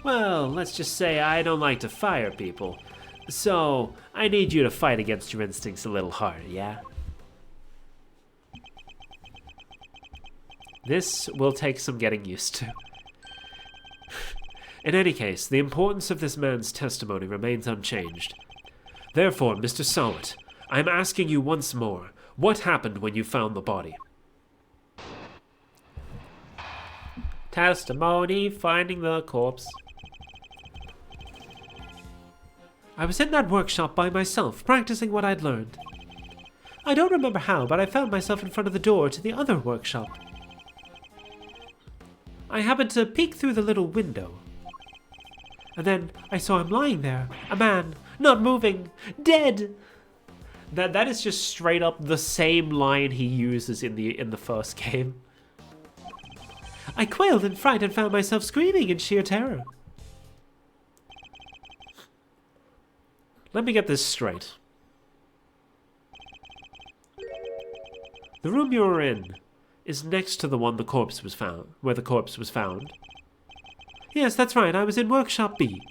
well, let's just say I don't like to fire people. So, I need you to fight against your instincts a little harder, yeah? This will take some getting used to. In any case, the importance of this man's testimony remains unchanged. Therefore, Mr. Sawat, I'm asking you once more, what happened when you found the body? Testimony, finding the corpse. I was in that workshop by myself, practicing what I'd learned. I don't remember how, but I found myself in front of the door to the other workshop. I happened to peek through the little window. And then I saw him lying there, a man, not moving, dead. That is just straight up the same line he uses in the first game. I quailed in fright and found myself screaming in sheer terror. Let me get this straight. The room you were in, is next to the one the corpse was found, where the corpse was found. Yes, that's right. I was in Workshop B.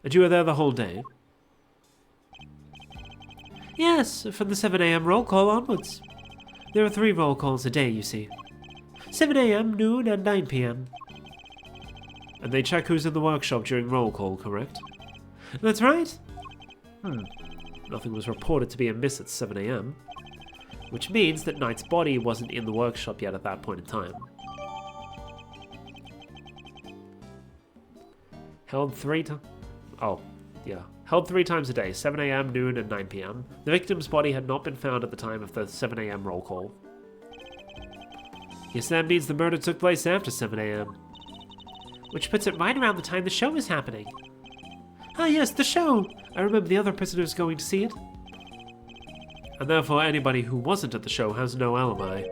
And you were there the whole day? Yes, from the 7 a.m. roll call onwards. There are 3 roll calls a day, you see. 7 a.m., noon, and 9 p.m. And they check who's in the workshop during roll call, correct? That's right. Nothing was reported to be amiss at 7 a.m. Which means that Knight's body wasn't in the workshop yet at that point in time. Held 3 times... Oh, yeah. Held 3 times a day, 7 a.m., noon, and 9 p.m. The victim's body had not been found at the time of the 7 a.m. roll call. Yes, that means the murder took place after 7 a.m. Which puts it right around the time the show was happening. Ah, yes, the show! I remember the other prisoners going to see it. And therefore anybody who wasn't at the show has no alibi.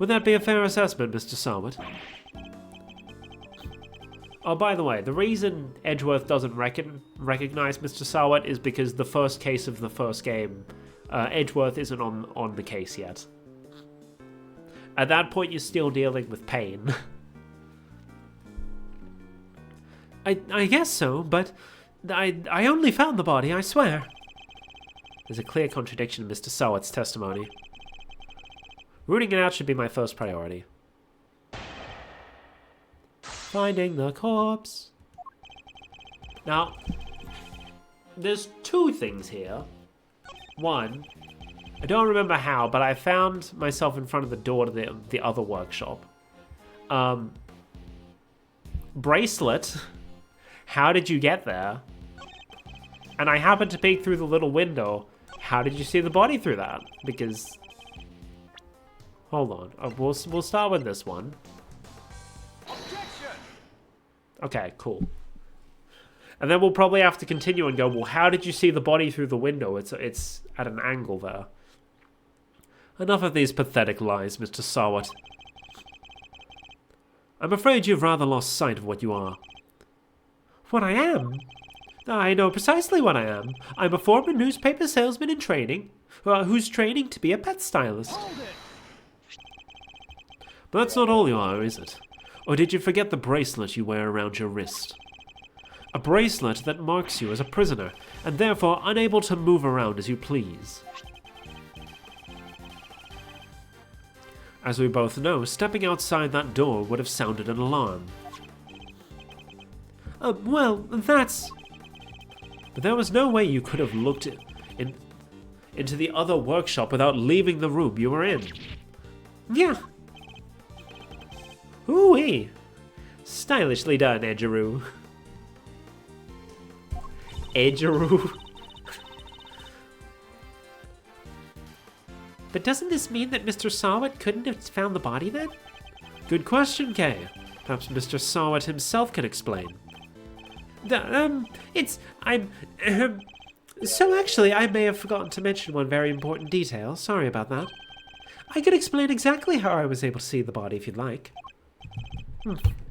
Would that be a fair assessment, Mr. Sarwat? Oh, by the way, the reason Edgeworth doesn't recognize Mr. Sarwat is because the first case of the first game, Edgeworth isn't on the case yet. At that point, you're still dealing with pain. I guess so, but I only found the body, I swear. There's a clear contradiction in Mr. Sarwat's testimony. Rooting it out should be my first priority. Finding the corpse. Now, there's 2 things here. One, I don't remember how, but I found myself in front of the door to the other workshop. Bracelet, how did you get there? And I happened to peek through the little window. How did you see the body through that? Because... Hold on. We'll start with this one. Okay, cool. And then we'll probably have to continue and go, well, how did you see the body through the window? It's at an angle there. Enough of these pathetic lies, Mr. Sarwat. I'm afraid you've rather lost sight of what you are. What I am? I know precisely what I am. I'm a former newspaper salesman in training, who's training to be a pet stylist. But that's not all you are, is it? Or did you forget the bracelet you wear around your wrist? A bracelet that marks you as a prisoner, and therefore unable to move around as you please. As we both know, stepping outside that door would have sounded an alarm. Well, that's... But there was no way you could have looked into the other workshop without leaving the room you were in. Yeah. Ooh-wee. Stylishly done, Edgeroo. Edgeroo. But doesn't this mean that Mr. Sarwat couldn't have found the body then? Good question, Kay. Perhaps Mr. Sarwat himself can explain. So actually, I may have forgotten to mention one very important detail. Sorry about that. I could explain exactly how I was able to see the body if you'd like.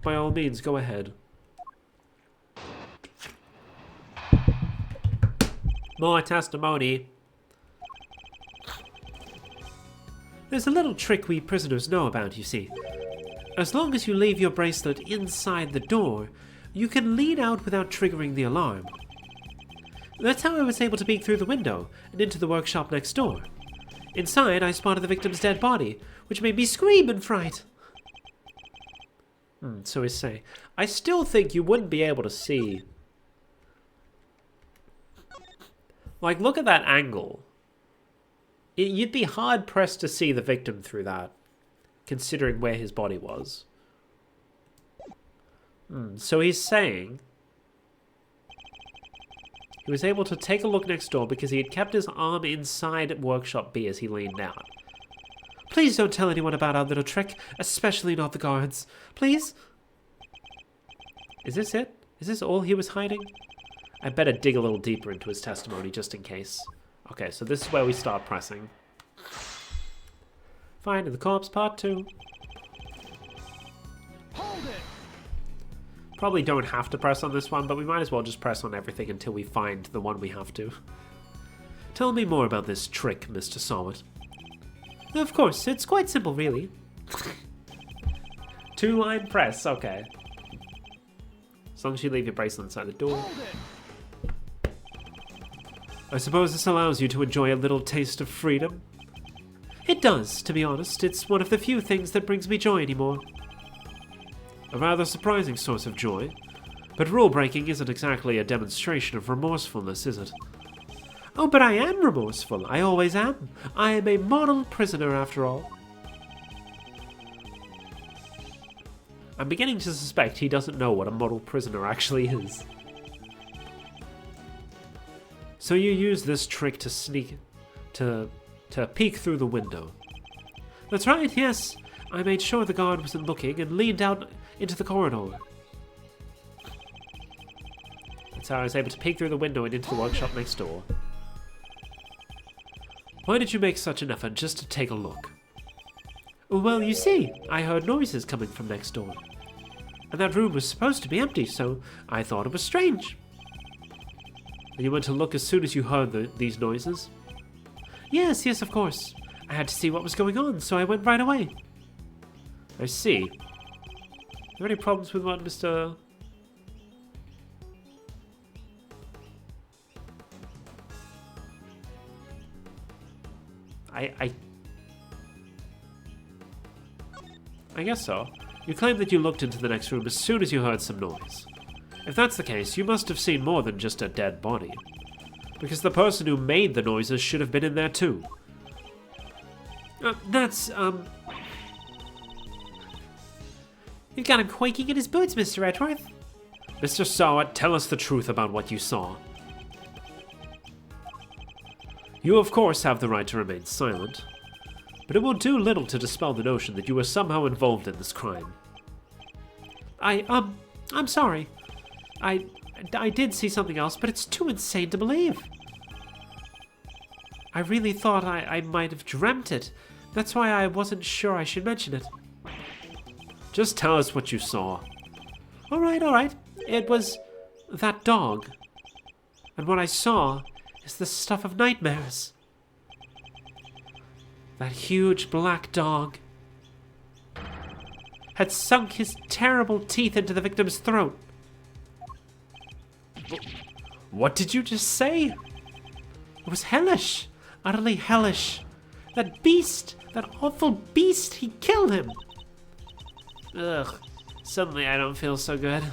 By all means, go ahead. More testimony. There's a little trick we prisoners know about, you see. As long as you leave your bracelet inside the door, you can lean out without triggering the alarm. That's how I was able to peek through the window and into the workshop next door. Inside, I spotted the victim's dead body, which made me scream in fright. So he's saying, I still think you wouldn't be able to see. Like, look at that angle. You'd be hard-pressed to see the victim through that, considering where his body was. So he's saying he was able to take a look next door because he had kept his arm inside Workshop B as he leaned out. Please don't tell anyone about our little trick, especially not the guards. Please? Is this it? Is this all he was hiding? I better dig a little deeper into his testimony just in case. Okay, so this is where we start pressing. Finding the corpse, part 2. Hold it! Probably don't have to press on this one, but we might as well just press on everything until we find the one we have to. Tell me more about this trick, Mr. Sarwat. Of course, it's quite simple, really. Two-line press, okay. As long as you leave your bracelet inside the door. Hold it. I suppose this allows you to enjoy a little taste of freedom? It does, to be honest. It's one of the few things that brings me joy anymore. A rather surprising source of joy. But rule breaking isn't exactly a demonstration of remorsefulness, is it? Oh, but I am remorseful. I always am. I am a model prisoner, after all. I'm beginning to suspect he doesn't know what a model prisoner actually is. So you use this trick to sneak... to peek through the window. That's right, yes. I made sure the guard wasn't looking and leaned out into the corridor. That's how I was able to peek through the window and into the workshop next door. Why did you make such an effort just to take a look? Well, you see, I heard noises coming from next door. And that room was supposed to be empty, so I thought it was strange. And you went to look as soon as you heard these noises? Yes, of course. I had to see what was going on, so I went right away. I see. Are there any problems with what Mr... I guess so. You claim that you looked into the next room as soon as you heard some noise. If that's the case, you must have seen more than just a dead body. Because the person who made the noises should have been in there too. You've got him quaking in his boots, Mr. Edgeworth. Mr. Sawat, tell us the truth about what you saw. You of course have the right to remain silent, but it will do little to dispel the notion that you were somehow involved in this crime. I'm sorry. I did see something else, but it's too insane to believe. I really thought I might have dreamt it. That's why I wasn't sure I should mention it. Just tell us what you saw. All right. It was that dog. And what I saw is the stuff of nightmares. That huge black dog had sunk his terrible teeth into the victim's throat. What did you just say? It was hellish. Utterly hellish. That beast, that awful beast, he killed him. Ugh. Suddenly I don't feel so good.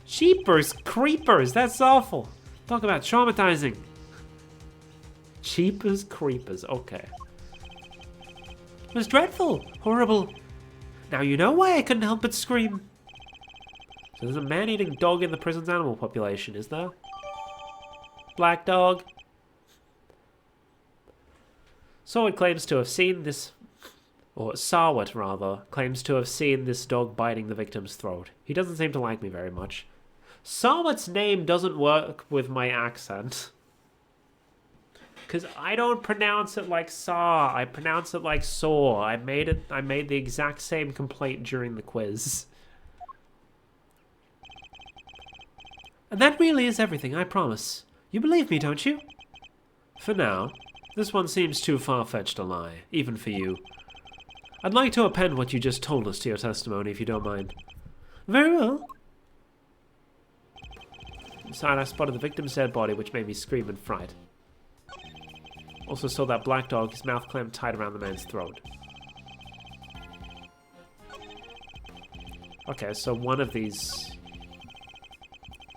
Jeepers creepers, that's awful. Talk about traumatizing. Jeepers creepers, okay. It was dreadful, horrible. Now you know why I couldn't help but scream. So there's a man-eating dog in the prison's animal population, is there? Black dog. Sawat claims to have seen this, or Sawat rather, claims to have seen this dog biting the victim's throat. He doesn't seem to like me very much. Sawat's name doesn't work with my accent. Because I don't pronounce it like saw, I pronounce it like saw. I made the exact same complaint during the quiz. And that really is everything, I promise. You believe me, don't you? For now. This one seems too far-fetched a lie, even for you. I'd like to append what you just told us to your testimony, if you don't mind. Very well. Inside, I spotted the victim's dead body, which made me scream in fright. Also saw that black dog, his mouth clamped tight around the man's throat. Okay, so one of these...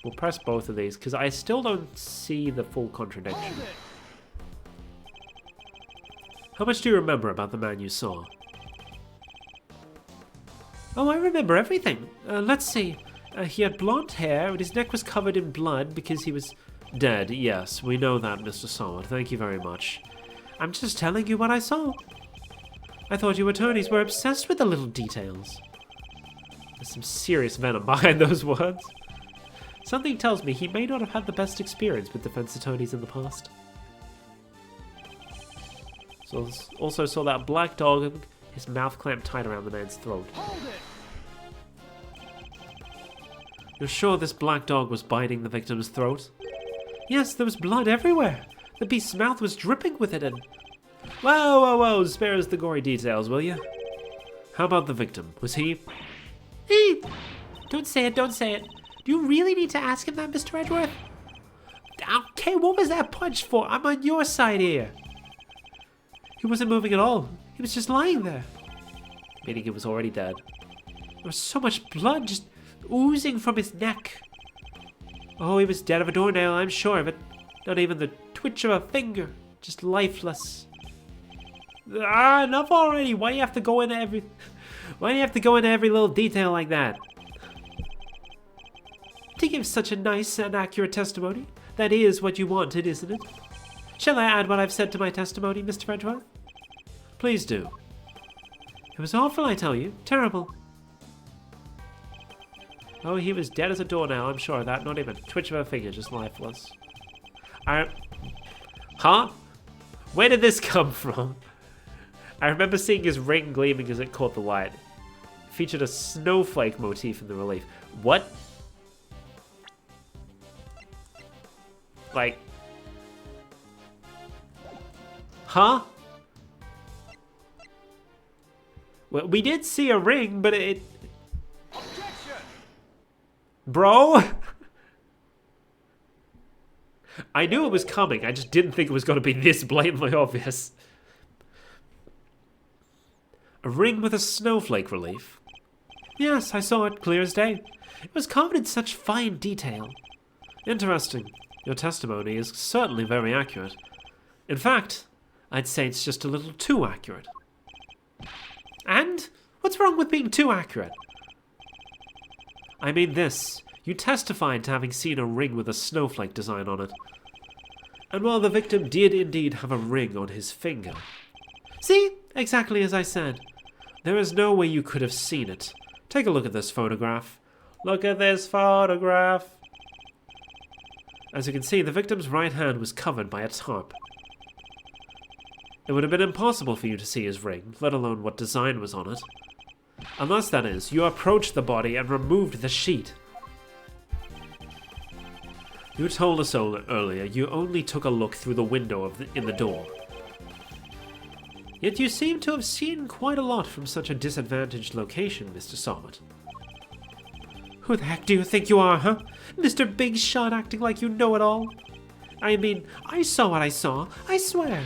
We'll press both of these, because I still don't see the full contradiction. How much do you remember about the man you saw? Oh, I remember everything. Let's see. He had blonde hair, and his neck was covered in blood because he was... Dead, yes. We know that, Mr. Sawat. Thank you very much. I'm just telling you what I saw. I thought you attorneys were obsessed with the little details. There's some serious venom behind those words. Something tells me he may not have had the best experience with defense attorneys in the past. So also saw that black dog, his mouth clamped tight around the man's throat. You're sure this black dog was biting the victim's throat? Yes, there was blood everywhere. The beast's mouth was dripping with it and... Whoa, spare us the gory details, will you? How about the victim? Was he... Don't say it, don't say it. Do you really need to ask him that, Mr. Edgeworth? Okay, what was that punch for? I'm on your side here. He wasn't moving at all. He was just lying there. Meaning he was already dead. There was so much blood just oozing from his neck. Oh, he was dead of a doornail, I'm sure of it. Not even the twitch of a finger. Just lifeless. Enough already. Why do you have to go into every... Why do you have to go into every little detail like that? To give such a nice and accurate testimony. That is what you wanted, isn't it? Shall I add what I've said to my testimony, Mr. Edgeworth? Please do. It was awful, I tell you. Terrible. Oh, he was dead as a doornail, I'm sure of that. Not even a twitch of a finger, just lifeless. Huh? Where did this come from? I remember seeing his ring gleaming as it caught the light. It featured a snowflake motif in the relief. What? Like... Huh? Well, we did see a ring, but it... Bro? I knew it was coming, I just didn't think it was going to be this blatantly obvious. A ring with a snowflake relief? Yes, I saw it clear as day. It was carved in such fine detail. Interesting. Your testimony is certainly very accurate. In fact, I'd say it's just a little too accurate. And? What's wrong with being too accurate? I mean this. You testified to having seen a ring with a snowflake design on it. And while the victim did indeed have a ring on his finger... See? Exactly as I said. There is no way you could have seen it. Take a look at this photograph. Look at this photograph. As you can see, the victim's right hand was covered by a tarp. It would have been impossible for you to see his ring, let alone what design was on it. Unless, that is, you approached the body and removed the sheet. You told us earlier you only took a look through the window in the door. Yet you seem to have seen quite a lot from such a disadvantaged location, Mr. Sommett. Who the heck do you think you are, huh? Mr. Big Shot acting like you know it all? I mean, I saw what I saw, I swear.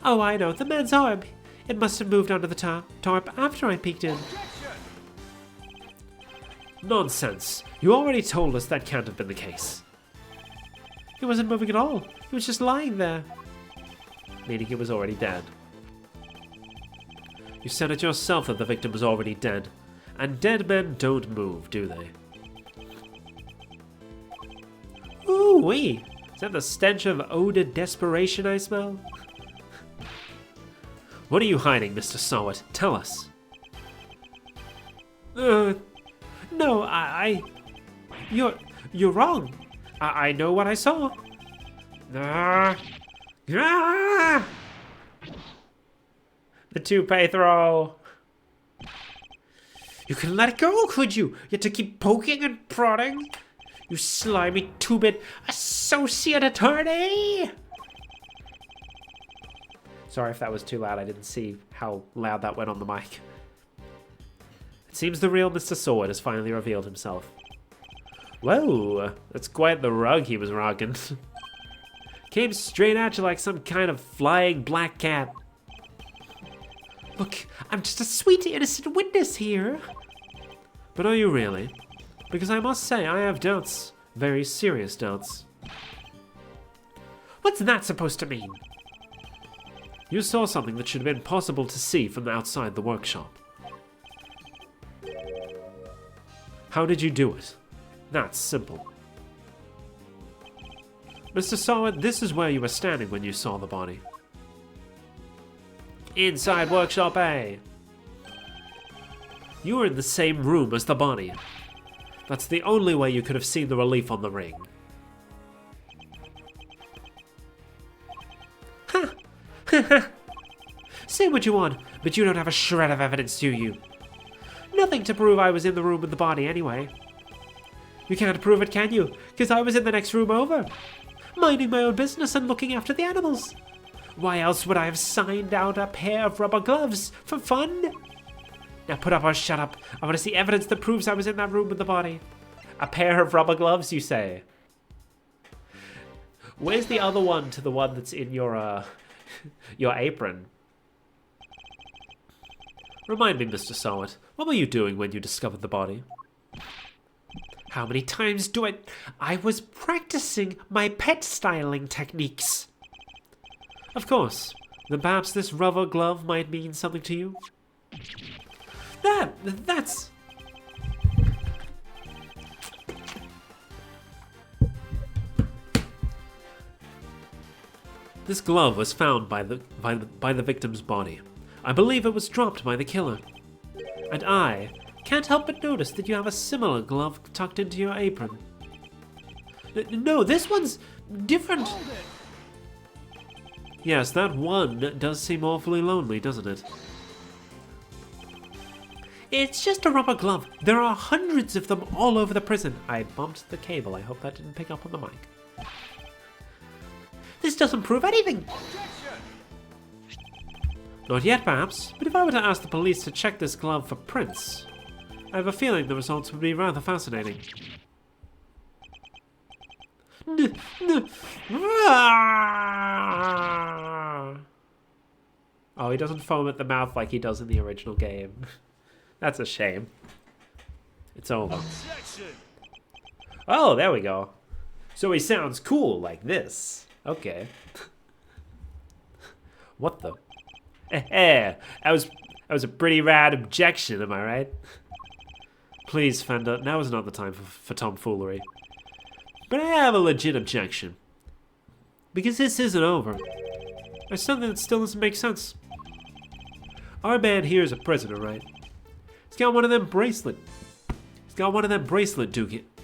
Oh, I know, the man's arm. It must have moved under the tarp after I peeked in. Nonsense. You already told us that can't have been the case. He wasn't moving at all. He was just lying there. Meaning he was already dead. You said it yourself that the victim was already dead. And dead men don't move, do they? Ooh-wee. Is that the stench of eau de desperation I smell? What are you hiding, Mr. Sowett? Tell us. No, You're wrong. I know what I saw. The toupee throw. You can let it go, could you? You had to keep poking and prodding? You slimy two-bit associate attorney! Sorry if that was too loud. I didn't see how loud that went on the mic. It seems the real Mr. Sword has finally revealed himself. Whoa, that's quite the rug he was rocking. Came straight at you like some kind of flying black cat. Look, I'm just a sweet, innocent witness here. But are you really? Because I must say, I have doubts. Very serious doubts. What's that supposed to mean? You saw something that should have been possible to see from outside the workshop. How did you do it? That's simple. Mr. Sowett, this is where you were standing when you saw the body. Inside Workshop A. You were in the same room as the body. That's the only way you could have seen the relief on the ring. Ha! Say what you want, but you don't have a shred of evidence, do you? Nothing to prove I was in the room with the body anyway. You can't prove it, can you? Because I was in the next room over, minding my own business and looking after the animals. Why else would I have signed out a pair of rubber gloves for fun? Now put up or shut up. I want to see evidence that proves I was in that room with the body. A pair of rubber gloves, you say? Where's the other one to the one that's in your apron? Remind me, Mr. Sowett, what were you doing when you discovered the body? How many times do I was practicing my pet styling techniques. Of course. Then perhaps this rubber glove might mean something to you? That's... This glove was found by the victim's body. I believe it was dropped by the killer. And I can't help but notice that you have a similar glove tucked into your apron. No, this one's different. Yes, that one does seem awfully lonely, doesn't it? It's just a rubber glove. There are hundreds of them all over the prison. I bumped the cable. I hope that didn't pick up on the mic. This doesn't prove anything. Not yet, perhaps, but if I were to ask the police to check this glove for prints, I have a feeling the results would be rather fascinating. Oh, he doesn't foam at the mouth like he does in the original game. That's a shame. It's over. Objection. Oh, there we go. So he sounds cool like this. Okay. What the? That was a pretty rad objection, am I right? Please, Fender, now is not the time for tomfoolery. But I have a legit objection. Because this isn't over. There's something that still doesn't make sense. Our man here is a prisoner, right? He's got one of them bracelet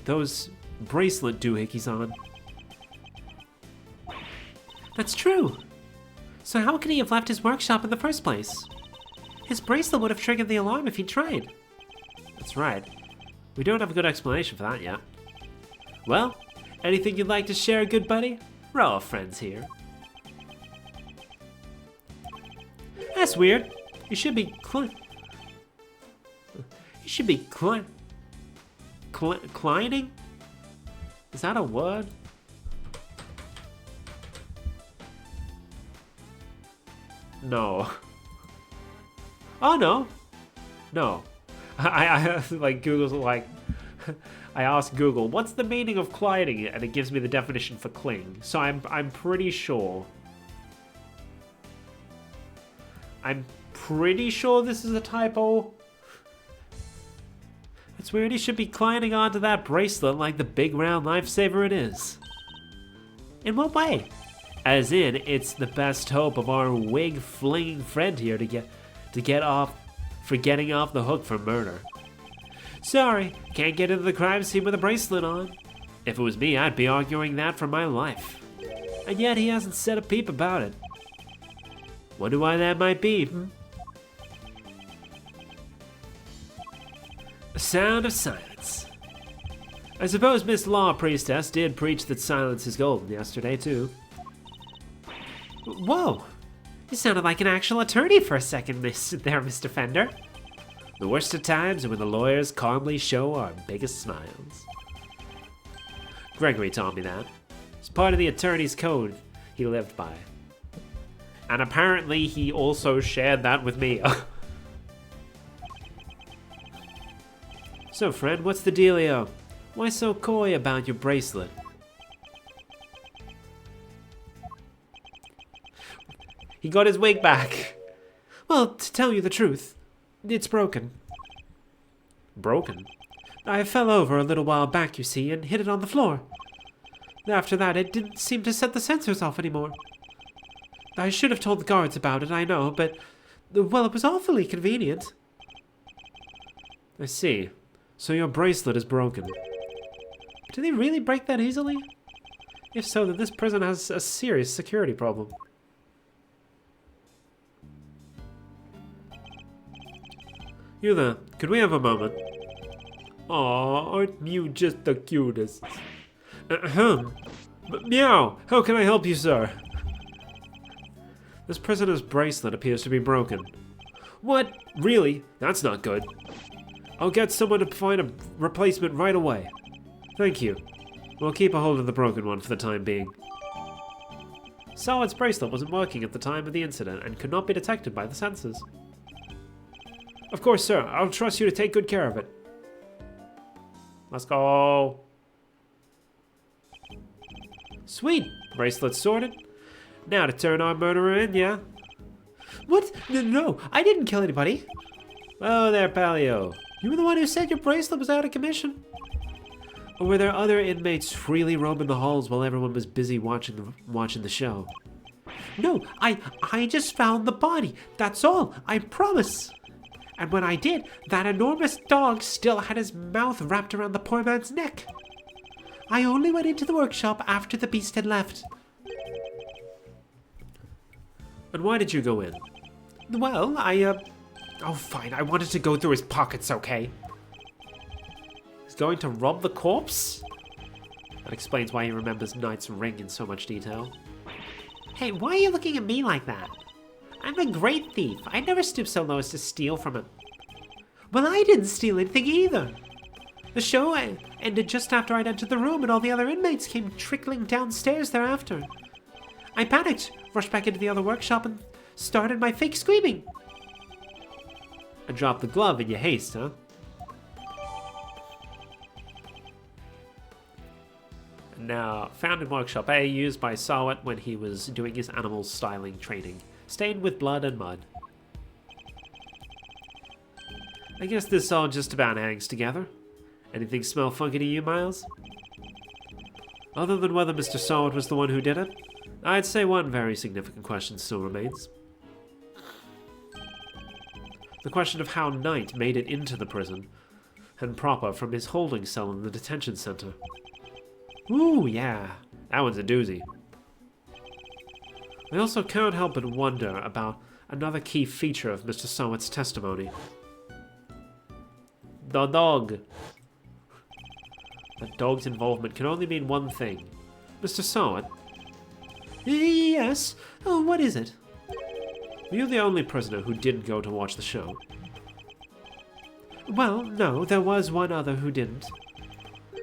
those bracelet doohickeys on. That's true. So how could he have left his workshop in the first place? His bracelet would have triggered the alarm if he tried. That's right. We don't have a good explanation for that yet. Well, anything you'd like to share, good buddy? We're all friends here. That's weird. You should be Clining? Is that a word? No. Oh, no. No. I like, Google's like... I asked Google, what's the meaning of colliding? And it gives me the definition for cling. So I'm pretty sure... I'm pretty sure this is a typo. It's weird he should be climbing onto that bracelet like the big round lifesaver it is. In what way? As in, it's the best hope of our wig-flinging friend here to get off for getting off the hook for murder. Sorry, can't get into the crime scene with a bracelet on. If it was me, I'd be arguing that for my life. And yet he hasn't said a peep about it. Wonder why that might be, A sound of silence. I suppose Miss Law Priestess did preach that silence is golden yesterday, too. Whoa! You sounded like an actual attorney for a second, Mr. Fender. The worst of times are when the lawyers calmly show our biggest smiles. Gregory taught me that. It's part of the attorney's code he lived by. And apparently he also shared that with me. So, friend, what's the dealio? Why so coy about your bracelet? He got his wig back. Well, to tell you the truth, it's broken. Broken? I fell over a little while back, you see, and hit it on the floor. After that, it didn't seem to set the sensors off anymore. I should have told the guards about it, I know, but, well, it was awfully convenient. I see. So your bracelet is broken. Do they really break that easily? If so, then this prison has a serious security problem. You there, could we have a moment? Aw, aren't you just the cutest? Meow, how can I help you, sir? This prisoner's bracelet appears to be broken. What? Really? That's not good. I'll get someone to find a replacement right away. Thank you. We'll keep a hold of the broken one for the time being. Solid's bracelet wasn't working at the time of the incident and could not be detected by the sensors. Of course, sir. I'll trust you to take good care of it. Let's go. Sweet. Bracelet sorted. Now to turn our murderer in, yeah? What? No, I didn't kill anybody. Oh there, Palio. You were the one who said your bracelet was out of commission. Or were there other inmates freely roaming the halls while everyone was busy watching the show? No, I just found the body. That's all. I promise. And when I did, that enormous dog still had his mouth wrapped around the poor man's neck. I only went into the workshop after the beast had left. And why did you go in? Well, oh, fine. I wanted to go through his pockets, okay? He's going to rob the corpse? That explains why he remembers Knight's ring in so much detail. Hey, why are you looking at me like that? I'm a great thief. I never stoop so low as to steal from him. Well, I didn't steal anything either. The show ended just after I'd entered the room and all the other inmates came trickling downstairs thereafter. I panicked, rushed back into the other workshop and started my fake screaming. And dropped the glove in your haste, huh? Now, found in Workshop A, used by Sawat when he was doing his animal styling training, stained with blood and mud. I guess this all just about hangs together. Anything smell funky to you, Miles? Other than whether Mr. Sawat was the one who did it, I'd say one very significant question still remains. The question of how Knight made it into the prison, and proper from his holding cell in the detention center. Ooh, yeah, that one's a doozy. I also can't help but wonder about another key feature of Mr. Sawat's testimony. The dog. That dog's involvement can only mean one thing. Mr. Sawat, Yes? Oh, what is it? were you the only prisoner who didn't go to watch the show? Well, no, there was one other who didn't.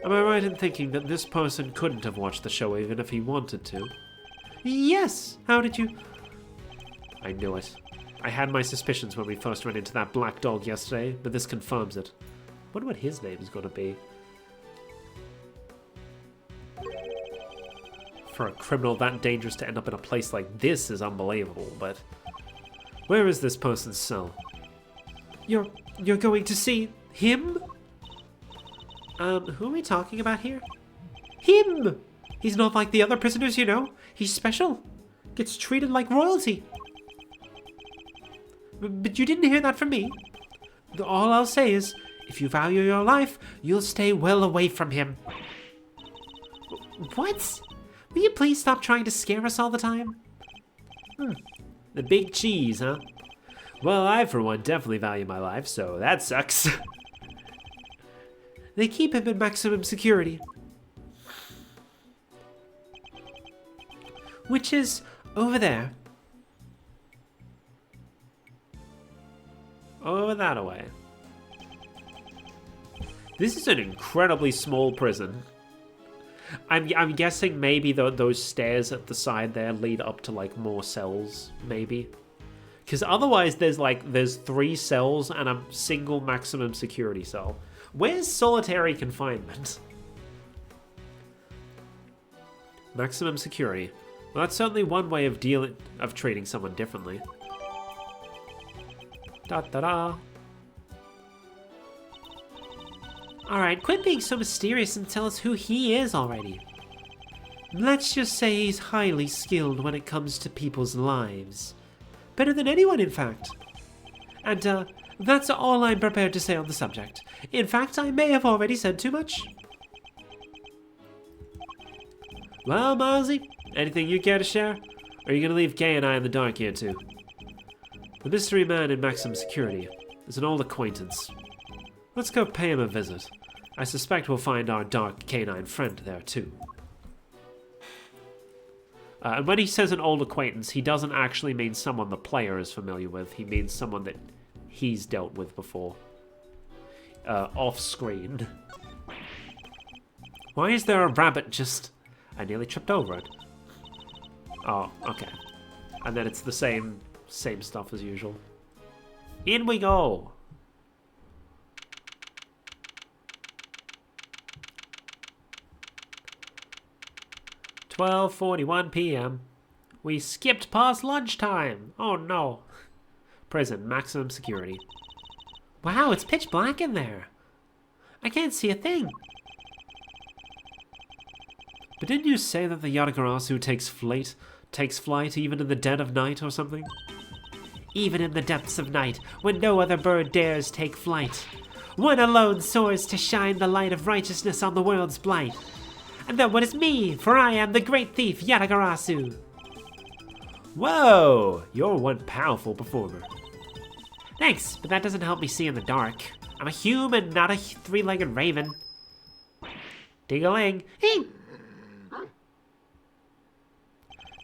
Am I right in thinking that this person couldn't have watched the show even if he wanted to? Yes. How did you... I knew it. I had my suspicions when we first ran into that black dog yesterday, but this confirms it. Wonder what his name is going to be. For a criminal that dangerous to end up in a place like this is unbelievable, but... Where is this person's cell? You're going to see him? Who are we talking about here? Him! He's not like the other prisoners, you know. He's special. Gets treated like royalty. But you didn't hear that from me. All I'll say is, if you value your life, you'll stay well away from him. What? Will you please stop trying to scare us all the time? The big cheese, huh? Well, I, for one, definitely value my life, so that sucks. They keep him in maximum security. Which is over there. Over that away. This is an incredibly small prison. I'm guessing maybe those stairs at the side there lead up to like more cells, maybe. Because otherwise there's 3 cells and a single maximum security cell. Where's solitary confinement? Maximum security. Well, that's certainly one way of treating someone differently. Da-da-da. Alright, quit being so mysterious and tell us who he is already. Let's just say he's highly skilled when it comes to people's lives. Better than anyone, in fact. And, that's all I'm prepared to say on the subject. In fact, I may have already said too much. Well, Milesy, anything you care to share? Or are you going to leave Kay and I in the dark here, too? The mystery man in maximum security is an old acquaintance. Let's go pay him a visit. I suspect we'll find our dark canine friend there, too. And when he says an old acquaintance, he doesn't actually mean someone the player is familiar with. He means someone that he's dealt with before. Off screen. Why is there a rabbit just... I nearly tripped over it. Oh, okay. And then it's the same stuff as usual. In we go! "12:41 p.m. We skipped past lunchtime. Oh no. Prison, maximum security. Wow, it's pitch black in there. I can't see a thing. But didn't you say that the Yatagarasu takes flight even in the dead of night or something? Even in the depths of night, when no other bird dares take flight. One alone soars to shine the light of righteousness on the world's blight. And that one is me, for I am the great thief Yatagarasu. Whoa, you're one powerful performer. Thanks, but that doesn't help me see in the dark. I'm a human, not a three-legged raven. Ding-a-ling. Hey!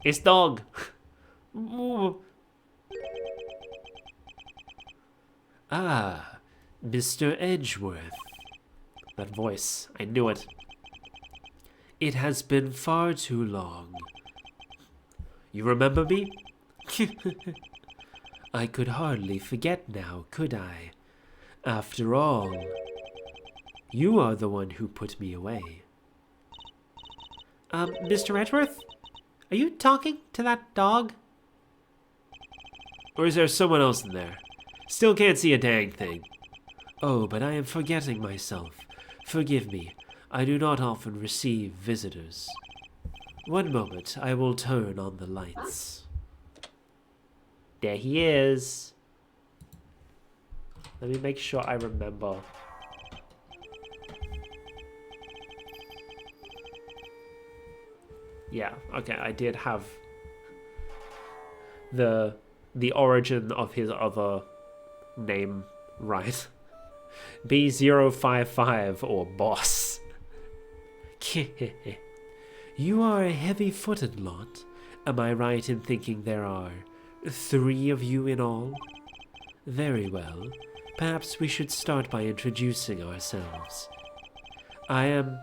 It's dog. Ah, Mr. Edgeworth. That voice, I knew it. It has been far too long. You remember me? I could hardly forget now, could I? After all, you are the one who put me away. Mr. Edgeworth? Are you talking to that dog? Or is there someone else in there? Still can't see a dang thing. Oh, but I am forgetting myself. Forgive me. I do not often receive visitors. One moment, I will turn on the lights. There he is. Let me make sure I remember. Yeah, okay, I did have the origin of his other name right. B055 or boss. You are a heavy-footed lot. Am I right in thinking there are 3 of you in all? Very well. Perhaps we should start by introducing ourselves. I am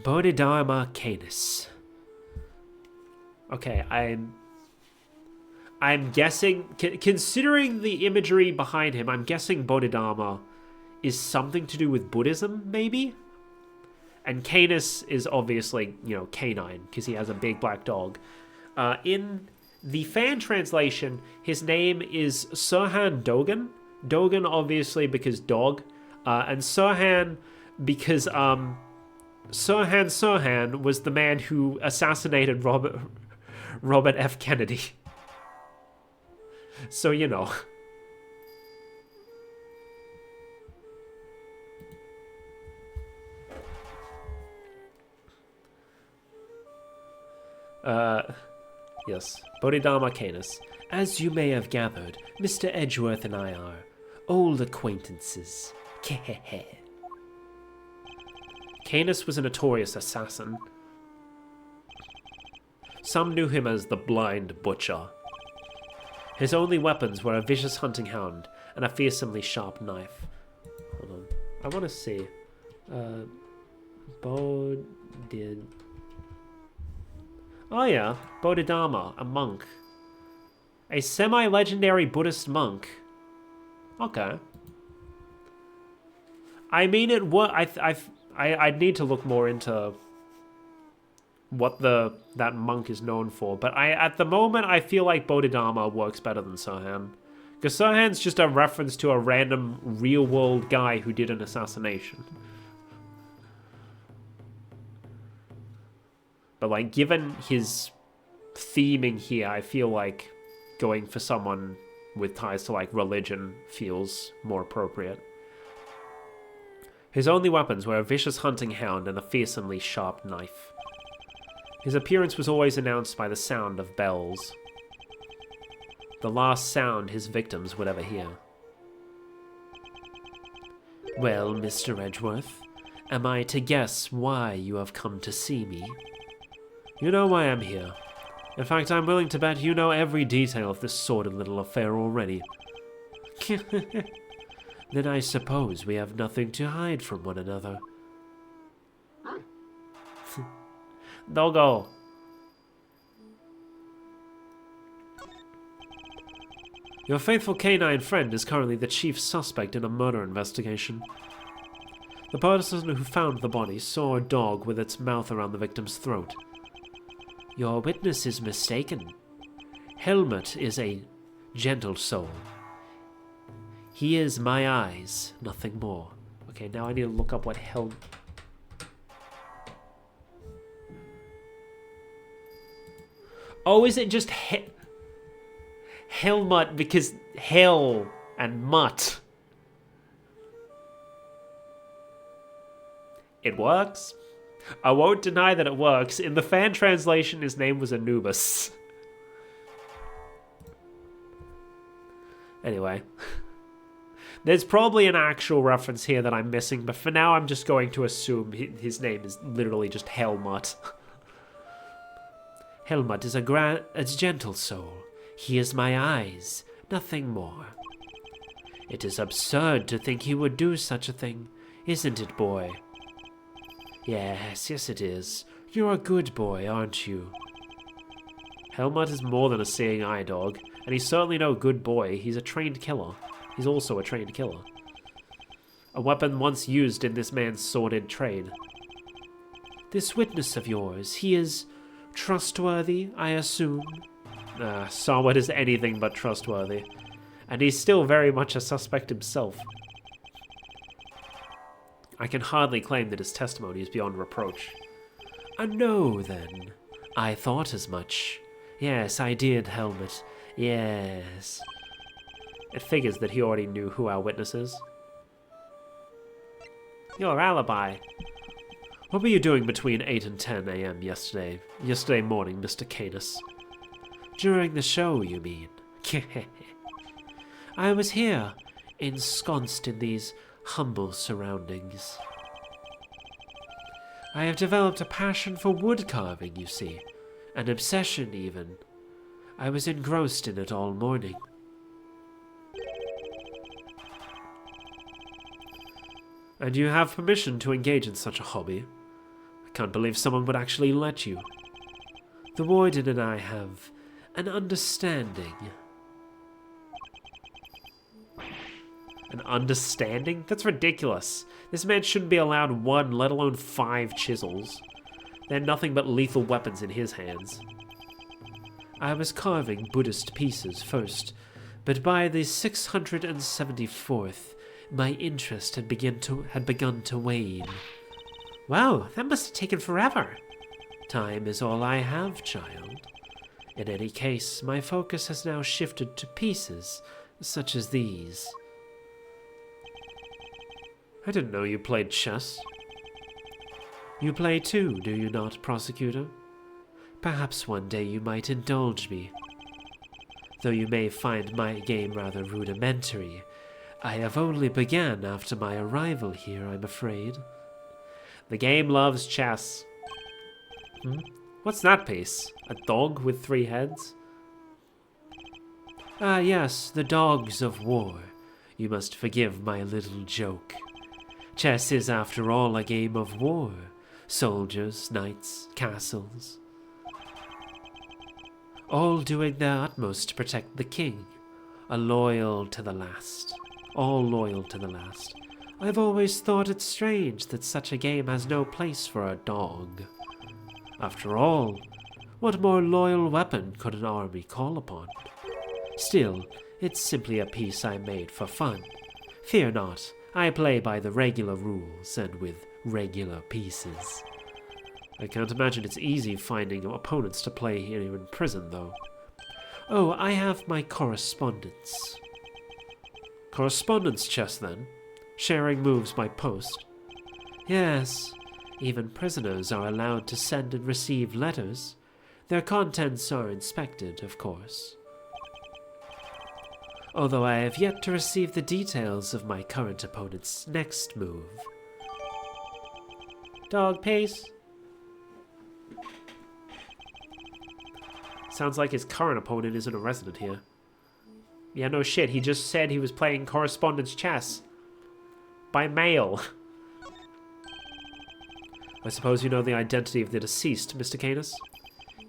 Bodhidharma Canis. Okay, I'm guessing, considering the imagery behind him, I'm guessing Bodhidharma is something to do with Buddhism, maybe? And Canis is obviously, you know, canine, because he has a big black dog. In the fan translation, his name is Sirhan Dogan. Dogan, obviously, because dog. And Sirhan, because, Sirhan was the man who assassinated Robert F. Kennedy. So, you know. Yes. Bodhidharma Canis. As you may have gathered, Mr. Edgeworth and I are old acquaintances. Kehehe. Canis was a notorious assassin. Some knew him as the Blind Butcher. His only weapons were a vicious hunting hound and a fearsomely sharp knife. Hold on. I want to see. Oh yeah, Bodhidharma, a monk. A semi-legendary Buddhist monk. Okay. I mean, I'd need to look more into what that monk is known for, but at the moment I feel like Bodhidharma works better than Sirhan. Because Sirhan's just a reference to a random real-world guy who did an assassination. But, like, given his theming here, I feel like going for someone with ties to, like, religion feels more appropriate. His only weapons were a vicious hunting hound and a fearsomely sharp knife. His appearance was always announced by the sound of bells. The last sound his victims would ever hear. Well, Mr. Edgeworth, am I to guess why you have come to see me? You know why I'm here. In fact, I'm willing to bet you know every detail of this sordid little affair already. Then I suppose we have nothing to hide from one another. Doggo. Your faithful canine friend is currently the chief suspect in a murder investigation. The person who found the body saw a dog with its mouth around the victim's throat. Your witness is mistaken. Helmut is a gentle soul. He is my eyes, nothing more. Okay, now I need to look up what Oh, is it just Helmut because hell and mutt? It works. I won't deny that it works. In the fan translation, his name was Anubis. Anyway. There's probably an actual reference here that I'm missing, but for now I'm just going to assume his name is literally just Helmut. Helmut is a gentle soul. He is my eyes, nothing more. It is absurd to think he would do such a thing, isn't it, boy? Yes, it is. You're a good boy, aren't you? Helmut is more than a seeing eye dog, and he's certainly no good boy. He's a trained killer. He's also a trained killer. A weapon once used in this man's sordid trade. This witness of yours, he is trustworthy, I assume? Samwad is anything but trustworthy. And he's still very much a suspect himself. I can hardly claim that his testimony is beyond reproach. No, then. I thought as much. Yes, I did, Helmut. Yes. It figures that he already knew who our witness is. Your alibi. What were you doing between 8 and 10 a.m. yesterday morning, Mr. Canis? During the show, you mean? I was here, ensconced in these humble surroundings. I have developed a passion for wood carving, you see. An obsession, even. I was engrossed in it all morning. And you have permission to engage in such a hobby? I can't believe someone would actually let you. The warden and I have an understanding. An understanding? That's ridiculous. This man shouldn't be allowed 1, let alone 5 chisels. They're nothing but lethal weapons in his hands. I was carving Buddhist pieces first, but by the 674th, my interest had begun to wane. Wow, that must have taken forever. Time is all I have, child. In any case, my focus has now shifted to pieces such as these. I didn't know you played chess. You play too, do you not, Prosecutor? Perhaps one day you might indulge me. Though you may find my game rather rudimentary, I have only begun after my arrival here, I'm afraid. The game loves chess. What's that piece? A dog with 3 heads? Ah, yes, the dogs of war. You must forgive my little joke. Chess is, after all, a game of war. Soldiers, knights, castles. All doing their utmost to protect the king. Loyal to the last. All loyal to the last. I've always thought it strange that such a game has no place for a dog. After all, what more loyal weapon could an army call upon? Still, it's simply a piece I made for fun. Fear not, I play by the regular rules and with regular pieces. I can't imagine it's easy finding opponents to play here in prison, though. Oh, I have my correspondence. Correspondence chess, then? Sharing moves by post? Yes. Even prisoners are allowed to send and receive letters. Their contents are inspected, of course. Although I have yet to receive the details of my current opponent's next move. Dog pace. Sounds like his current opponent isn't a resident here. Yeah, no shit, he just said he was playing correspondence chess. By mail. I suppose you know the identity of the deceased, Mr. Canis?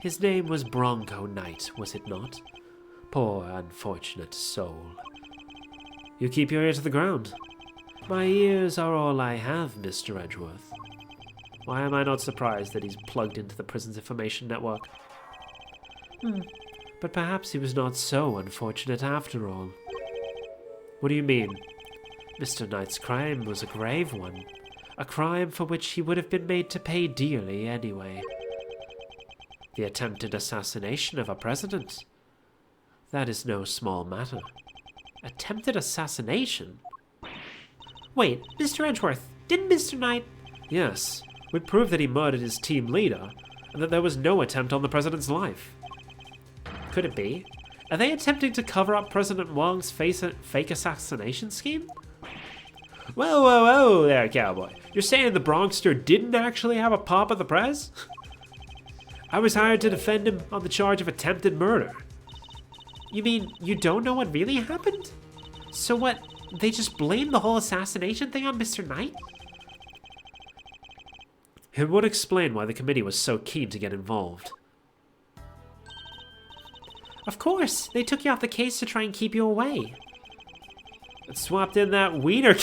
His name was Bronco Knight, was it not? Poor, unfortunate soul. You keep your ear to the ground. My ears are all I have, Mr. Edgeworth. Why am I not surprised that he's plugged into the prison's information network? But perhaps he was not so unfortunate after all. What do you mean? Mr. Knight's crime was a grave one. A crime for which he would have been made to pay dearly anyway. The attempted assassination of a president. That is no small matter. Attempted assassination? Wait, Mr. Edgeworth, didn't Mr. Knight... Yes, we proved that he murdered his team leader, and that there was no attempt on the president's life. Could it be? Are they attempting to cover up President Wong's fake assassination scheme? Whoa, whoa, whoa there, cowboy. You're saying the Bronxster didn't actually have a pop at the press? I was hired to defend him on the charge of attempted murder. You mean you don't know what really happened? So what, they just blamed the whole assassination thing on Mr. Knight? It would explain why the committee was so keen to get involved. Of course, they took you off the case to try and keep you away. It swapped in that wiener.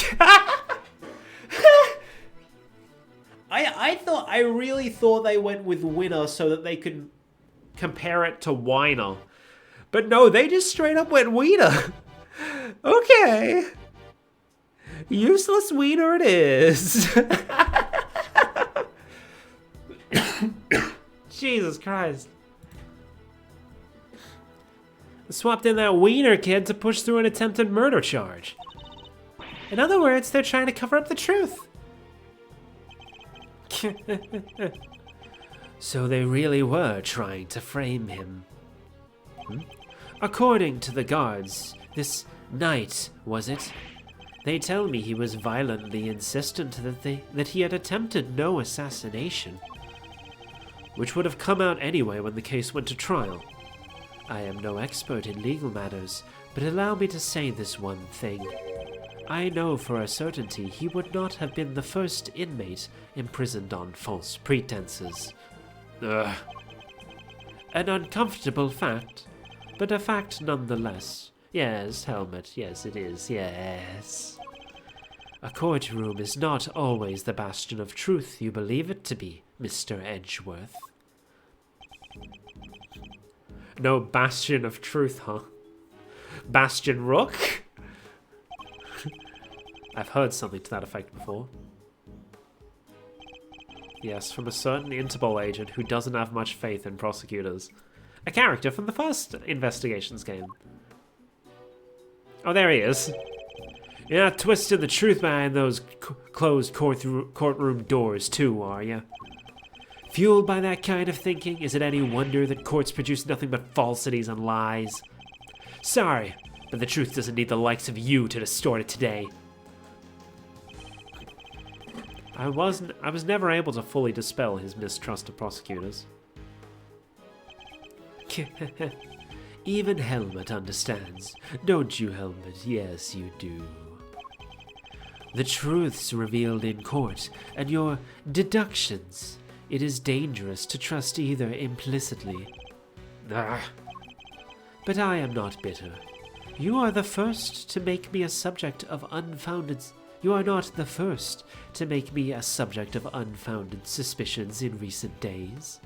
I really thought they went with winner so that they could compare it to whiner. But no, they just straight up went wiener. Okay. Useless wiener it is. Jesus Christ. Swapped in that wiener kid to push through an attempted murder charge. In other words, they're trying to cover up the truth. So they really were trying to frame him. According to the guards, this Knight, was it? They tell me he was violently insistent that he had attempted no assassination, which would have come out anyway when the case went to trial. I am no expert in legal matters, but allow me to say this one thing. I know for a certainty he would not have been the first inmate imprisoned on false pretenses. Ugh. An uncomfortable fact, but a fact nonetheless. Yes, Helmet, yes it is, yes. A courtroom is not always the bastion of truth you believe it to be, Mr. Edgeworth. No bastion of truth, huh? Bastion Rook? I've heard something to that effect before. Yes, from a certain Interpol agent who doesn't have much faith in prosecutors. A character from the first Investigations game. Oh, there he is. You're not twisting the truth behind those closed courtroom doors too, are you? Fueled by that kind of thinking, is it any wonder that courts produce nothing but falsities and lies? Sorry, but the truth doesn't need the likes of you to distort it today. I was never able to fully dispel his mistrust of prosecutors. Even Helmet understands. Don't you, Helmet? Yes, you do. The truths revealed in court, and your deductions. It is dangerous to trust either implicitly. Ah. But I am not bitter. You are the first to make me a subject of unfounded... You are not the first to make me a subject of unfounded suspicions in recent days.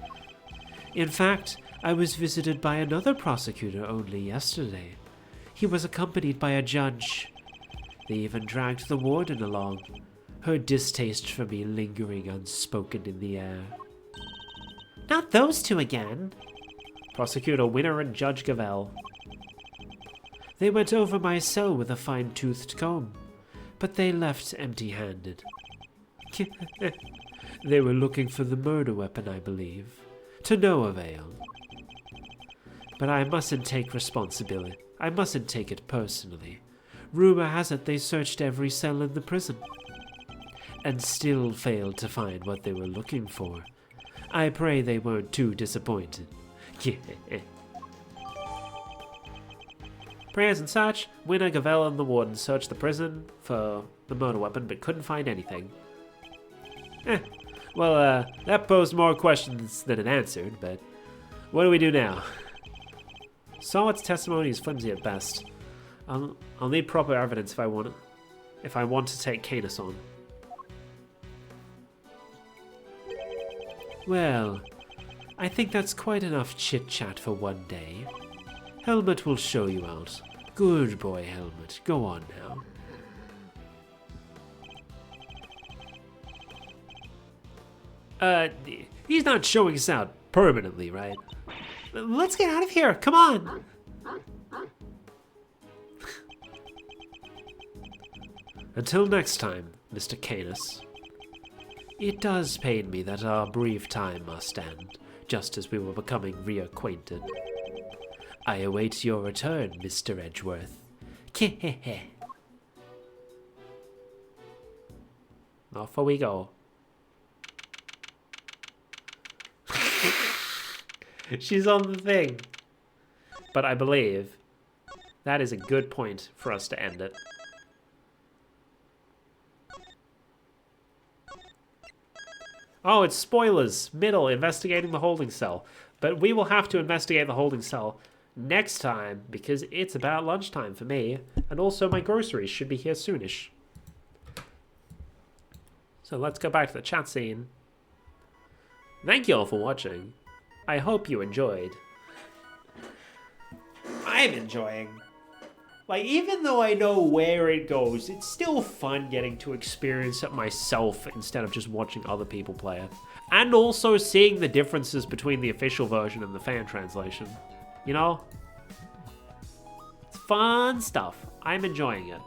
In fact, I was visited by another prosecutor only yesterday. He was accompanied by a judge. They even dragged the warden along, her distaste for me lingering unspoken in the air. Not those two again. Prosecutor Winner and Judge Gavel. They went over my cell with a fine-toothed comb, but they left empty-handed. They were looking for the murder weapon, I believe, to no avail. But I mustn't take responsibility. I mustn't take it personally. Rumor has it they searched every cell in the prison, and still failed to find what they were looking for. I pray they weren't too disappointed. Prayers and such. Winner, Gavel, and the warden searched the prison for the murder weapon, but couldn't find anything. Well, that posed more questions than it answered, but what do we do now? Solid's testimony is flimsy at best. I'll need proper evidence if I want to take Canis on. Well, I think that's quite enough chit-chat for one day. Helmut will show you out. Good boy, Helmut. Go on now. He's not showing us out permanently, right? Let's get out of here. Come on. Until next time, Mr. Canis. It does pain me that our brief time must end, just as we were becoming reacquainted. I await your return, Mr. Edgeworth. Kehehe. Off we go. She's on the thing. But I believe that is a good point for us to end it. Oh, it's spoilers. Middle, investigating the holding cell. But we will have to investigate the holding cell next time because it's about lunchtime for me. And also my groceries should be here soonish. So let's go back to the chat scene. Thank you all for watching. I hope you enjoyed. I'm enjoying. Like, even though I know where it goes, it's still fun getting to experience it myself instead of just watching other people play it. And also seeing the differences between the official version and the fan translation. You know? It's fun stuff. I'm enjoying it.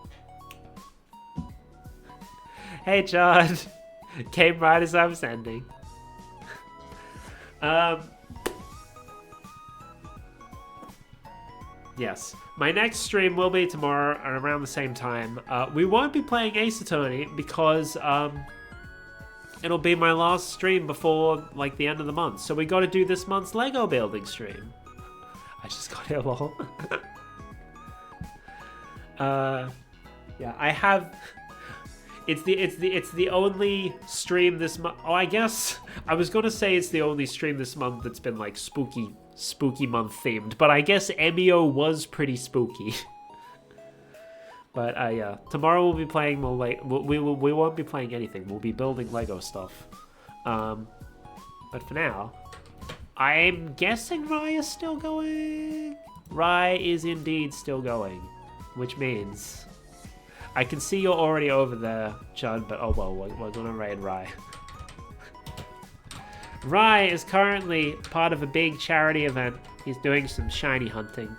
Hey, John. Came right as I was ending. Yes. My next stream will be tomorrow at around the same time. We won't be playing Ace Attorney because it'll be my last stream before like the end of the month. So we got to do this month's Lego building stream. I just got it lol. Yeah, I have. It's the only stream this month. Oh, I guess I was gonna say it's the only stream this month that's been like spooky month themed, but I guess Emio was pretty spooky. But yeah, tomorrow we'll be playing more we won't be playing anything. We'll be building Lego stuff. But for now, I'm guessing Rai is still going. Rai is indeed still going, which means I can see you're already over there, Chud. But oh well, we're gonna raid Rai. Rai is currently part of a big charity event. He's doing some shiny hunting.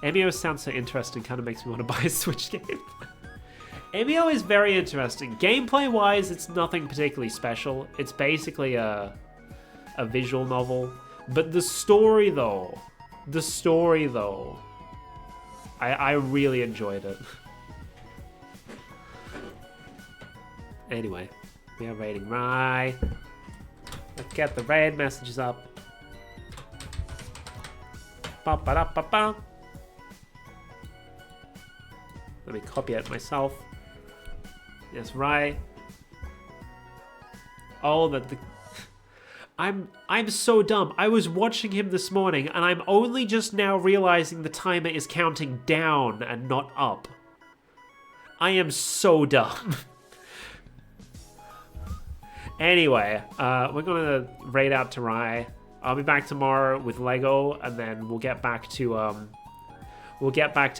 Emio sounds so interesting, kind of makes me want to buy a Switch game. Emio is very interesting. Gameplay-wise, it's nothing particularly special. It's basically a visual novel. But the story, though, I really enjoyed it. Anyway, we are raiding Rai. Let's get the raid messages up. Ba-ba-da-ba-ba. Let me copy it myself. Yes, Rai. Oh, the I'm so dumb. I was watching him this morning, and I'm only just now realizing the timer is counting down and not up. I am so dumb. Anyway, we're gonna raid out to Rai. I'll be back tomorrow with Lego, and then we'll get back to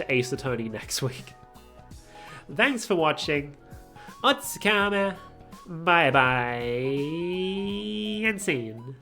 Ace Attorney next week. Thanks for watching. Otsukame. Bye bye. And scene.